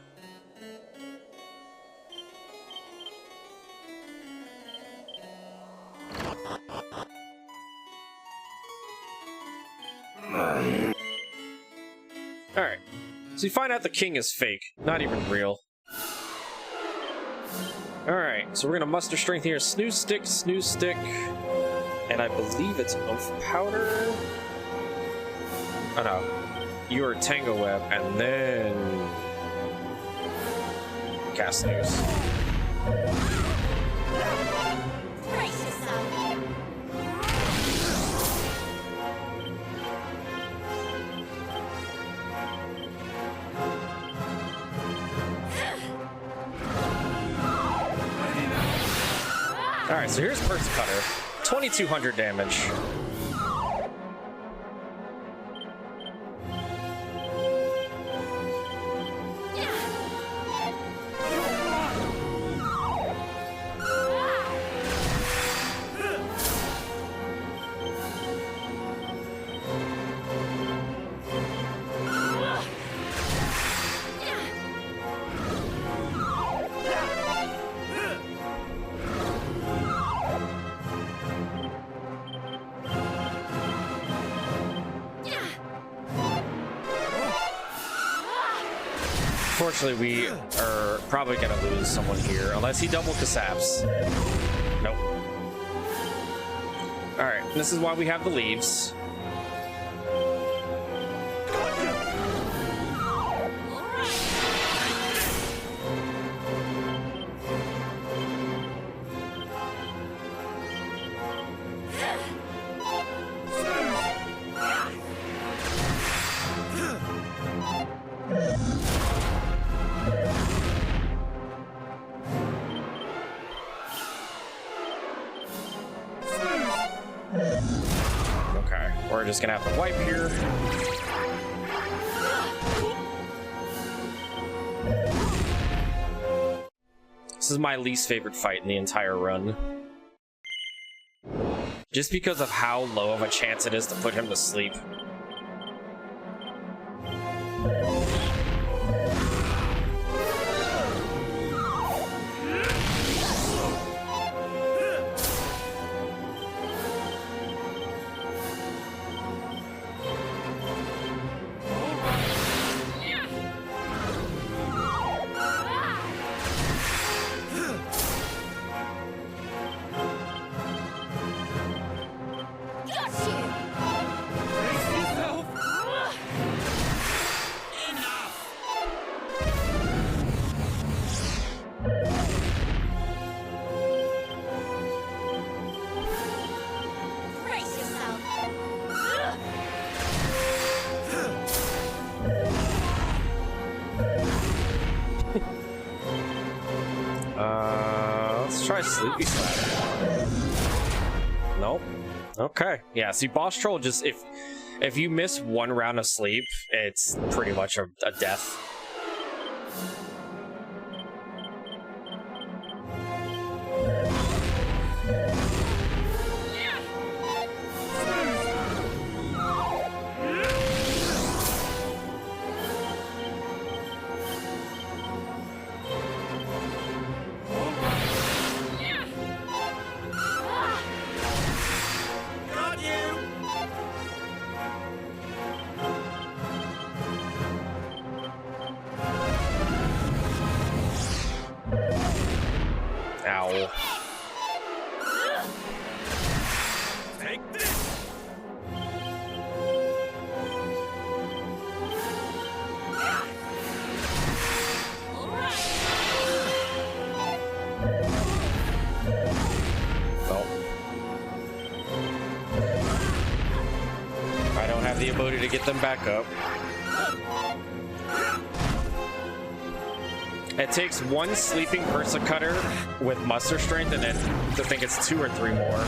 Alright, so you find out the king is fake, not even real. Alright, so we're gonna muster strength here. Snooze stick, And I believe it's Oath Powder. Oh no. You are Tango Web, and then Cast News. Brace yourself. Alright, so here's Perks Cutter. 2200 damage. Unfortunately, we are probably going to lose someone here, unless he double Kasaps. Nope. Alright, this is why we have the leaves. Okay, we're just gonna have to wipe here. This is my least favorite fight in the entire run. Just because of how low of a chance it is to put him to sleep. Let's try Sleepy Slap. Nope. Okay. Yeah, see, Boss Troll just, if you miss one round of sleep, it's pretty much a death. Ow. Take this! Well, I don't have the ability to get them back up. It takes one sleeping Persa Cutter with muster strength, and then I think it's 2 or 3 more.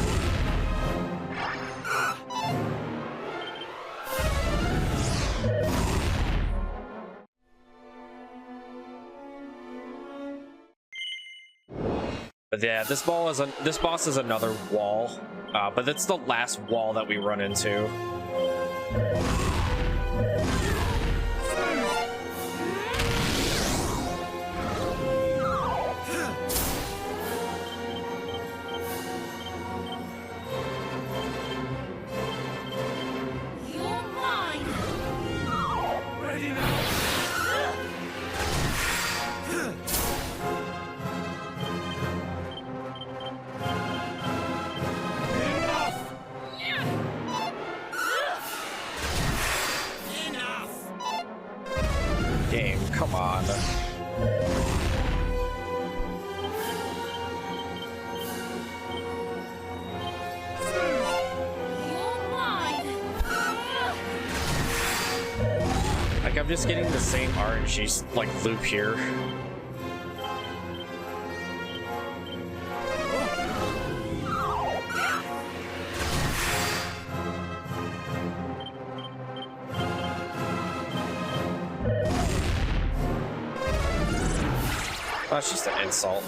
But yeah, this boss is another wall, but it's the last wall that we run into. Like, I'm just getting the same RNG, like, loop here. That's just an insult.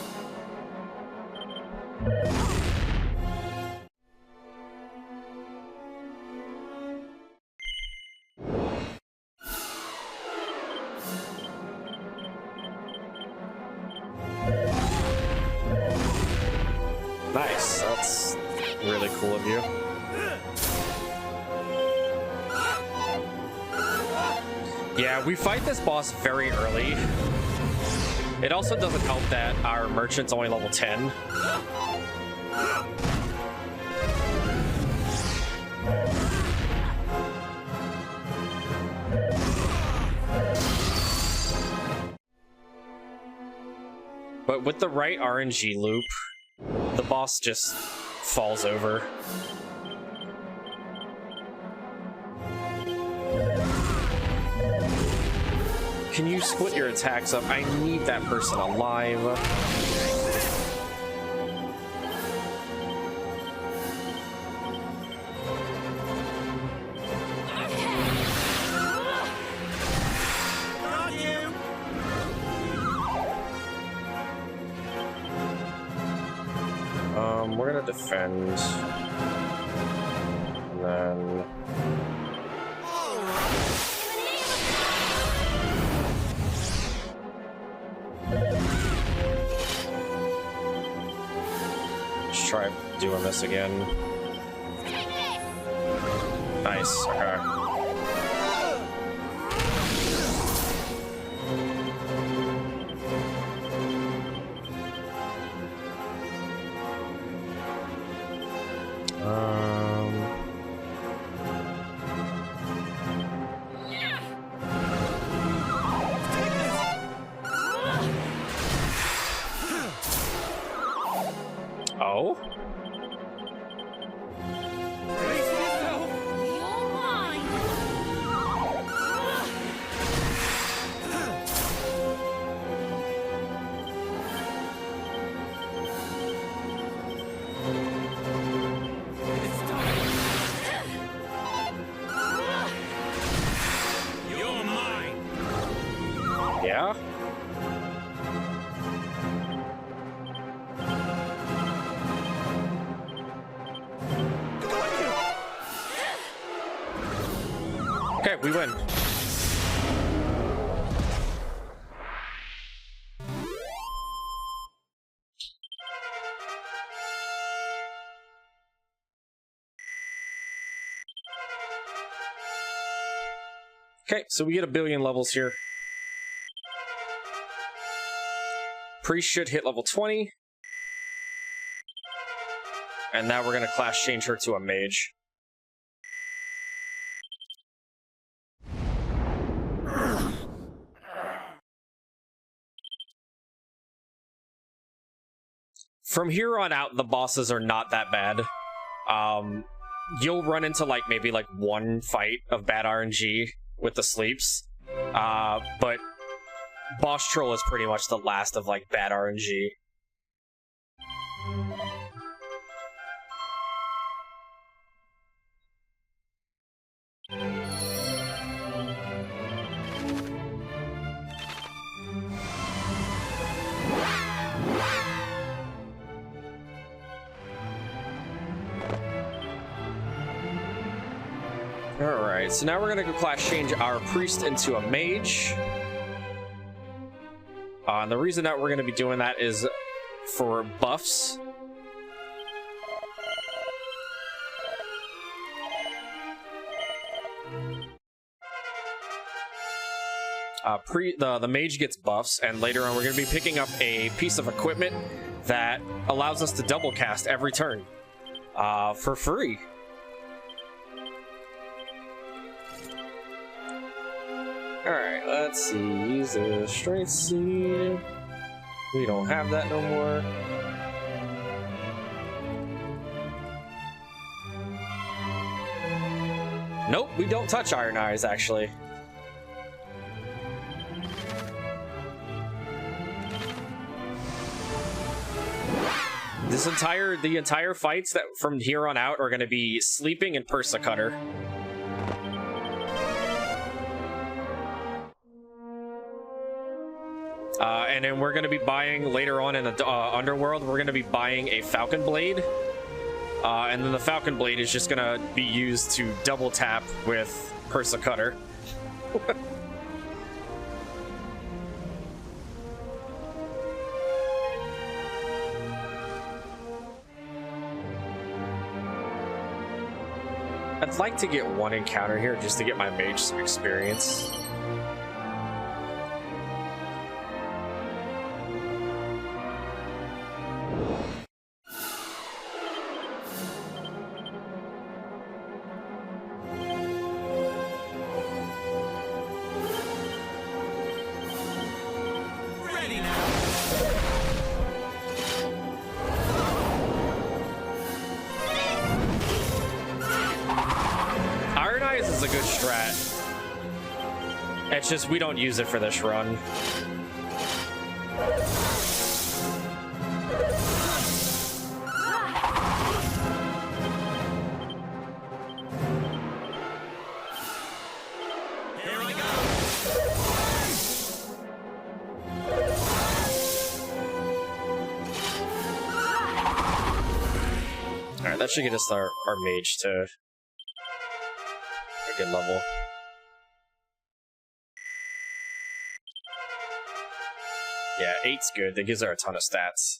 Nice, that's really cool of you. Yeah, we fight this boss very early. It also doesn't help that our merchant's only level 10. But with the right RNG loop, the boss just falls over. Can you split your attacks up? I need that person alive. We're gonna defend. And then... Let's try doing this again. Nice, okay. Oh? You're mine. Yeah? Okay, we win. Okay, so we get 1 billion levels here. Priest should hit level 20. And now we're gonna class change her to a mage. From here on out, the bosses are not that bad. You'll run into maybe one fight of bad RNG with the sleeps, but Boss Troll is pretty much the last of bad RNG. Alright, so now we're gonna go class change our priest into a mage. And the reason that we're gonna be doing that is for buffs. The mage gets buffs, and later on we're gonna be picking up a piece of equipment that allows us to double cast every turn for free. Alright, let's see. Use the strength seed. We don't have that no more. Nope, we don't touch Iron Eyes, actually. The entire fights that from here on out are going to be sleeping and Persa Cutter. And then we're going to be buying later on in the Underworld. We're going to be buying a Falcon Blade, and then the Falcon Blade is just going to be used to double tap with Persa Cutter. I'd like to get one encounter here just to get my mage some experience. It's just we don't use it for this run. Here I go. Alright, that should get us our mage to a good level. Yeah, 8's good. That gives her a ton of stats.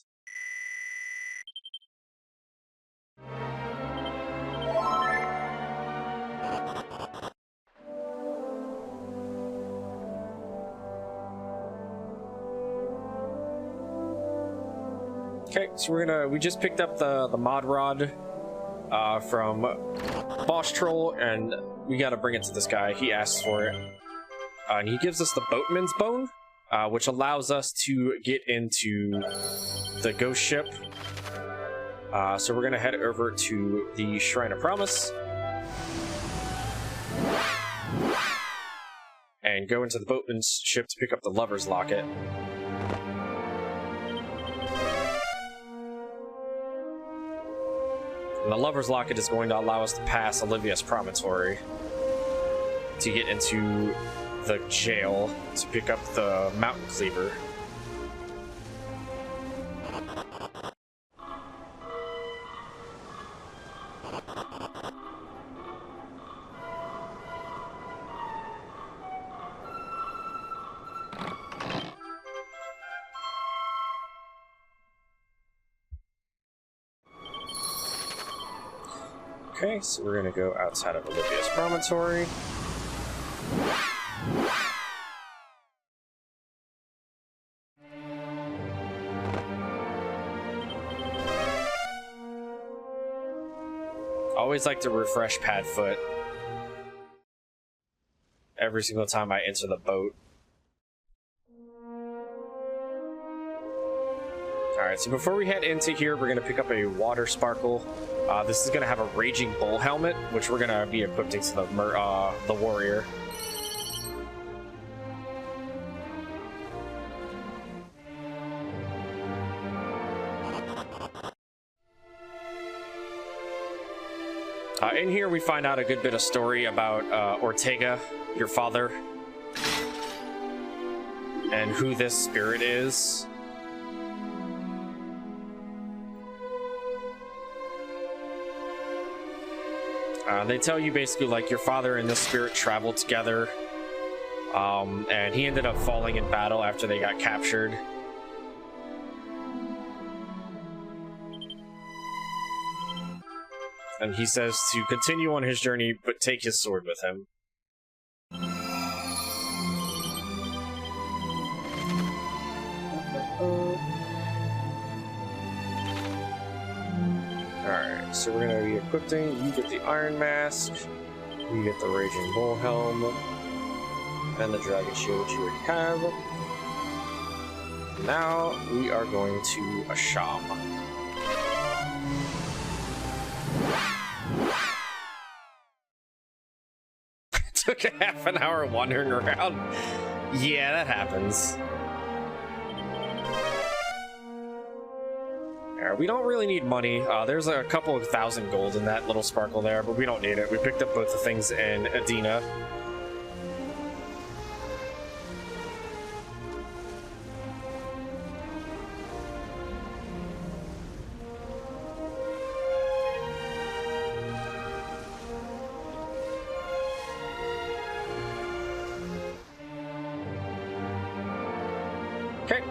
Okay, so we just picked up the mod rod from Boss Troll, and we gotta bring it to this guy. He asks for it. And he gives us the Boatman's Bone, which allows us to get into the ghost ship. So we're gonna head over to the Shrine of Promise and go into the boatman's ship to pick up the Lover's Locket. And the Lover's Locket is going to allow us to pass Olivia's Promontory to get into the jail to pick up the Mountain Cleaver. Okay, so we're gonna go outside of Olivia's Promontory. Always like to refresh Padfoot every single time I enter the boat. Alright, so before we head into here, we're going to pick up a Water Sparkle. This is going to have a Raging Bull helmet, which we're going to be equipping to the Warrior. In here, we find out a good bit of story about Ortega, your father, and who this spirit is. They tell you basically like your father and this spirit traveled together, and he ended up falling in battle after they got captured. And he says to continue on his journey, but take his sword with him. Alright, so we're going to be equipping. You get the Iron Mask. You get the Raging Bull Helm. And the dragon shield, which you already have. Now we are going to Asham. Took a half an hour wandering around. Yeah, that happens. We don't really need money. There's a couple of 1,000 gold in that little sparkle there, but we don't need it. We picked up both the things in Adina. Okay.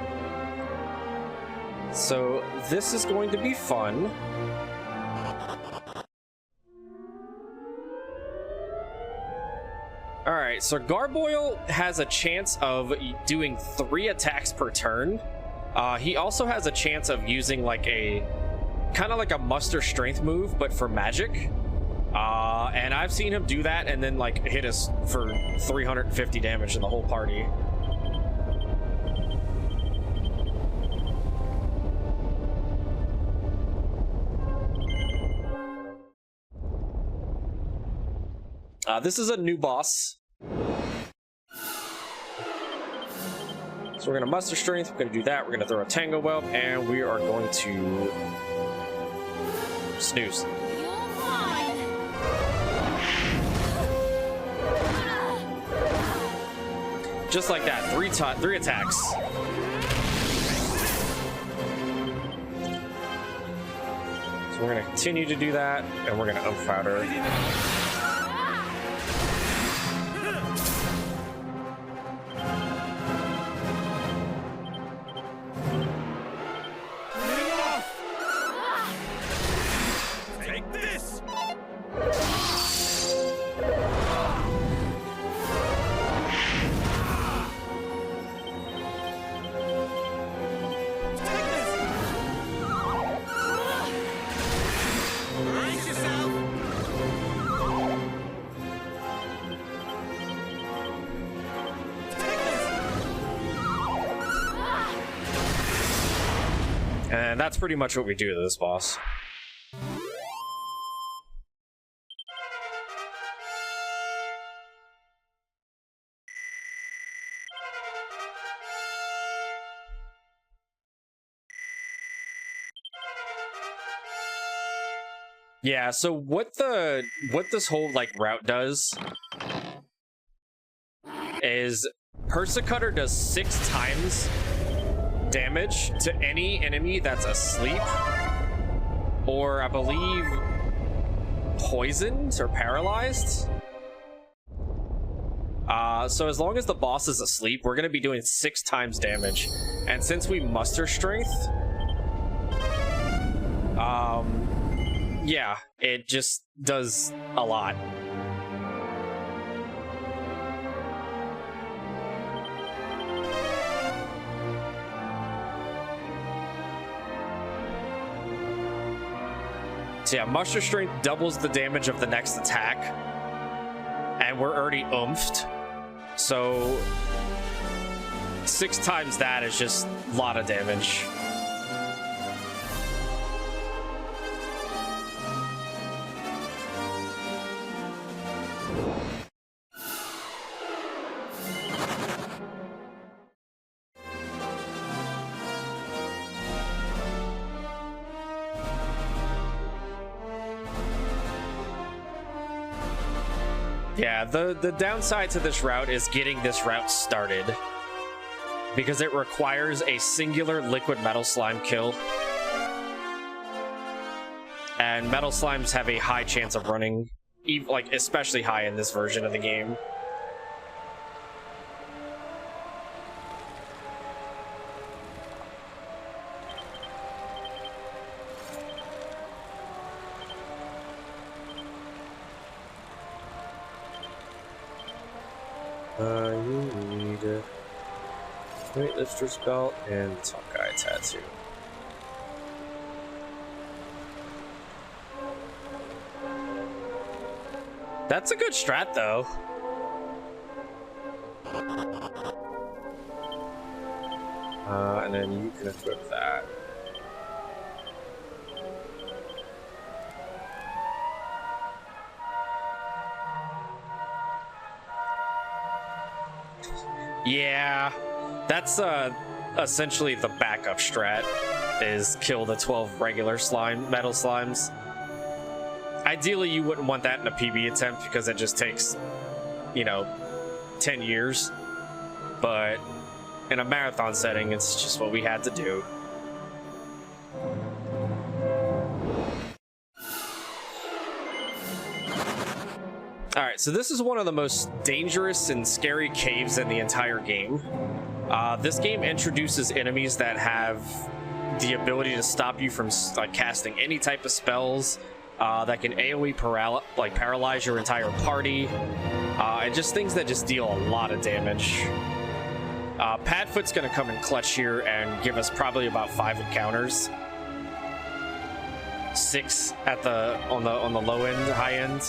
So this is going to be fun. Alright, so Garboil has a chance of doing 3 attacks per turn. He also has a chance of using like a kind of like a muster strength move, but for magic. And I've seen him do that and then like hit us for 350 damage in the whole party. This is a new boss. So we're gonna muster strength, we're gonna do that, we're gonna throw a tango whelp, and we are going to snooze. Just like that, 3 attacks. So we're gonna continue to do that, and we're gonna Umfouter. And that's pretty much what we do to this boss. Yeah, so what this whole like route does is Persecutor does 6 times damage to any enemy that's asleep or I believe poisoned or paralyzed. So as long as the boss is asleep, we're gonna be doing 6 times damage. And since we muster strength, yeah, it just does a lot. So yeah, muster strength doubles the damage of the next attack, and we're already oomphed. So 6 times that is just a lot of damage. Yeah, the downside to this route is getting this route started, because it requires a singular liquid metal slime kill. And metal slimes have a high chance of running, like especially high in this version of the game. You need a weightlifter's belt and tough guy tattoo. That's a good strat, though. And then you can equip that. Yeah, that's essentially the backup strat, is kill the 12 regular metal slimes. Ideally, you wouldn't want that in a PB attempt because it just takes, you know, 10 years. But in a marathon setting, it's just what we had to do. Alright, so this is one of the most dangerous and scary caves in the entire game. This game introduces enemies that have the ability to stop you from casting any type of spells, that can AoE paralyze your entire party, and just things that just deal a lot of damage. Padfoot's gonna come in clutch here and give us probably about 5 encounters. 6 at on the low end, high end.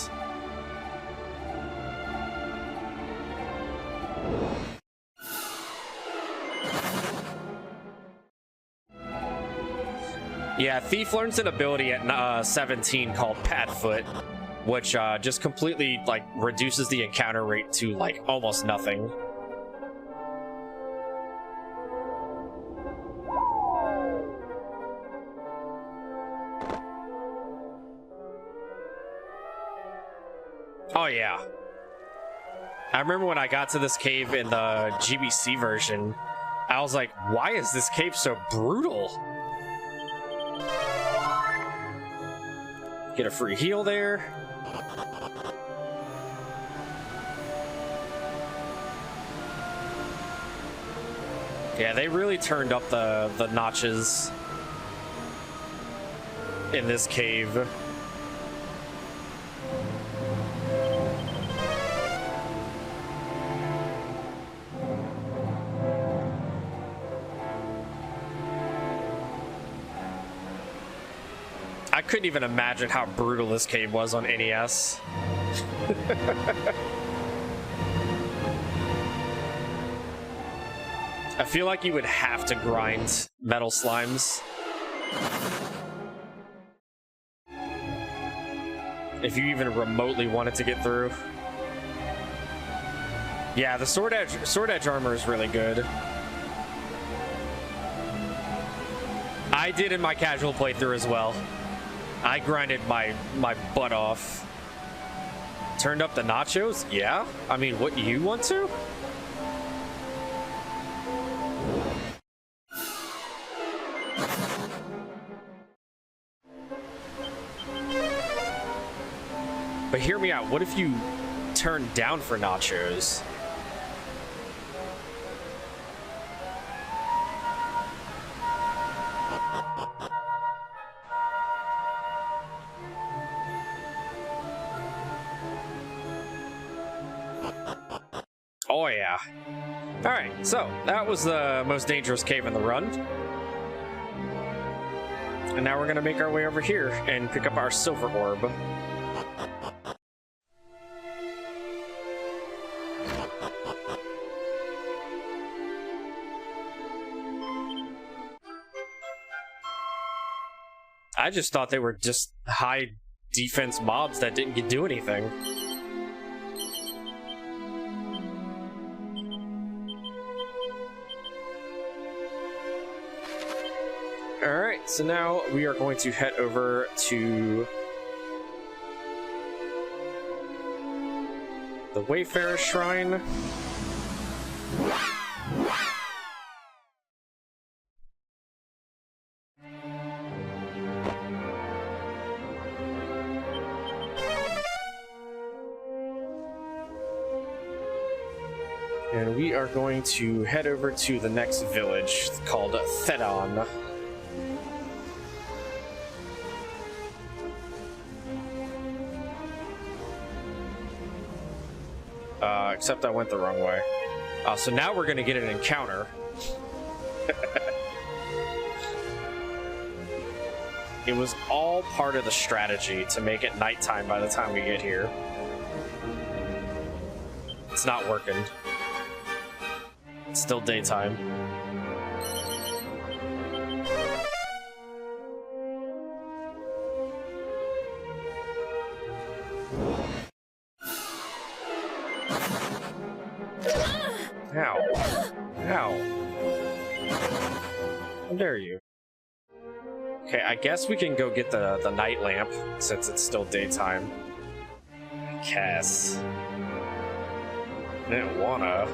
Yeah, Thief learns an ability at 17 called Padfoot, which just completely reduces the encounter rate to almost nothing. Oh yeah. I remember when I got to this cave in the GBC version, I was like, why is this cave so brutal? Get a free heal there. Yeah, they really turned up the notches in this cave. I couldn't even imagine how brutal this cave was on NES. I feel like you would have to grind metal slimes if you even remotely wanted to get through. Yeah, the sword edge armor is really good. I did in my casual playthrough as well. I grinded my butt off. Turned up the nachos? Yeah? I mean, what, you want to? But hear me out, what if you turn down for nachos? Oh yeah. Alright, so that was the most dangerous cave in the run. And now we're gonna make our way over here and pick up our silver orb. I just thought they were just high defense mobs that didn't do anything. Alright, so now we are going to head over to the Wayfarer Shrine. And we are going to head over to the next village called Thedon. Except I went the wrong way. So now we're going to get an encounter. It was all part of the strategy to make it nighttime by the time we get here. It's not working. still daytime. Ow. Ow. How dare you? Okay, I guess we can go get the night lamp since it's still daytime. I guess. I didn't wanna.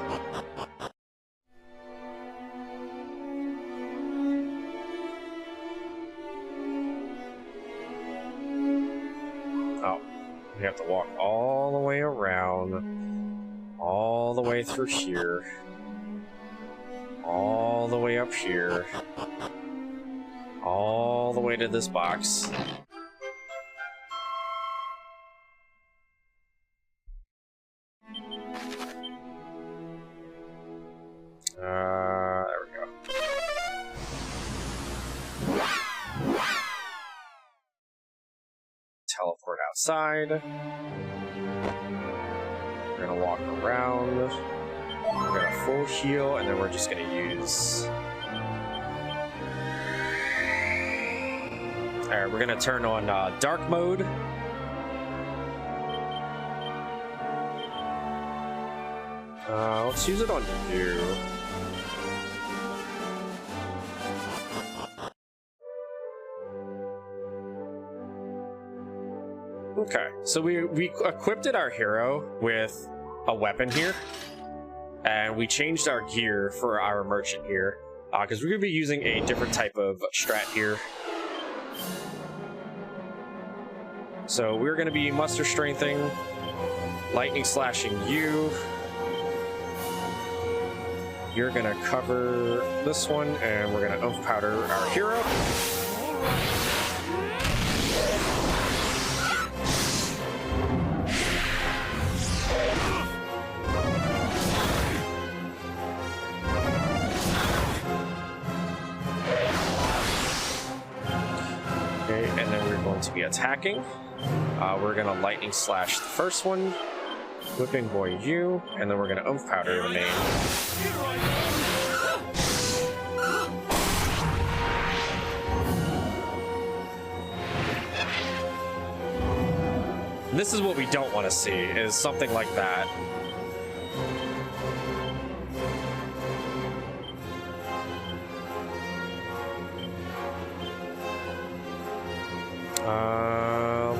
Oh, we have to walk all the way around, all the way through here, all the way up here, all the way to this box. There we go. Teleport outside. We're gonna walk around. We're gonna full heal, and then we're just gonna use... Alright, we're gonna turn on dark mode. Let's use it on you. Okay, so we equipped our hero with a weapon here, and we changed our gear for our merchant here, because we're going to be using a different type of strat here. So we're going to be muster strengthening, lightning slashing you. You're going to cover this one, and we're going to oomph powder our hero. Okay, and then we're going to be attacking. We're going to lightning slash the first one, whipping boy you, and then we're going to oomph powder the main. And this is what we don't want to see, is something like that.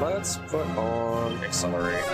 Let's put on accelerate.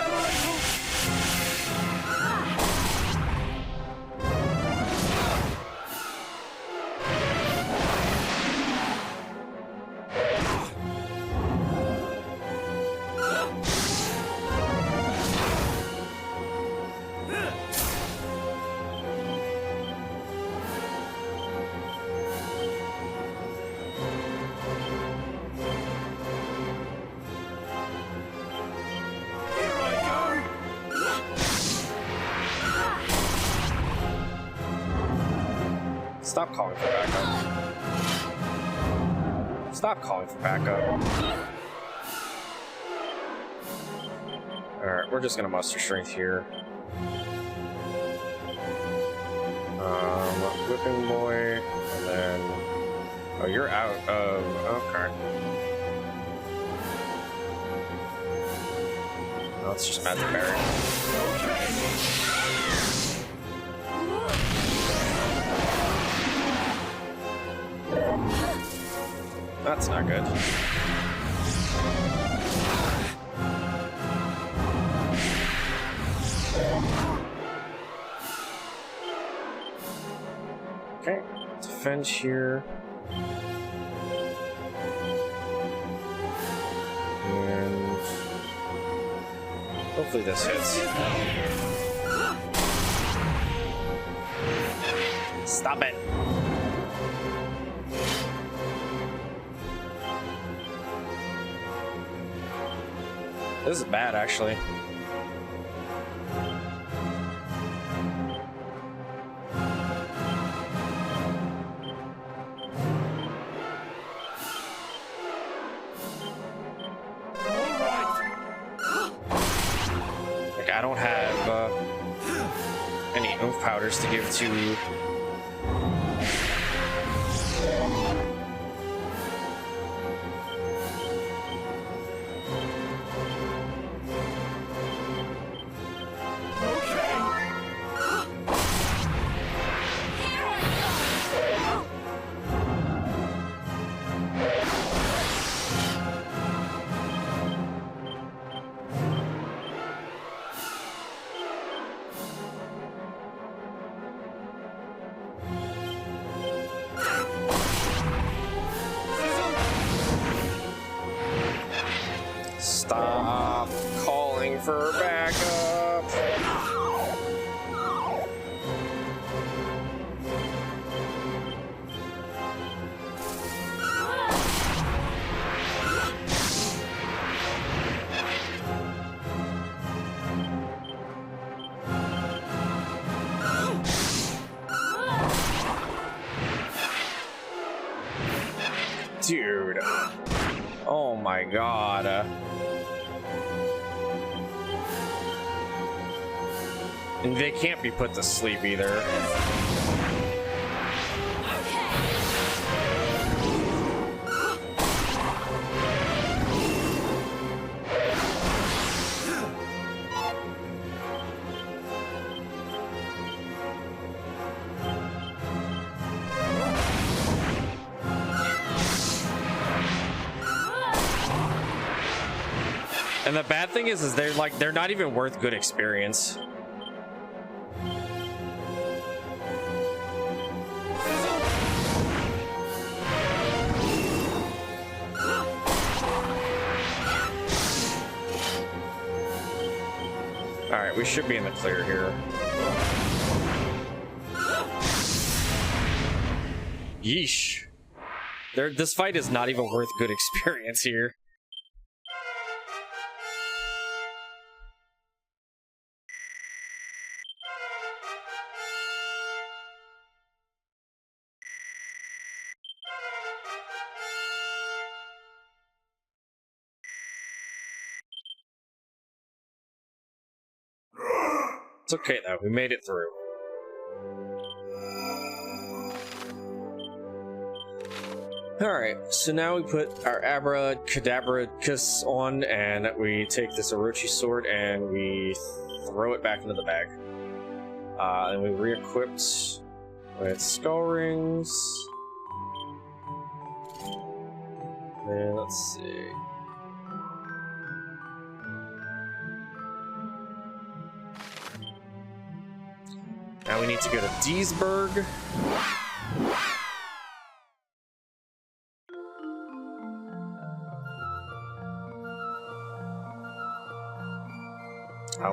Stop calling for backup. Stop calling for backup. Alright, we're just gonna muster strength here. Whipping boy, and then... Oh, you're out of... Okay. No, it's just Magic Berry. That's not good. Okay, defend here. And hopefully this hits. Stop it. This is bad, actually. Like, I don't have any oomph powders to give to for backup. Dude. Oh my god. And they can't be put to sleep either. And the bad thing is they're not even worth good experience. All right, we should be in the clear here. Yeesh. This fight is not even worth good experience here. It's okay though, we made it through. Alright, so now we put our Abracadabracus on and we take this Orochi sword and we throw it back into the bag. And we re-equipped with skull rings. And let's see. Now we need to go to Deesburg.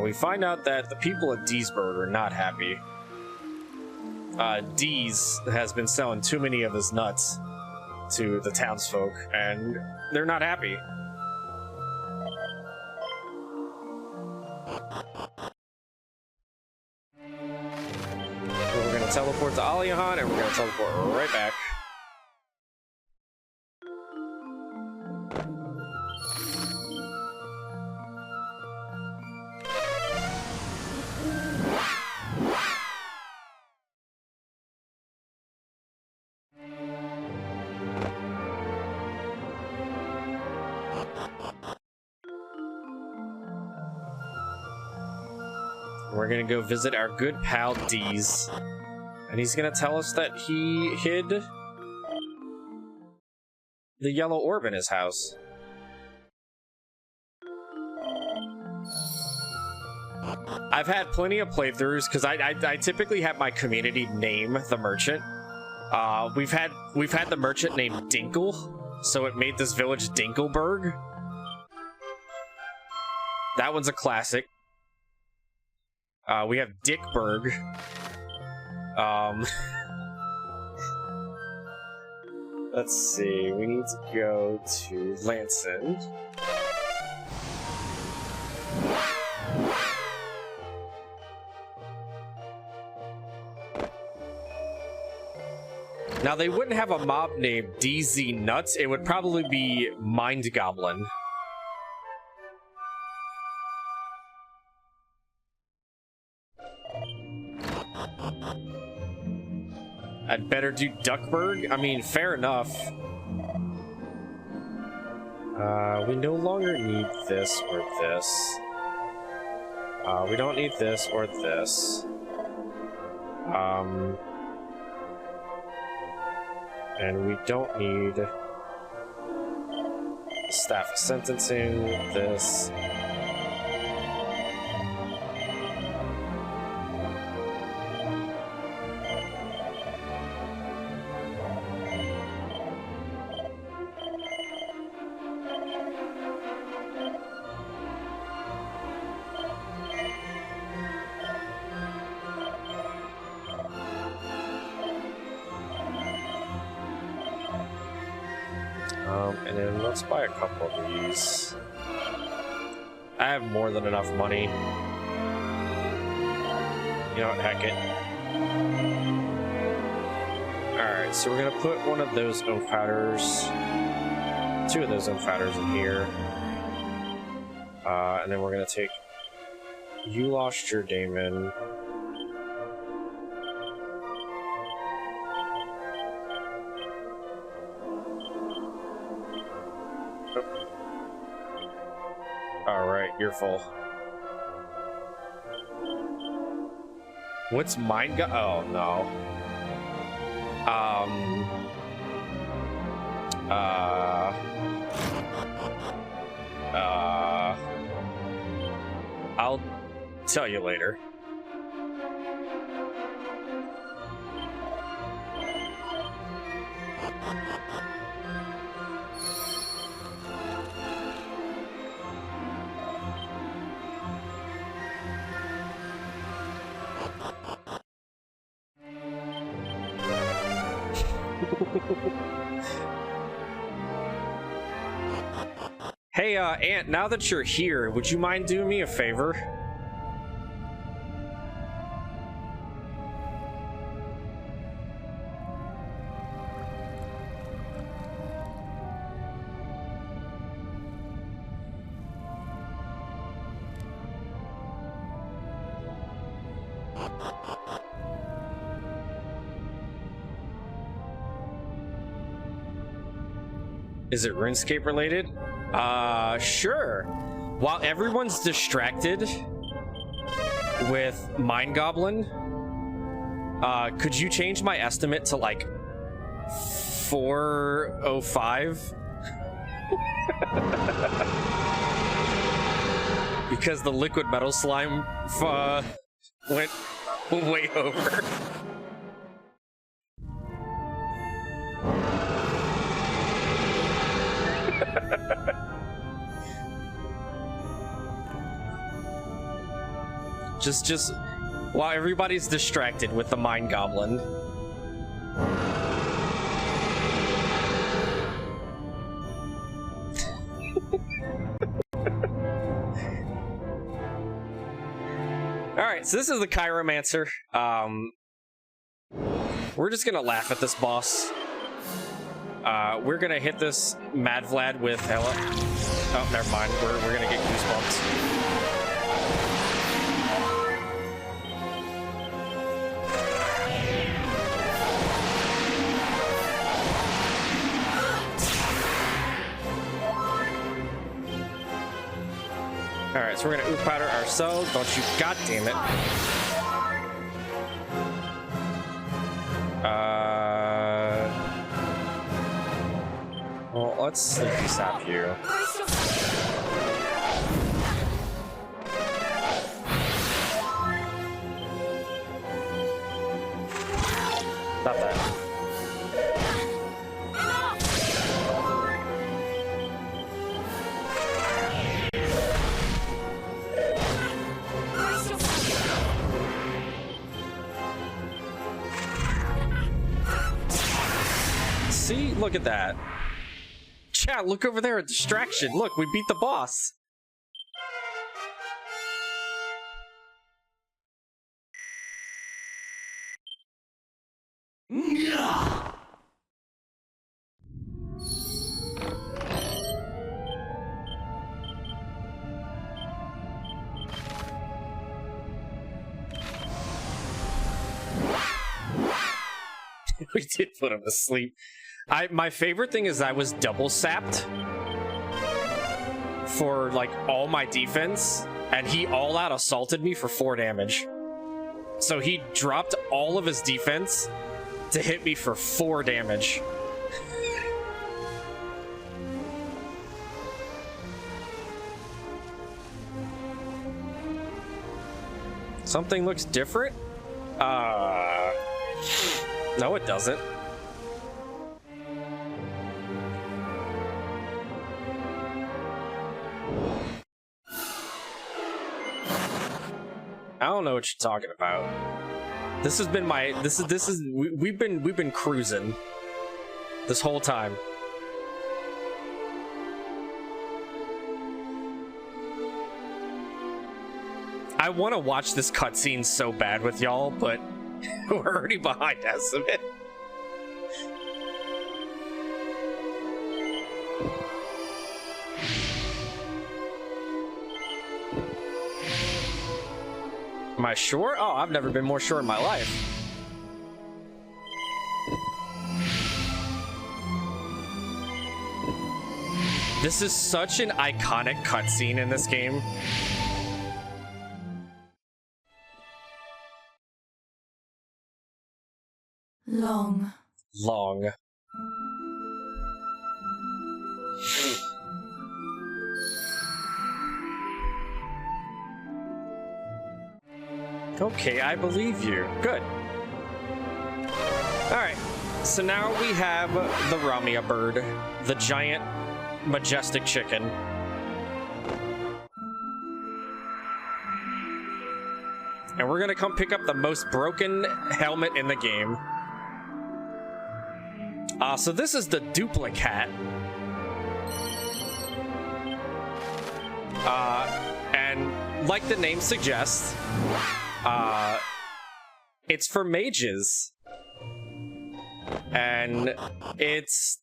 We find out that the people at Deesburg are not happy. Dees has been selling too many of his nuts to the townsfolk, and they're not happy. We're gonna teleport to Aliahan, and we're gonna teleport right back. We're gonna go visit our good pal Dees, and he's gonna tell us that he hid the yellow orb in his house. I've had plenty of playthroughs because I typically have my community name the merchant. We've had the merchant named Dinkle, so it made this village Dinkleberg. That one's a classic. We have Dickburg. Let's see, we need to go to Lanson. Now, they wouldn't have a mob named DZ Nuts, it would probably be Mind Goblin. I'd better do Duckburg? I mean, fair enough. We no longer need this or this. We don't need this or this. And we don't need Staff of Sentencing, this. And then let's buy a couple of these. I have more than enough money. You know what, heck it. Alright, so we're gonna put one of those oak powders, 2 of those oak powders in here. And then we're gonna take, you lost your daemon. Alright, you're full. What's mine got? Oh no. I'll tell you later. Hey, Ant, now that you're here, would you mind doing me a favor? Is it RuneScape related? Sure. While everyone's distracted with Mind Goblin, could you change my estimate to like 405? Because the liquid metal slime went way over. Just while everybody's distracted with the Mind Goblin. Alright, so this is the Chiromancer. We're just gonna laugh at this boss. We're gonna hit this Mad Vlad with Hella. Oh, never mind. We're gonna get goosebumps. Alright, so we're gonna oof powder ourselves. Don't you goddamn it. Well, let's sleepy sap you. Not that. See? Look at that. Chat, look over there, a distraction. Look, we beat the boss. We did put him to sleep. My favorite thing is I was double sapped for like all my defense, and he all out assaulted me for 4 damage. So he dropped all of his defense to hit me for 4 damage. Something looks different? No, it doesn't. I don't know what you're talking about. This has been my we've been cruising this whole time. I want to watch this cutscene so bad with y'all, but we're already behind estimate. Am I sure? Oh, I've never been more sure in my life. This is such an iconic cutscene in this game. Long. Okay, I believe you. Good. Alright, so now we have the Ramia bird, the giant, majestic chicken. And we're gonna come pick up the most broken helmet in the game. So this is the duplicate. And like the name suggests, it's for mages. And it's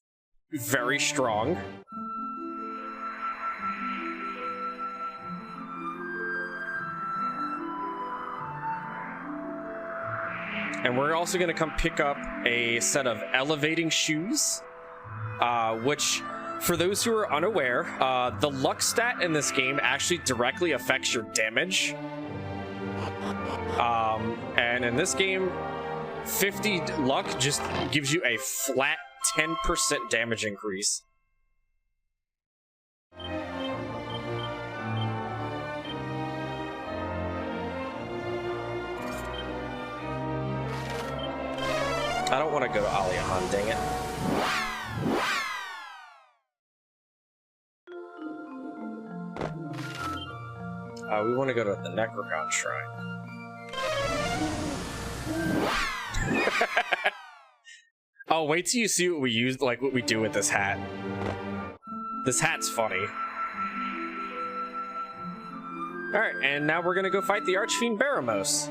very strong. And we're also going to come pick up a set of elevating shoes, which, for those who are unaware, the luck stat in this game actually directly affects your damage. And in this game, 50 luck just gives you a flat 10% damage increase. I don't want to go to Aliahan, dang it. We want to go to the Necrogon Shrine. Oh, wait till you see what we use, like what we do with this hat. This hat's funny. Alright, and now we're gonna go fight the Archfiend Baramos.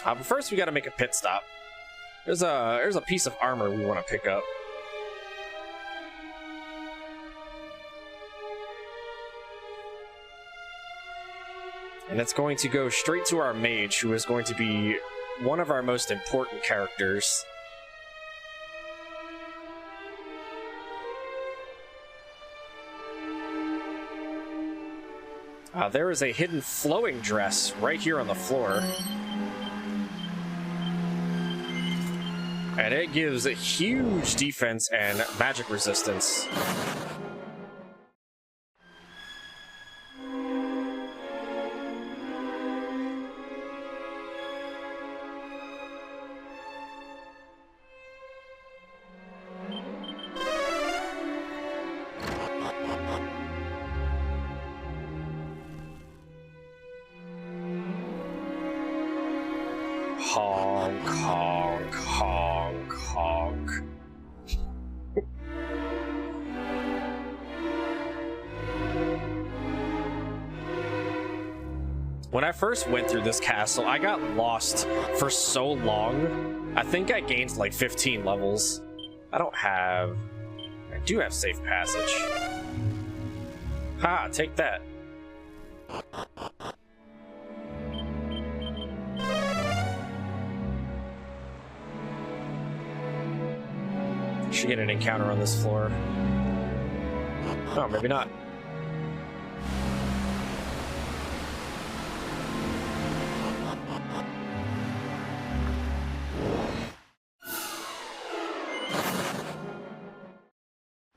But first we gotta make a pit stop. There's a piece of armor we want to pick up. And it's going to go straight to our mage, who is going to be one of our most important characters. There is a hidden flowing dress right here on the floor. And it gives a huge defense and magic resistance. Honk, honk, honk, honk. When I first went through this castle, I got lost for so long. I think I gained like 15 levels. I do have safe passage. Ha, take that. Should get an encounter on this floor. Oh, maybe not.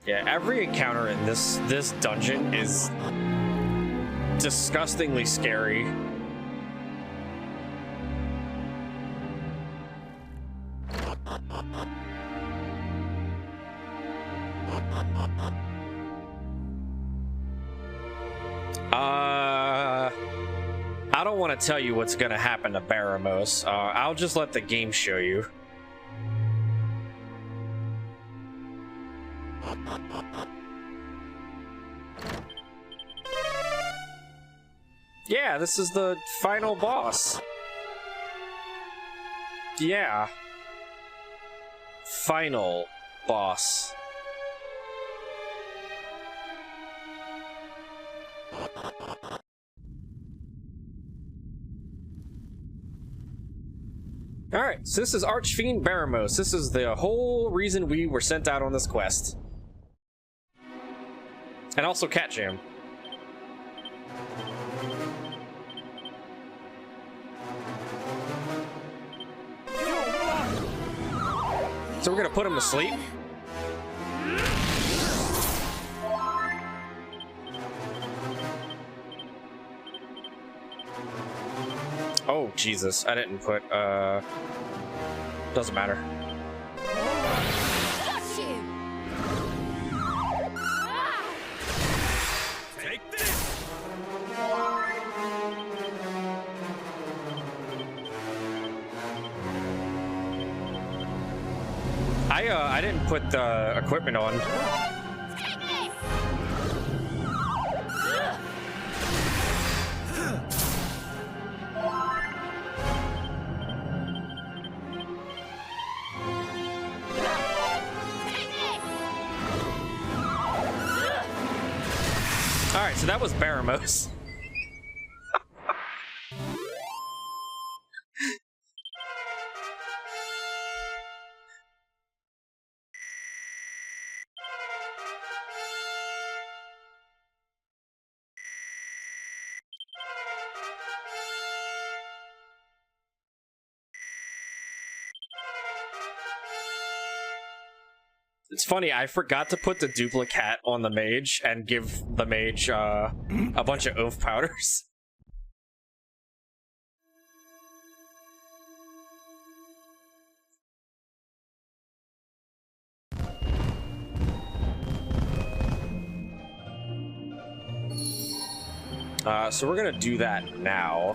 Yeah, every encounter in this dungeon is disgustingly scary. I don't want to tell you what's going to happen to Baramos. I'll just let the game show you. Yeah, this is the final boss. Yeah. Final boss. Alright, so this is Archfiend Baramos. This is the whole reason we were sent out on this quest. And also Cat Jam. So we're gonna put him to sleep. Oh, Jesus. I didn't put, doesn't matter. Got you! Take this! I didn't put the equipment on. Take this! Take this! Alright, so that was Baramos. It's funny, I forgot to put the duplicate on the mage and give the mage a bunch of oath powders. So we're gonna do that now.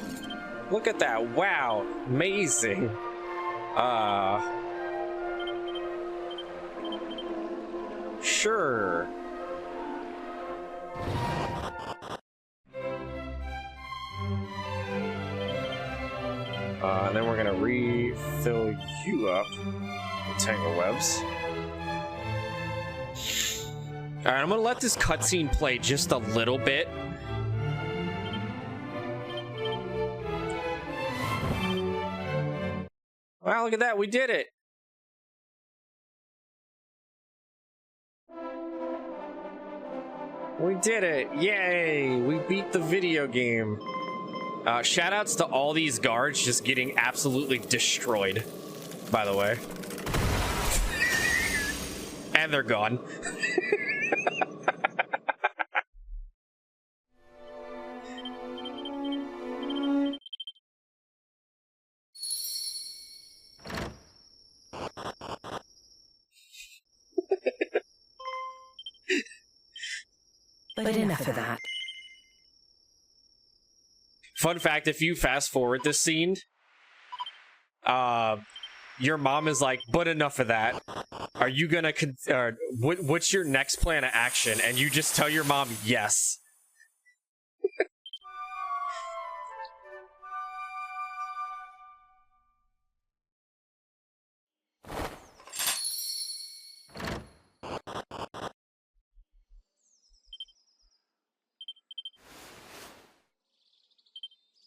Look at that, wow, amazing. Sure. And then we're gonna refill you up with tangle webs. Alright, I'm gonna let this cutscene play just a little bit. Wow, look at that, we did it! We did it! Yay! We beat the video game. Shoutouts to all these guards just getting absolutely destroyed, by the way. And they're gone. But enough of that. Fun fact, if you fast forward this scene, your mom is like, but enough of that. Are you gonna, what's your next plan of action? And you just tell your mom, yes.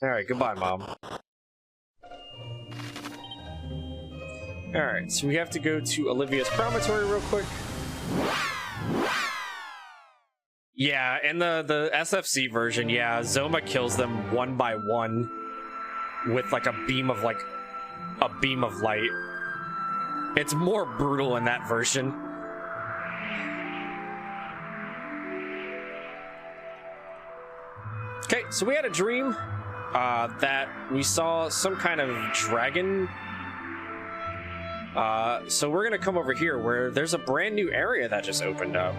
Alright, goodbye, Mom. Alright, so we have to go to Olivia's Promontory real quick. Yeah, in the SFC version, yeah, Zoma kills them one by one with like a beam of light. It's more brutal in that version. Okay, so we had a dream that we saw some kind of dragon. So we're gonna come over here where there's a brand new area that just opened up.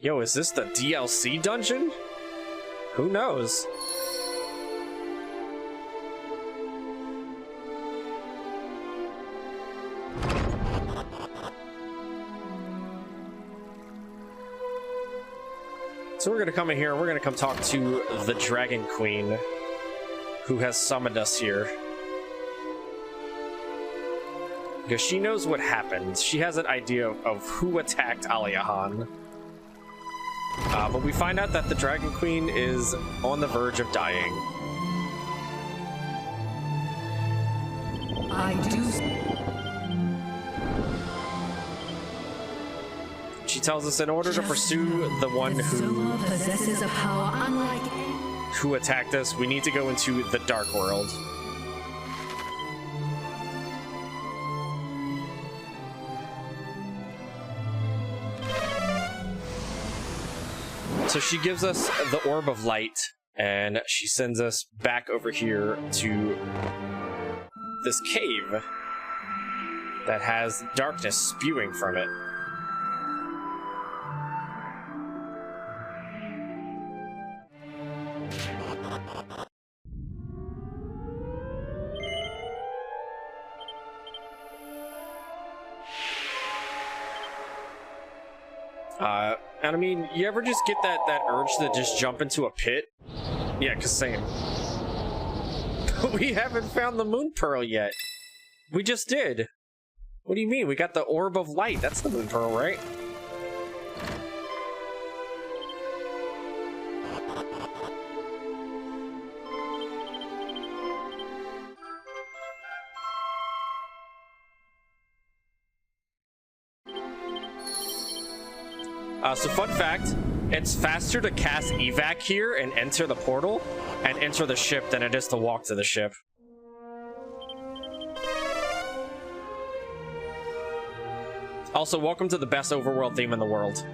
Yo, is this the DLC dungeon? Who knows? So we're gonna come in here and we're gonna come talk to the Dragon Queen, who has summoned us here. Because she knows what happened. She has an idea of who attacked Aliahan. But we find out that the Dragon Queen is on the verge of dying. I do. She tells us in order to pursue the one Zoma possesses a power unlike. who attacked us, we need to go into the Dark World. So she gives us the Orb of Light, and she sends us back over here to this cave that has darkness spewing from it. And I mean, you ever just get that urge to just jump into a pit? Yeah, 'cause same. We haven't found the Moon Pearl yet. We just did. What do you mean? We got the Orb of Light. That's the Moon Pearl, right? So fun fact, it's faster to cast evac here and enter the portal and enter the ship than it is to walk to the ship. Also, welcome to the best overworld theme in the world.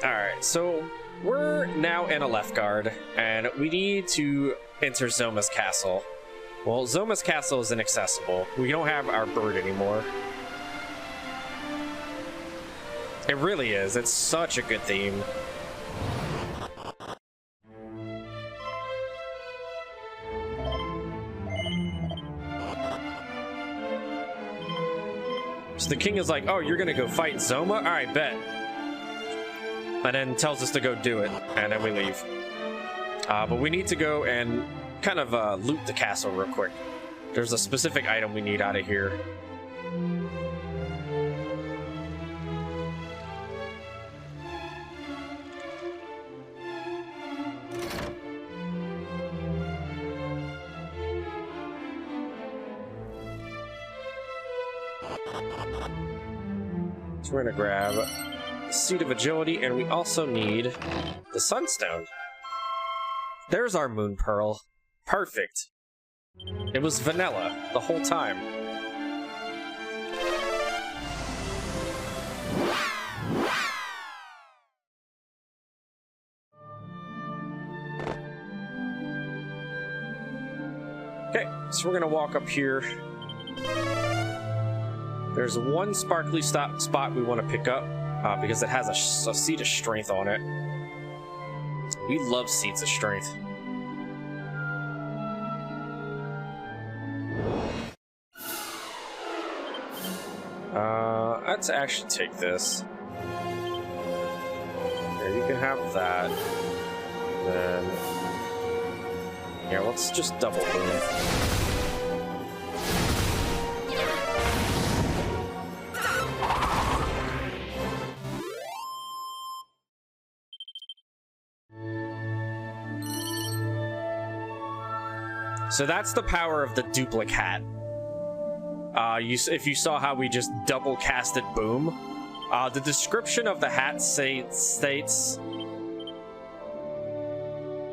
Alright, so we're now in a left guard, and we need to enter Zoma's castle. Well, Zoma's castle is inaccessible. We don't have our bird anymore. It really is. It's such a good theme. So the king is like, oh, you're gonna go fight Zoma? Alright, bet. And then tells us to go do it, and then we leave. But we need to go and kind of loot the castle real quick. There's a specific item we need out of here. So we're gonna grab the Seed of Agility, and we also need the Sunstone. There's our Moon Pearl. Perfect. It was vanilla the whole time. Okay, so we're gonna walk up here. There's one sparkly spot we want to pick up because it has a Seed of Strength on it. We love Seeds of Strength. Let's actually take this. Here, you can have that. Then, yeah, let's just double move. So that's the power of the duplicate hat. If you saw how we just double casted Boom, the description of the hat states,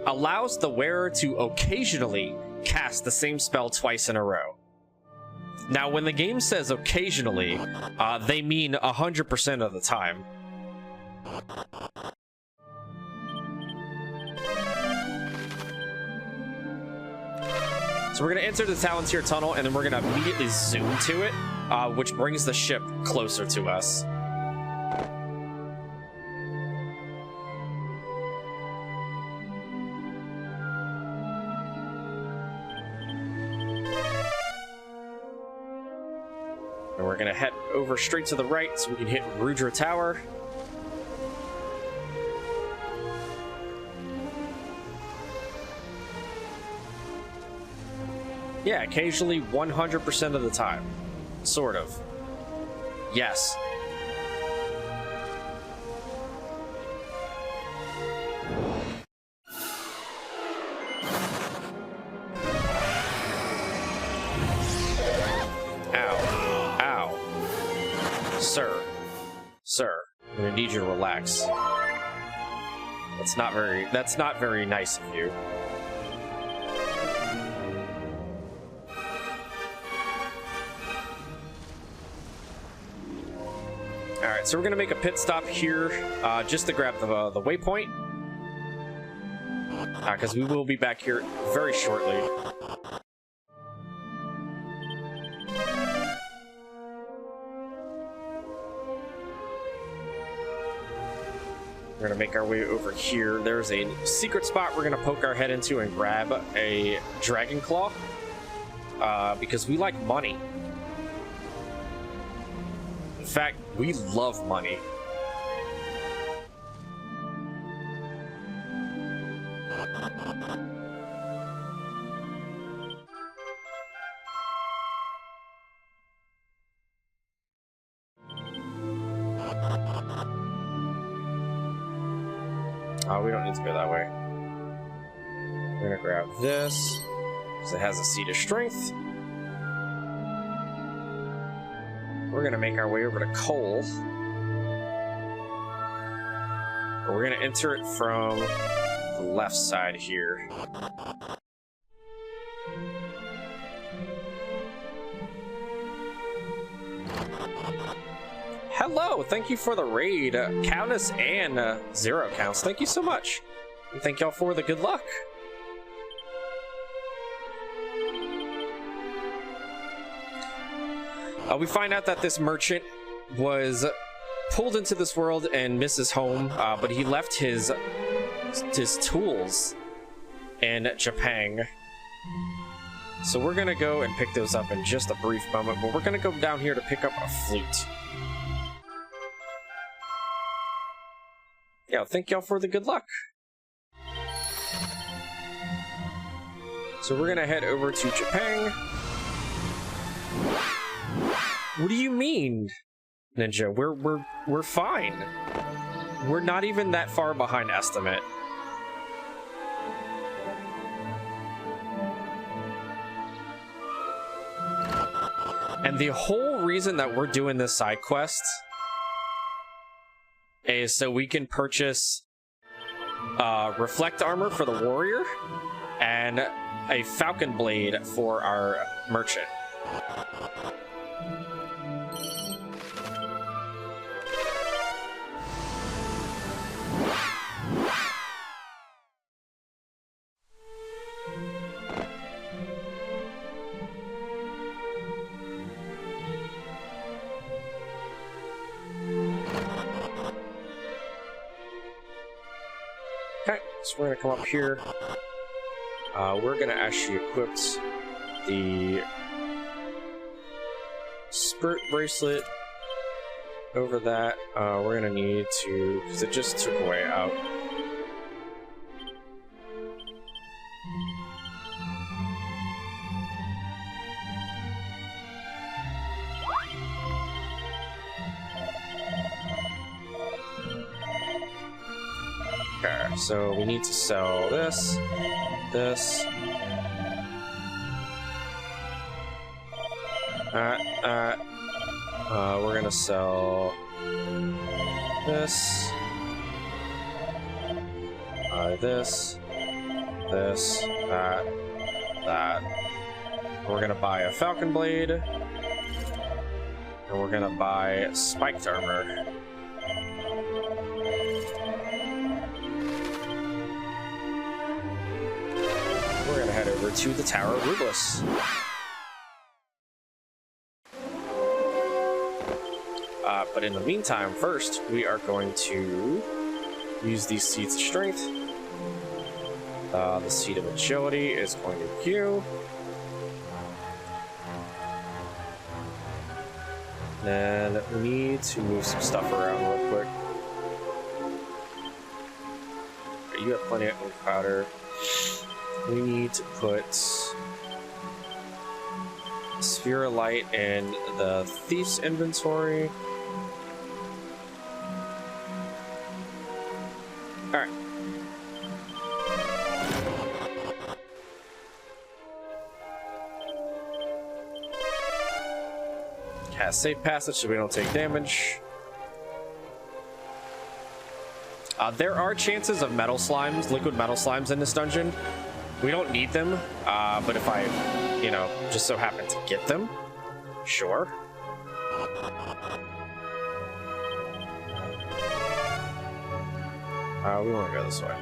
allows the wearer to occasionally cast the same spell twice in a row. Now, when the game says occasionally, they mean 100% of the time. So we're going to enter the Talontier Tunnel, and then we're going to immediately zoom to it. which brings the ship closer to us. And we're gonna head over straight to the right so we can hit Rudra Tower. Yeah, occasionally 100% of the time. Sort of. Yes. Ow. Ow. Sir. Sir, I'm gonna need you to relax. That's not very nice of you. Alright, so we're going to make a pit stop here just to grab the waypoint. Because we will be back here very shortly. We're going to make our way over here. There's a secret spot we're going to poke our head into and grab a dragon claw. Because we like money. In fact, we love money. Oh, we don't need to go that way. We're gonna grab this, because it has a seed of strength. We're gonna make our way over to coal. But we're gonna enter it from the left side here. Hello, thank you for the raid, Countess and Zero Counts. Thank you so much. And thank y'all for the good luck. We find out that this merchant was pulled into this world and misses home, but he left his tools in Japan. So we're gonna go and pick those up in just a brief moment, but we're gonna go down here to pick up a flute. Yeah, thank y'all for the good luck. So we're gonna head over to Japan. What do you mean, Ninja? We're fine. We're not even that far behind estimate. And the whole reason that we're doing this side quest is so we can purchase reflect armor for the warrior and a falcon blade for our merchant. Okay, so we're gonna come up here. We're gonna actually equip the spirit bracelet over that. We're gonna need to, because it just took away out. Okay, so we need to sell this, this, we're gonna sell this, this, this, that, that. We're gonna buy a falcon blade, and we're gonna buy spiked armor. We're gonna head over to the Tower of Rublis. But in the meantime, first, we are going to use these seeds of strength. The seed of agility is going to Q. Then we need to move some stuff around real quick. You have plenty of ink powder. We need to put Sphere of Light in the Thief's inventory. Alright. Cast Safe Passage so we don't take damage. There are chances of metal slimes, liquid metal slimes in this dungeon. We don't need them, but if I, you know, just so happen to get them, sure. We want to go this way.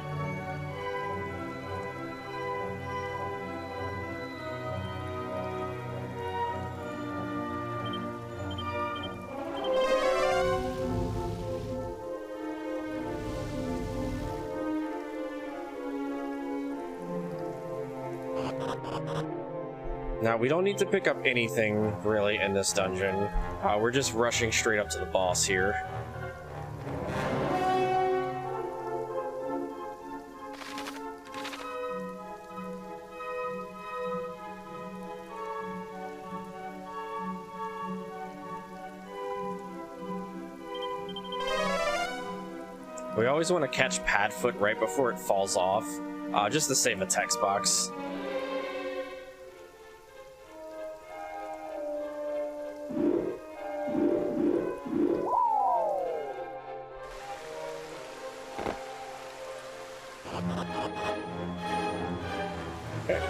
Now, we don't need to pick up anything, really, in this dungeon. We're just rushing straight up to the boss here. We always want to catch Padfoot right before it falls off, just to save a text box. Okay,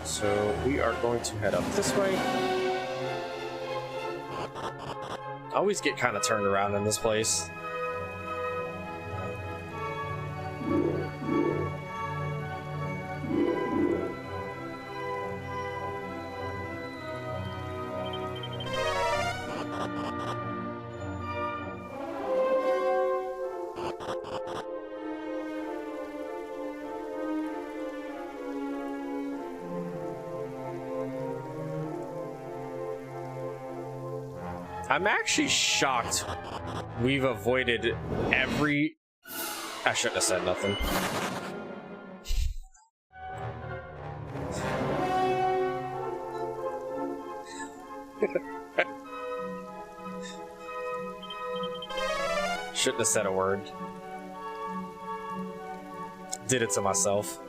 so we are going to head up this way. I always get kind of turned around in this place. I'm actually shocked we've avoided every... I shouldn't have said nothing. Shouldn't have said a word. Did it to myself.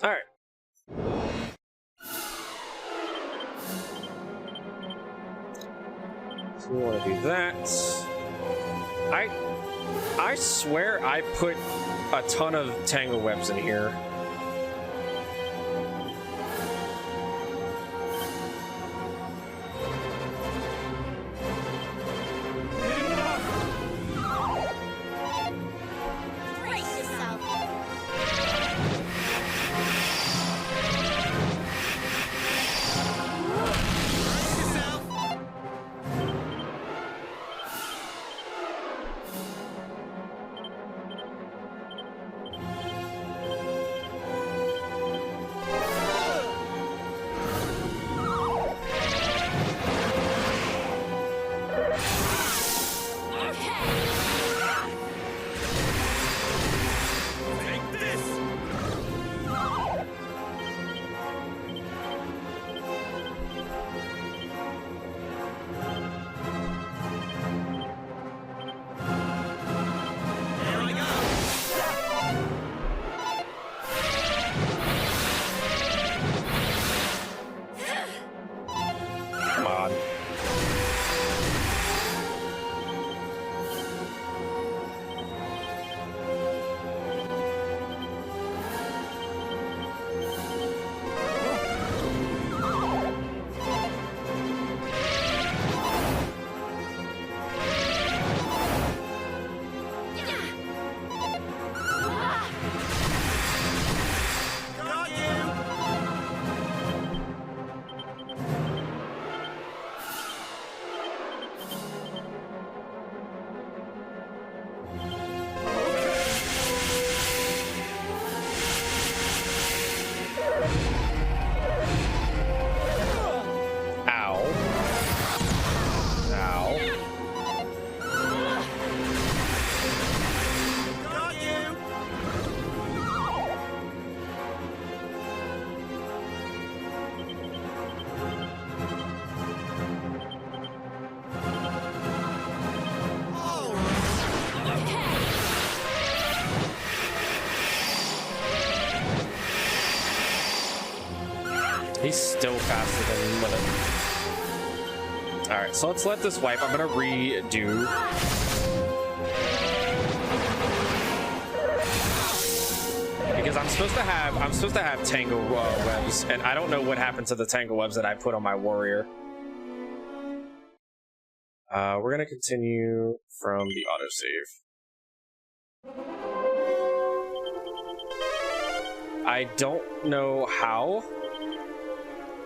Alright. So we want to do that. I swear I put a ton of tangle webs in here. Brace yourself. He's still faster than Limit. Alright, so let's let this wipe. I'm gonna redo. Because I'm supposed to have tangle webs, and I don't know what happened to the tangle webs that I put on my warrior. We're gonna continue from the autosave. I don't know how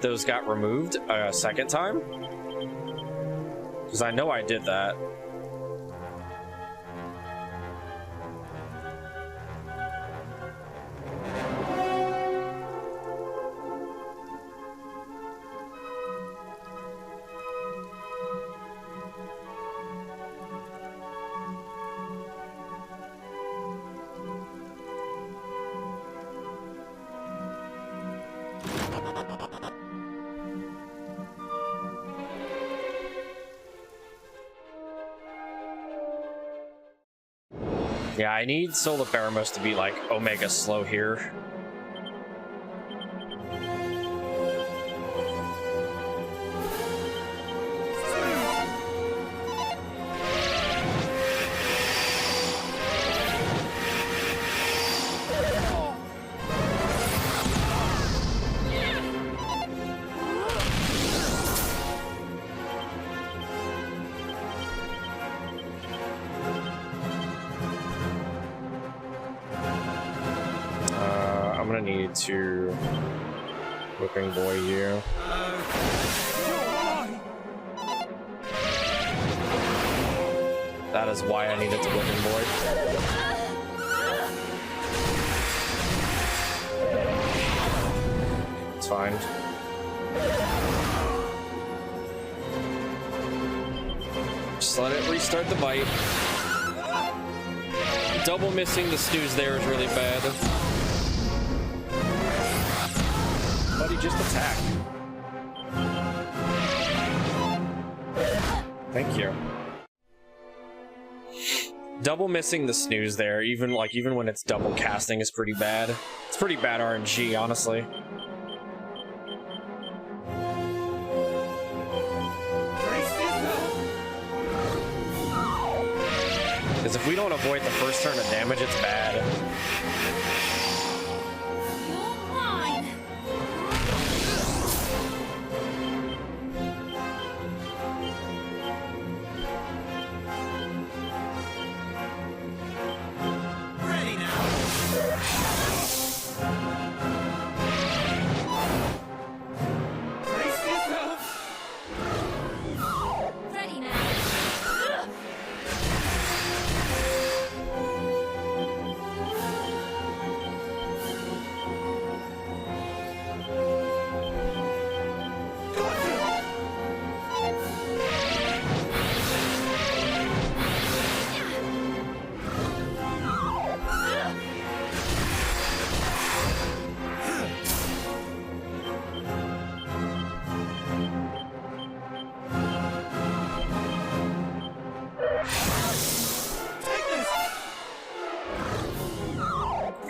those got removed a second time, because I know I did that. Yeah, I need Solar Baramos to be like Omega slow here. I'm gonna need to whipping boy you. That is why I needed to whipping boy. It's fine. Just let it restart the bite. Double missing the snooze there is really bad. Buddy, just attack. Thank you. Double missing the snooze there, even when it's double casting, is pretty bad. It's pretty bad RNG, honestly. Because if we don't avoid the first turn of damage, it's bad.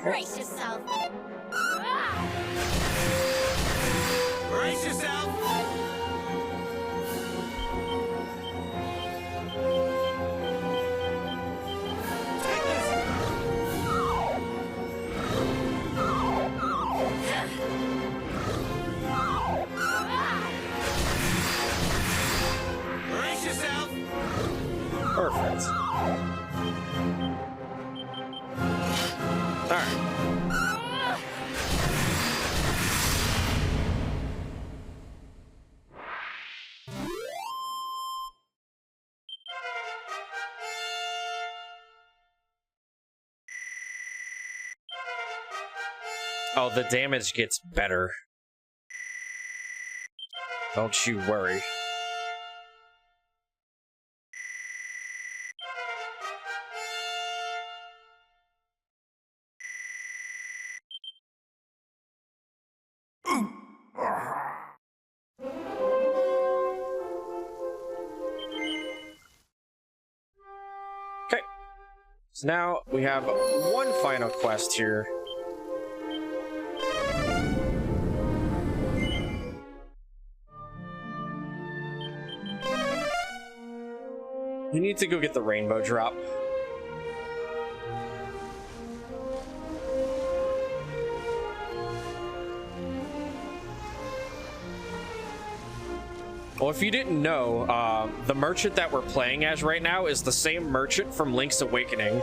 Brace yourself. Brace yourself! Take this! Brace yourself! Perfect. Alright. Oh, the damage gets better. Don't you worry. Okay. So now we have one final quest here. We need to go get the rainbow drop. Well, if you didn't know, the merchant that we're playing as right now is the same merchant from Link's Awakening.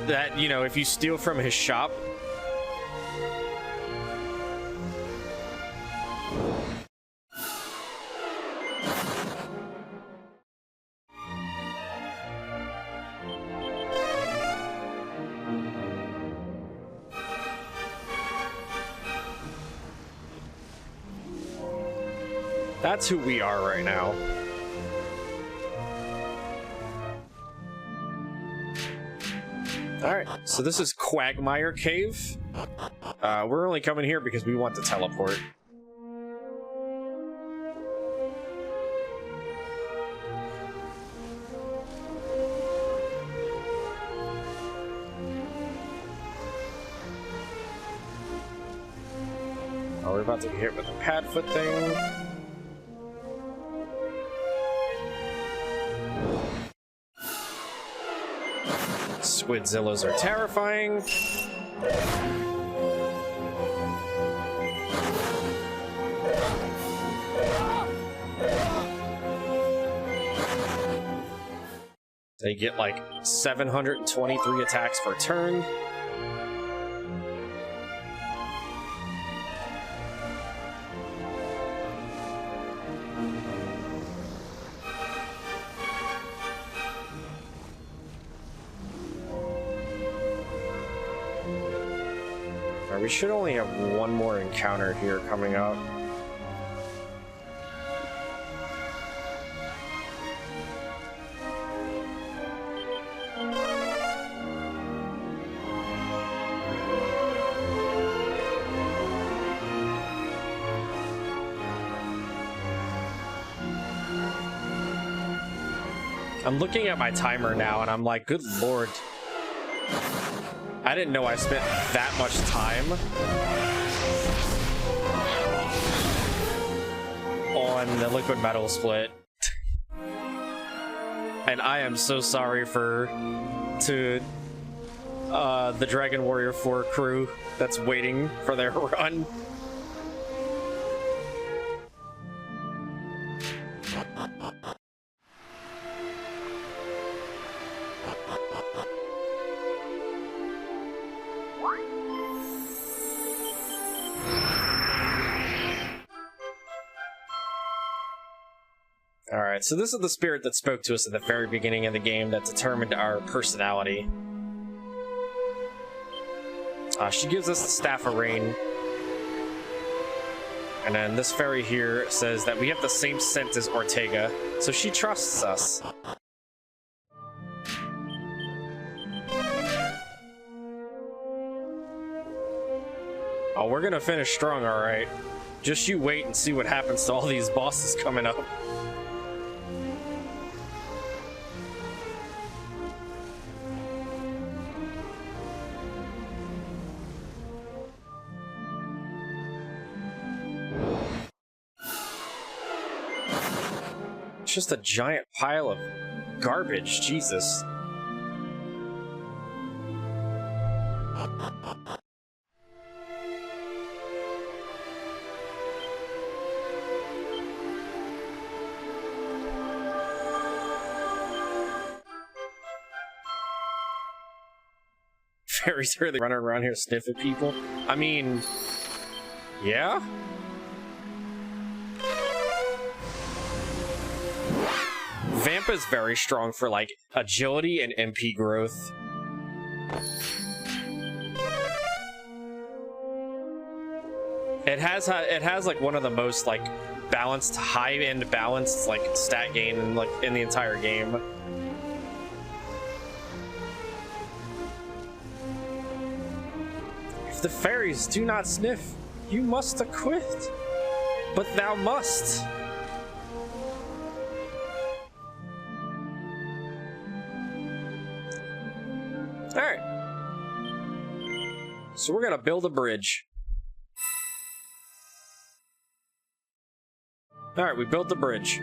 That, you know, if you steal from his shop... That's who we are right now. Alright, so this is Quagmire Cave. We're only coming here because we want to teleport. Oh, we're about to get hit with the Padfoot thing. Squidzillas are terrifying. They get like 723 attacks per turn. We should only have one more encounter here coming up. I'm looking at my timer now and I'm like, good lord. I didn't know I spent that much time on the liquid metal split. And I am so sorry to the Dragon Warrior 4 crew that's waiting for their run. Alright, so this is the spirit that spoke to us at the very beginning of the game that determined our personality. She gives us the Staff of Rain. And then this fairy here says that we have the same scent as Ortega, so she trusts us. Oh, we're gonna finish strong, alright. Just you wait and see what happens to all these bosses coming up. Just a giant pile of garbage, Jesus. Fairies really running around here sniffing people. I mean, yeah? Vamp is very strong for like agility and MP growth. It has like one of the most like balanced, high-end balanced like stat gain in the entire game. If the fairies do not sniff, you must acquit. But thou must. Alright. So we're gonna build a bridge. Alright, we built the bridge.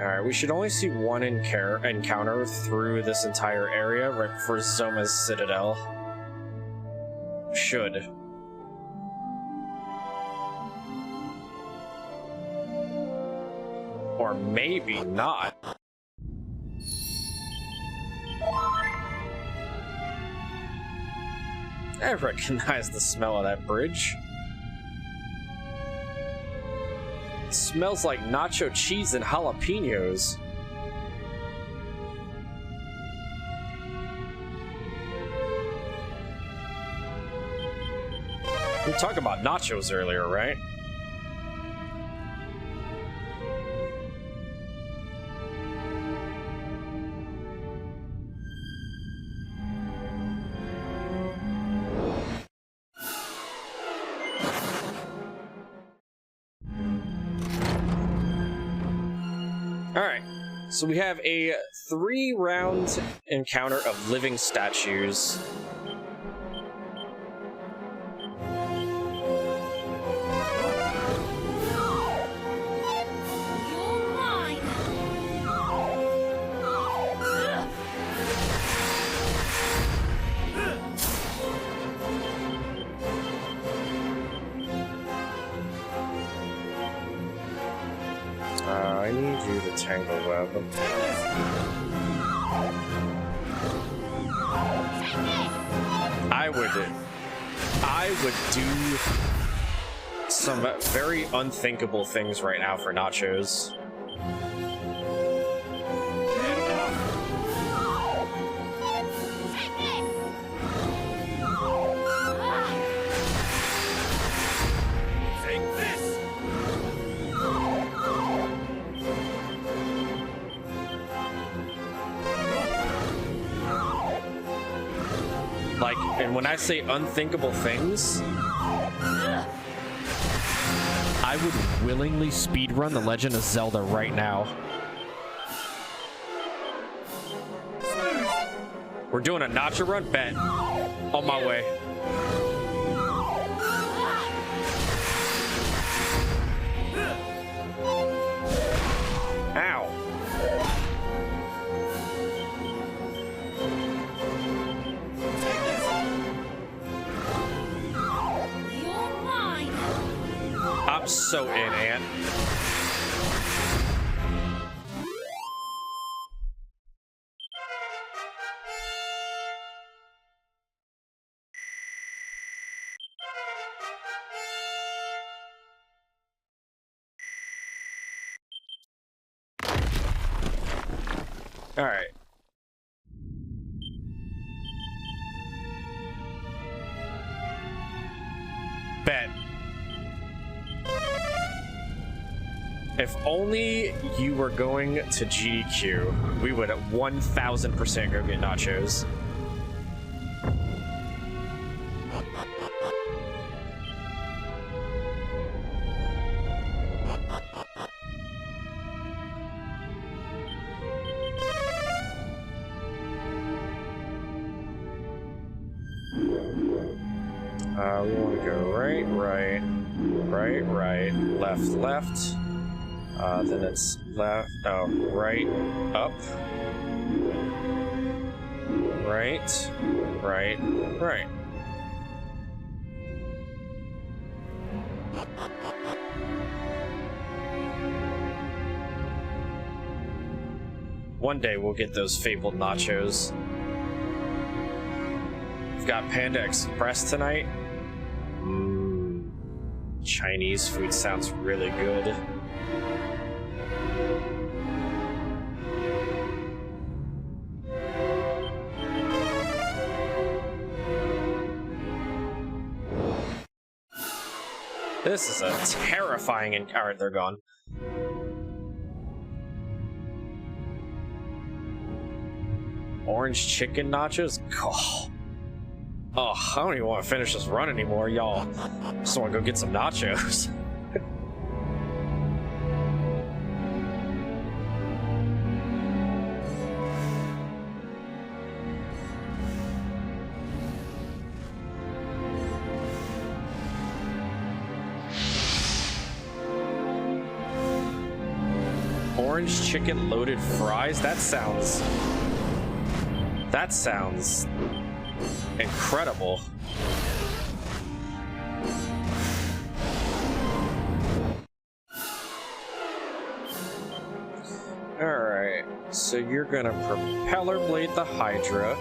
Alright, we should only see one encounter through this entire area right before Zoma's Citadel. Should. Or maybe not. I recognize the smell of that bridge. It smells like nacho cheese and jalapenos. We were talking about nachos earlier, right? Alright, so we have a 3-round encounter of living statues. You're mine. I need you to tangle web. I would do some very unthinkable things right now for nachos. Like, and when I say unthinkable things, I would willingly speedrun The Legend of Zelda right now. We're doing a nacho run? Bet. On my way. Ow. I'm so in, Ant. All right. Bet. If only you were going to GDQ, we would 1000% go get nachos. We want to go right, left. Then it's left, right, up, right. One day we'll get those fabled nachos. We've got Panda Express tonight. Chinese food sounds really good. This is a terrifying encounter. They're gone. Orange chicken nachos? Oh, I don't even want to finish this run anymore, y'all. Just want to go get some nachos. orange chicken loaded fries. That sounds incredible. Alright, so you're gonna propeller blade the Hydra.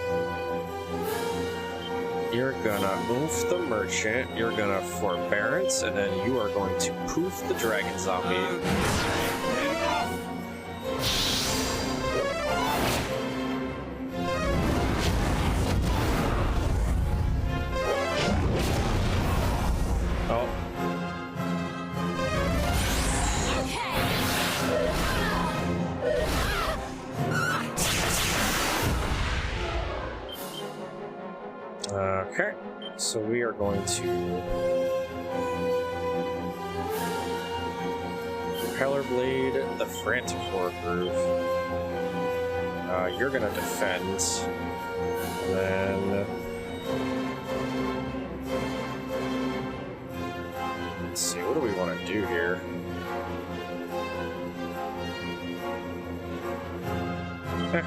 You're gonna oomph the merchant. You're gonna forbearance, and then you are going to poof the dragon zombie. Oh. Okay, so we are going to propeller blade the frantic groove. You're gonna defend, and then let's see, what do we want to do here?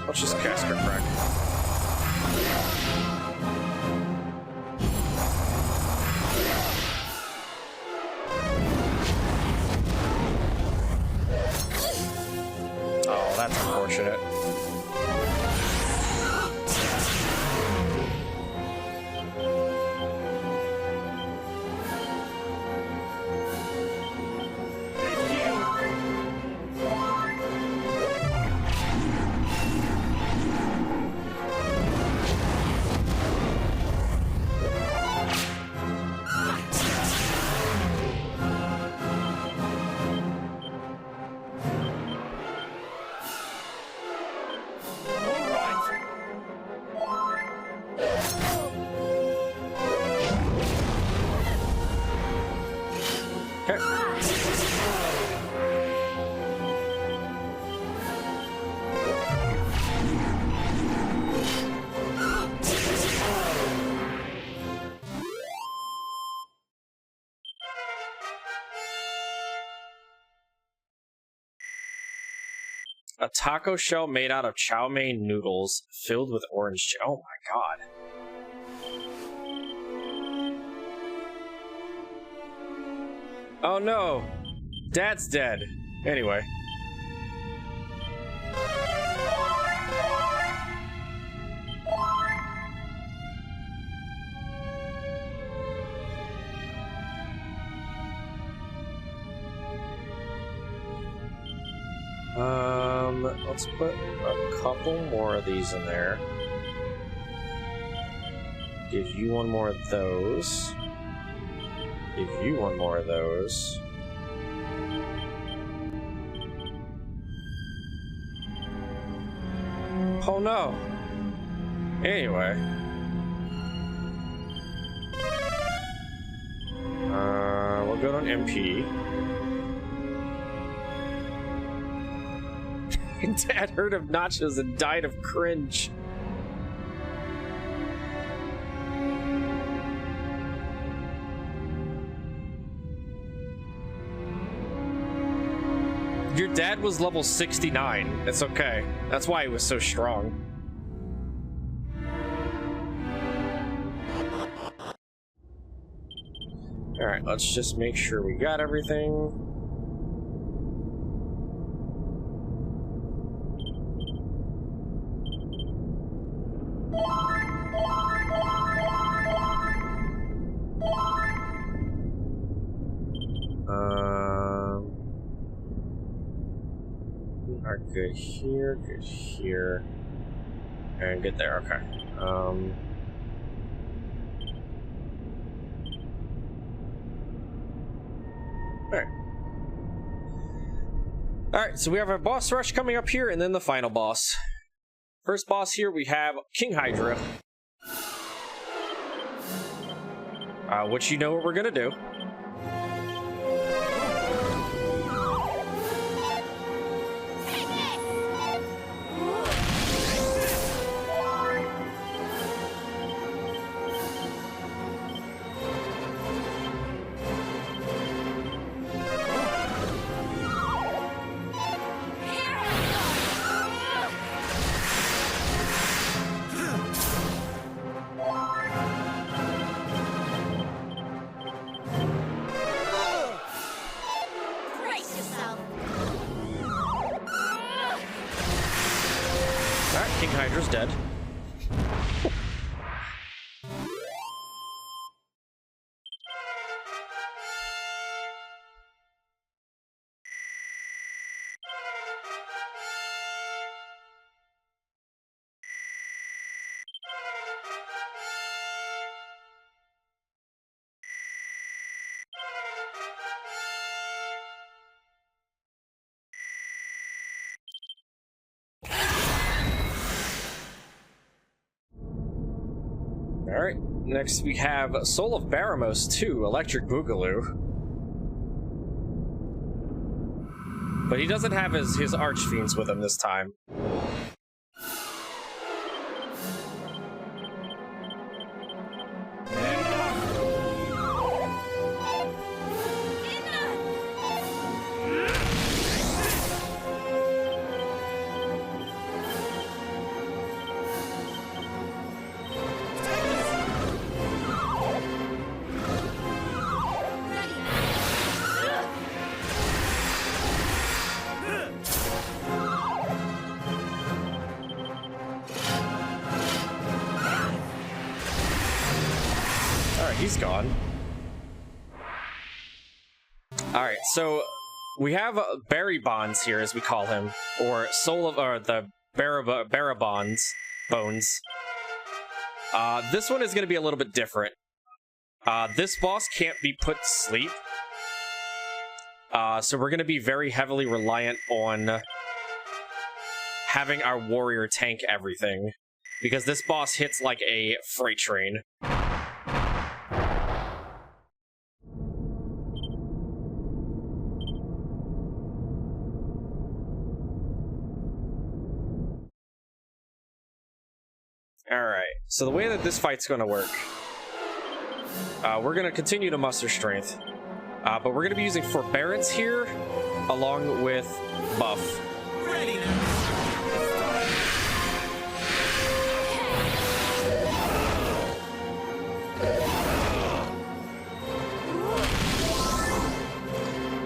Let's just cast our crack. That's unfortunate. A taco shell made out of chow mein noodles filled with orange. Oh my god. Oh no. Dad's dead. Anyway. Let's put a couple more of these in there. Give you one more of those. Give you one more of those. Oh no! Anyway. We'll go to an MP. Dad heard of nachos and died of cringe. Your dad was level 69. It's okay. That's why he was so strong. Alright, let's just make sure we got everything. Good here, and good there, okay. Alright, so we have our boss rush coming up here, and then the final boss. First boss here, we have King Hydra. Which you know what we're gonna do. Hydra's dead. Alright, next we have Soul of Baramos 2, Electric Boogaloo. But he doesn't have his Archfiends with him this time. He's gone. Alright, so we have Berry Bonds here, as we call him, or Soul of, or the Barabons Bones. This one is going to be a little bit different. This boss can't be put to sleep. So we're going to be very heavily reliant on having our warrior tank everything, because this boss hits like a freight train. Alright, so the way that this fight's gonna work, we're gonna continue to muster strength, but we're gonna be using Forbearance here, along with Buff. Ready now.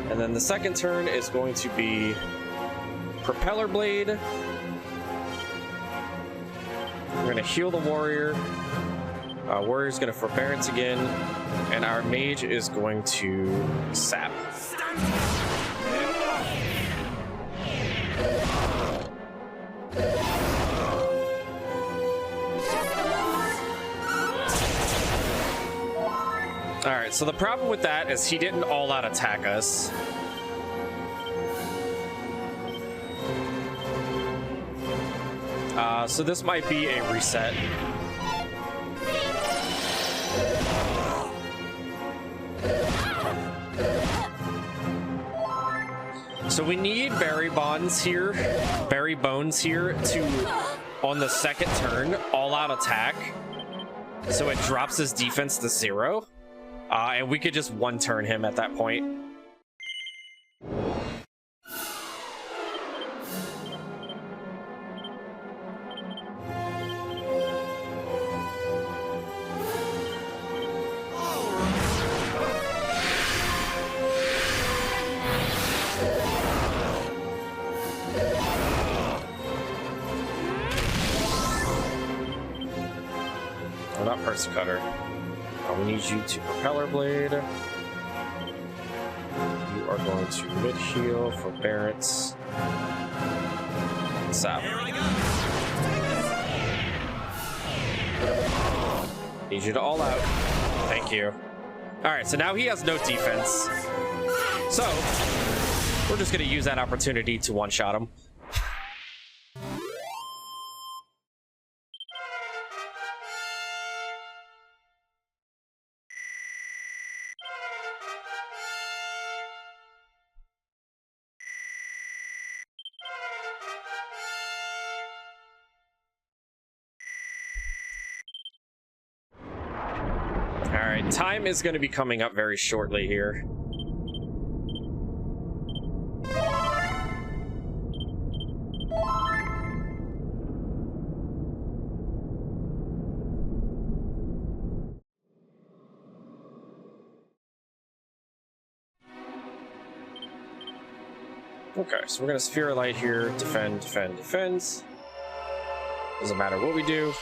And then the second turn is going to be Propeller Blade. We're going to heal the warrior. Warrior's going to Forbearance again. And our mage is going to sap. Alright, so the problem with that is he didn't all-out attack us. So this might be a reset. So we need Berry Bones here to, on the second turn, all-out attack. So it drops his defense to 0. And we could just one-turn him at that point. Oh, not Person Cutter. We need you to Propeller Blade. You are going to mid-heal, Forbearance. Sap. Need you to all out. Thank you. Alright, so now he has no defense. So, we're just going to use that opportunity to one-shot him. Alright, time is going to be coming up very shortly here. Okay, so we're going to Sphere of Light here, defend, defend, defend. Doesn't matter what we do.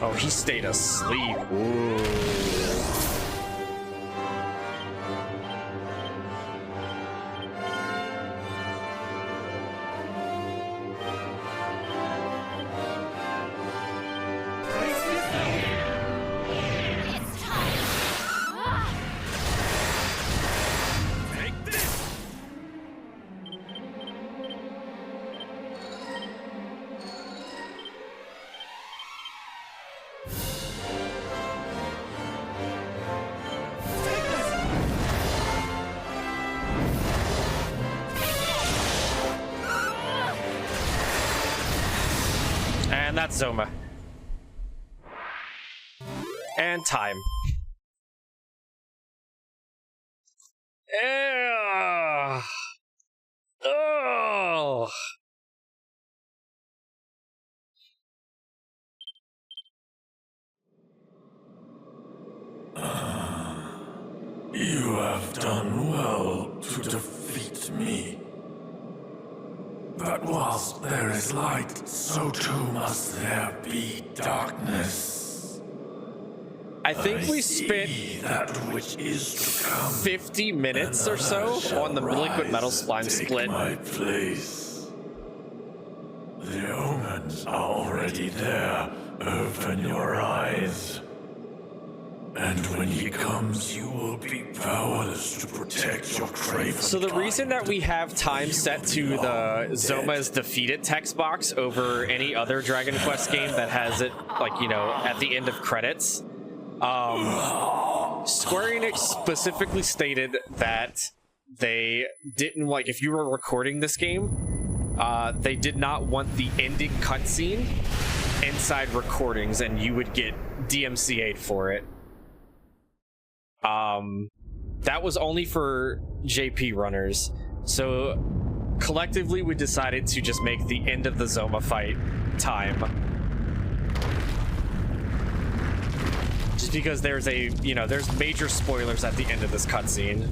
Oh, he stayed asleep. Ooh. It's time. Take this! And that's Zoma. And time. Ugh. Oh. You have done well to defeat me. But whilst there is light, so too must there be darkness. I think we see spent that which is to come. 50 minutes or so on the liquid metal spline split. My place. The omens are already there. Open your eyes. And when he comes, you will be powerless to protect your craven. So the reason that we have time set to the Zoma's defeated text box over any other Dragon Quest game that has it, like, you know, at the end of credits, Square Enix specifically stated that they didn't, like, if you were recording this game, they did not want the ending cutscene inside recordings, and you would get DMCA'd for it. That was only for JP runners. So collectively we decided to just make the end of the Zoma fight time. Just because there's a, you know, there's major spoilers at the end of this cutscene.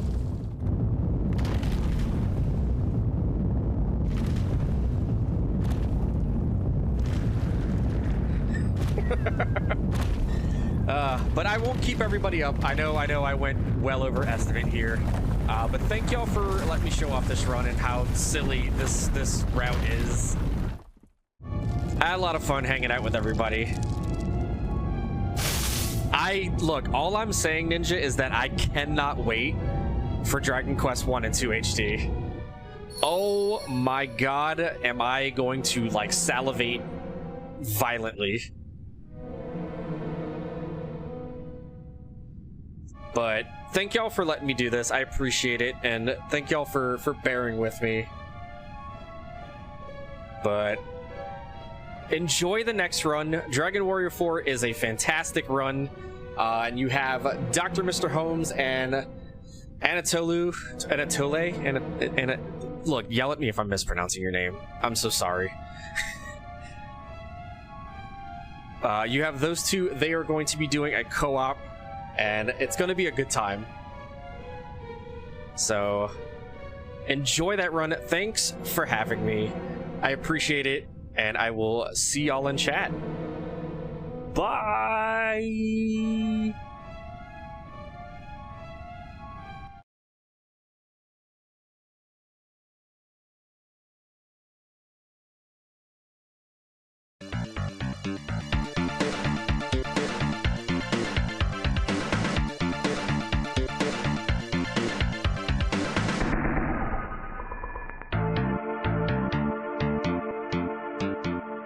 But I won't keep everybody up. I know I went well over estimate here. But thank y'all for letting me show off this run and how silly this route is. I had a lot of fun hanging out with everybody. Look, all I'm saying, Ninja, is that I cannot wait for Dragon Quest 1 and 2 HD. Oh my god, am I going to, like, salivate violently. But thank y'all for letting me do this. I appreciate it, and thank y'all for bearing with me. But enjoy the next run. Dragon Warrior 4 is a fantastic run, and you have Dr. Mr. Holmes and Anatole. Look, yell at me if I'm mispronouncing your name. I'm so sorry. You have those two. They are going to be doing a co-op, and it's going to be a good time. So enjoy that run. Thanks for having me. I appreciate it, and I will see y'all in chat. Bye.